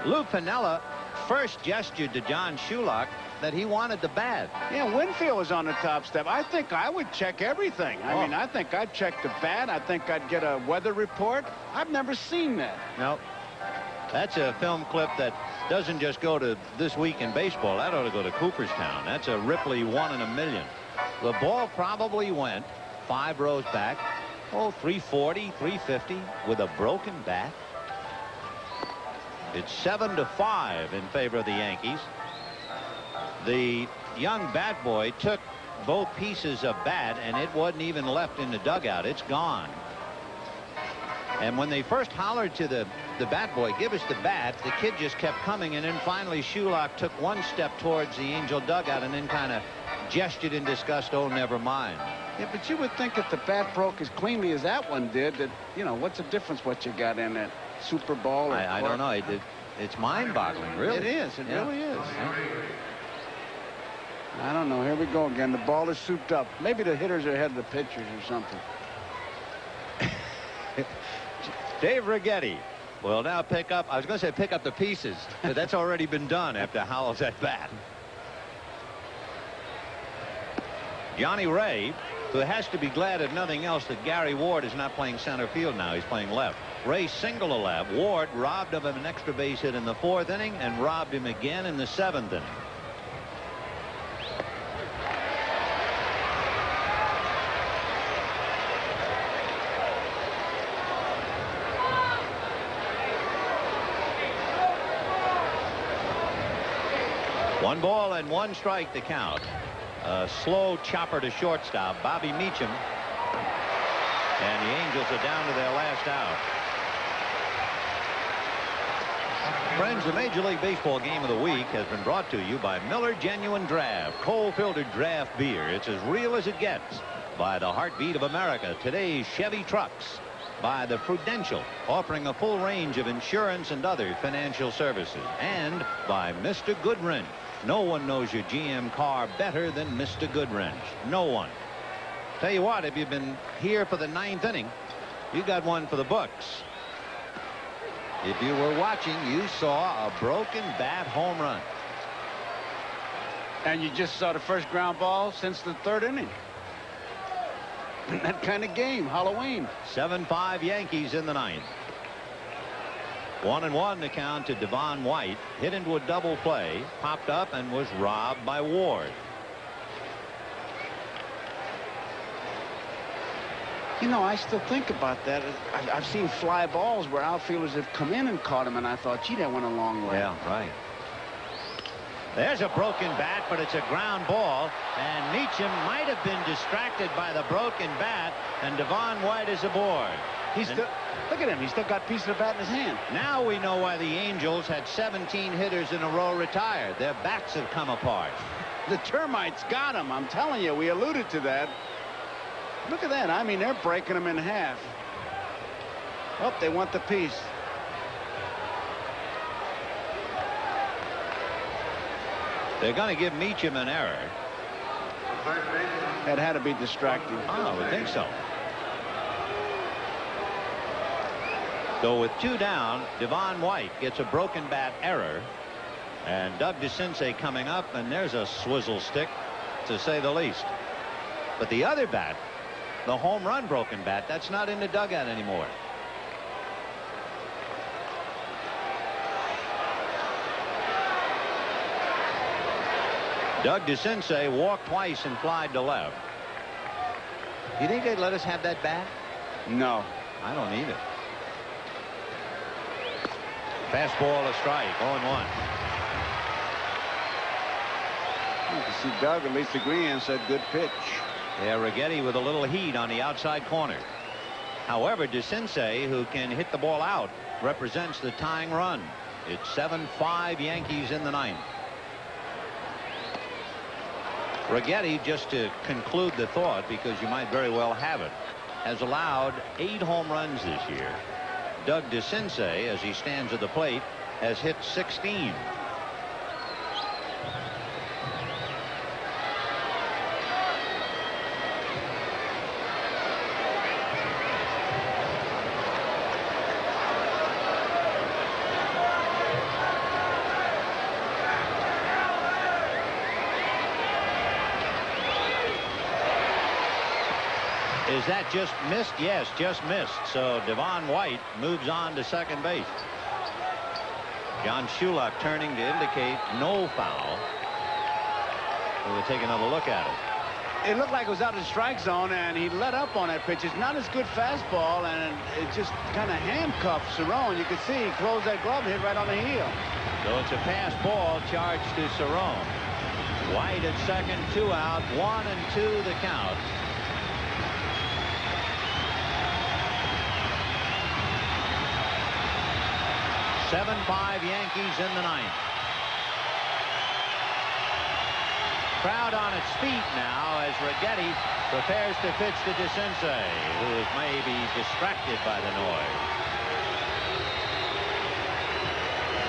Lou Piniella first gestured to John Shulock that he wanted the bat. Yeah, Winfield was on the top step. I think I would check everything. I mean, I think I'd check the bat. I think I'd get a weather report. I've never seen that. No. That's a film clip that doesn't just go to This Week in Baseball. That ought to go to Cooperstown. That's a Ripley 1 in a million. The ball probably went 5 rows back. 340, 350 with a broken bat. It's 7-5 in favor of the Yankees. The young bat boy took both pieces of bat, and it wasn't even left in the dugout. It's gone. And when they first hollered to the bat boy, give us the bat, the kid just kept coming, and then finally Shulock took 1 step towards the Angel dugout and then kind of gestured in disgust, oh, never mind. Yeah, but you would think if the bat broke as cleanly as that one did, that, you know, what's the difference what you got in that Super Bowl? I don't know. It's mind-boggling, really. It is. It really is. Yeah. I don't know. Here we go again. The ball is souped up. Maybe the hitters are ahead of the pitchers or something. Dave Righetti will now pick up. I was going to say pick up the pieces, but that's already been done after Howell's at bat. Johnny Ray, who has to be glad if nothing else that Gary Ward is not playing center field now. He's playing left. Ray singled a left. Ward robbed of him an extra base hit in the 4th inning and robbed him again in the 7th inning. One ball and 1 strike to count. A slow chopper to shortstop, Bobby Meacham. And the Angels are down to their last out. Friends, the Major League Baseball game of the week has been brought to you by Miller Genuine Draft, cold-filtered draft beer. It's as real as it gets. by the heartbeat of America, today's Chevy trucks. By the Prudential, offering a full range of insurance and other financial services. And by Mr. Goodwrench. No one knows your GM car better than Mr. Goodwrench. No one. Tell you what, if you've been here for the 9th inning, you got one for the books. If you were watching, you saw a broken bat home run. And you just saw the first ground ball since the 3rd inning. That kind of game, Halloween. 7-5 Yankees in the 9th. 1-1 the count to Devon White. Hit into a double play, popped up and was robbed by Ward. You know, I still think about that. I've seen fly balls where outfielders have come in and caught him, and I thought, gee, that went a long way. Yeah, right. There's a broken bat, but it's a ground ball, and Meacham might have been distracted by the broken bat, and Devon White is aboard. Look at him. He's still got a piece of the bat in his hand. Now we know why the Angels had 17 hitters in a row retired. Their bats have come apart. The termites got him. I'm telling you, we alluded to that. Look at that. I mean, they're breaking them in half. Oh, they want the piece. They're going to give Meacham an error. That had to be distracting. Oh, I would think so. So with 2 down, Devon White gets a broken bat error. And Doug DeCinces coming up, and there's a swizzle stick, to say the least. But the other bat, the home run broken bat, that's not in the dugout anymore. Doug DeCinces walked twice and flied to left. You think they'd let us have that bat? No. I don't either. Fastball a strike, 0-1. You can see Doug at least agreeing and said good pitch. Yeah, Righetti with a little heat on the outside corner. However, DeCinces, who can hit the ball out, represents the tying run. It's 7-5 Yankees in the 9th. Righetti, just to conclude the thought, because you might very well have it, has allowed 8 home runs this year. Doug DeCinces, as he stands at the plate, has hit 16. Is that just missed? Yes, just missed. So Devon White moves on to second base. John Shulak turning to indicate no foul. We'll take another look at it. It looked like it was out of the strike zone, and he let up on that pitch. It's not as good fastball, and it just kind of handcuffed Cerrone. You could see he closed that glove and hit right on the heel. So it's a pass ball charged to Cerrone. White at second, 2 out, 1-2 the count. 7-5 Yankees in the 9th. Crowd on its feet now as Righetti prepares to pitch to DeCinces, who is maybe distracted by the noise.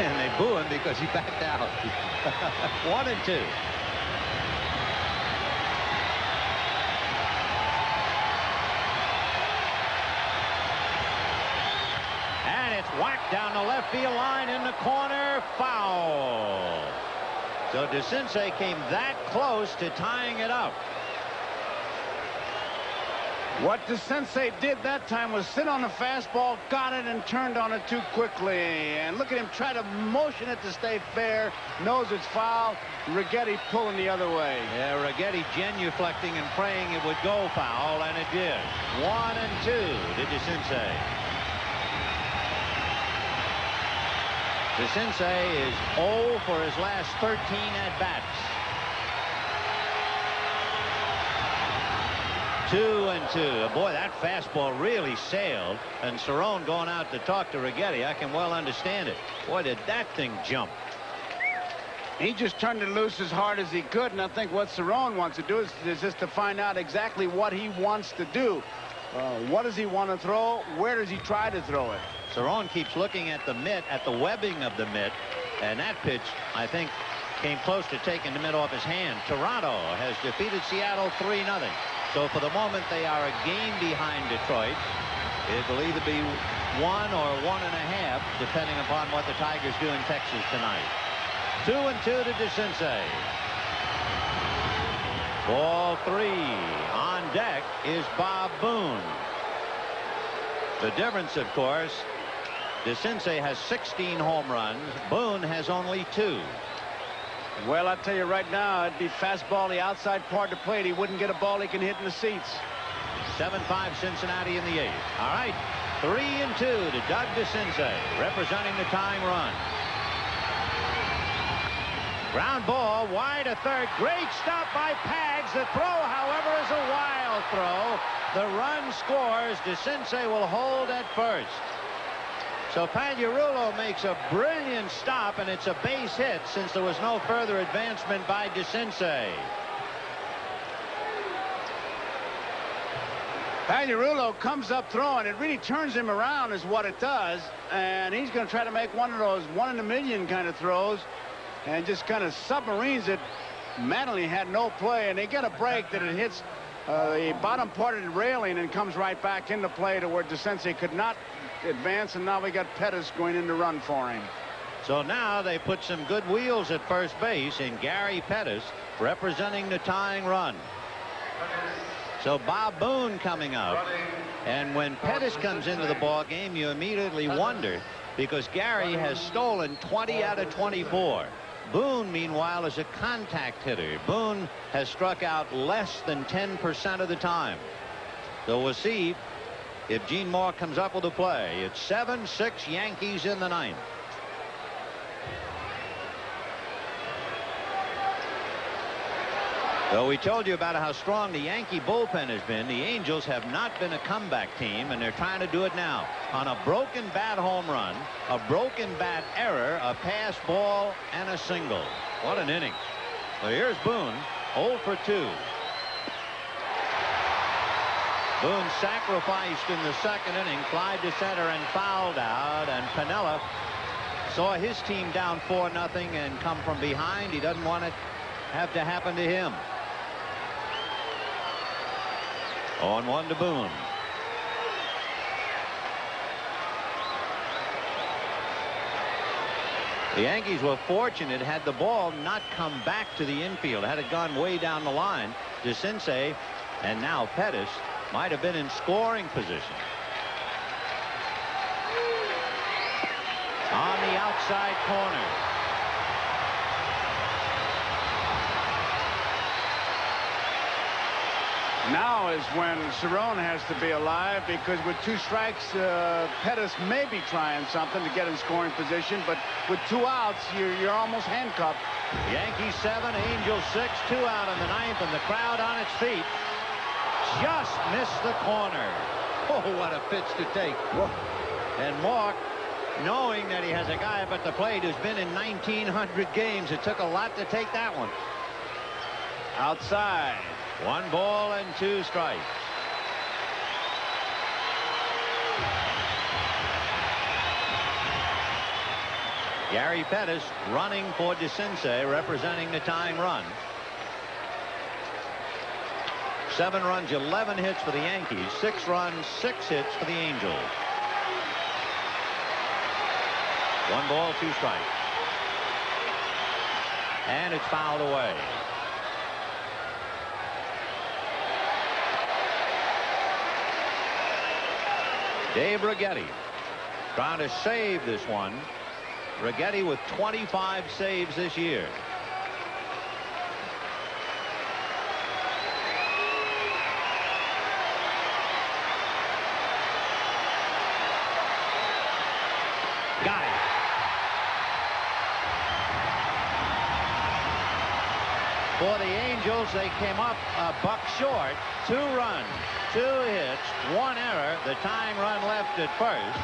And they boo him because he backed out. 1-2. Whacked down the left field line in the corner. Foul. So DeCinces came that close to tying it up. What DeCinces did that time was sit on the fastball, got it, and turned on it too quickly. And look at him try to motion it to stay fair. Knows it's foul. Righetti pulling the other way. Yeah, Righetti genuflecting and praying it would go foul, and it did. 1-2 to DeCinces. DeCinces is 0 for his last 13 at-bats. 2-2. Boy, that fastball really sailed, and Cerrone going out to talk to Righetti. I can well understand it. Boy, did that thing jump. He just turned it loose as hard as he could, and I think what Cerrone wants to do is just to find out exactly what he wants to do. What does he want to throw? Where does he try to throw it? Cerrone keeps looking at the mitt, at the webbing of the mitt, and that pitch, I think, came close to taking the mitt off his hand. Toronto has defeated Seattle 3-0. So for the moment, they are a game behind Detroit. It will either be 1 or 1.5, depending upon what the Tigers do in Texas tonight. 2-2 to DeCinces. Ball 3. On deck is Bob Boone. The difference, of course, DeCinces has 16 home runs. Boone has only 2. Well, I tell you right now, it'd be fastball the outside part of the plate. He wouldn't get a ball he can hit in the seats. 7-5 Cincinnati in the 8th. All right, 3-2 to Doug DeCinces, representing the tying run. Ground ball wide to third. Great stop by Pags. The throw, however, is a wild throw. The run scores. DeCinces will hold at first. So Pagliarulo makes a brilliant stop, and it's a base hit since there was no further advancement by DeCinces. Pagliarulo comes up throwing. It really turns him around is what it does. And he's going to try to make one of those 1 in a million kind of throws and just kind of submarines it. Mattingly had no play, and they get a break that it hits the bottom part of the railing and comes right back into play to where DeCinces could not advance, and now we got Pettis going in to run for him. So now they put some good wheels at first base in Gary Pettis, representing the tying run. So Bob Boone coming up, and when Pettis comes into the ball game, you immediately wonder, because Gary has stolen 20 out of 24. Boone, meanwhile, is a contact hitter. Boone has struck out less than 10% of the time. So we'll see if Gene Moore comes up with a play. It's 7-6 Yankees in the 9th. Well, we told you about how strong the Yankee bullpen has been. The Angels have not been a comeback team, and they're trying to do it now. On a broken bat home run, a broken bat error, a pass ball, and a single. What an inning. Well, here's Boone, 0 for 2. Boone sacrificed in the second inning, fly to center and fouled out, and Piniella saw his team down 4-0 and come from behind. He doesn't want it to have to happen to him. 0-1 to Boone. The Yankees were fortunate had the ball not come back to the infield. Had it gone way down the line, DeCinces and now Pettis might have been in scoring position. On the outside corner. Now is when Cerrone has to be alive, because with 2 strikes, Pettis may be trying something to get in scoring position, but with 2 outs, you're almost handcuffed. Yankees 7, Angels 6, 2 out in the 9th, and the crowd on its feet. Just missed the corner. Oh, what a pitch to take. And Moore, knowing that he has a guy up at the plate who's been in 1,900 games, it took a lot to take that one. Outside. 1 ball and 2 strikes. Gary Pettis running for DeCinces, representing the tying run. 7 runs, 11 hits for the Yankees. 6 runs, 6 hits for the Angels. 1 ball, 2 strikes. And it's fouled away. Dave Righetti trying to save this one. Righetti with 25 saves this year. Got it. For the Angels, they came up a buck short. 2 runs, 2 hits, 1 error. The tying run left at first.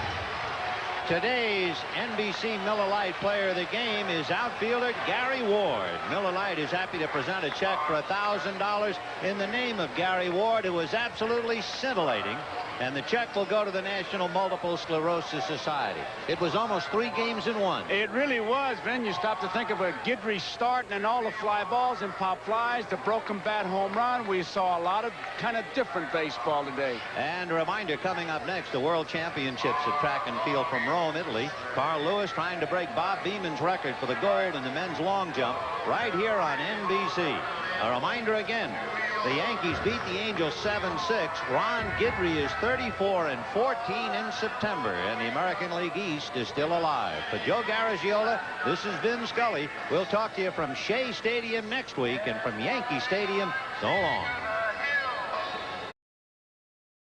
Today's NBC Miller Lite Player of the Game is outfielder Gary Ward. Miller Lite is happy to present a check for $1,000 in the name of Gary Ward, who was absolutely scintillating. And the check will go to the National Multiple Sclerosis Society. It was almost 3 games in 1. It really was, Ben. You stop to think of a Guidry start and all the fly balls and pop flies, the broken bat home run. We saw a lot of kind of different baseball today. And a reminder, coming up next, the World Championships at track and field from Rome, Italy. Carl Lewis trying to break Bob Beeman's record for the gold in the men's long jump right here on NBC. A reminder again, the Yankees beat the Angels 7-6. Ron Guidry is 34-14 in September, and the American League East is still alive. For Joe Garagiola, this is Vin Scully. We'll talk to you from Shea Stadium next week, and from Yankee Stadium, so long.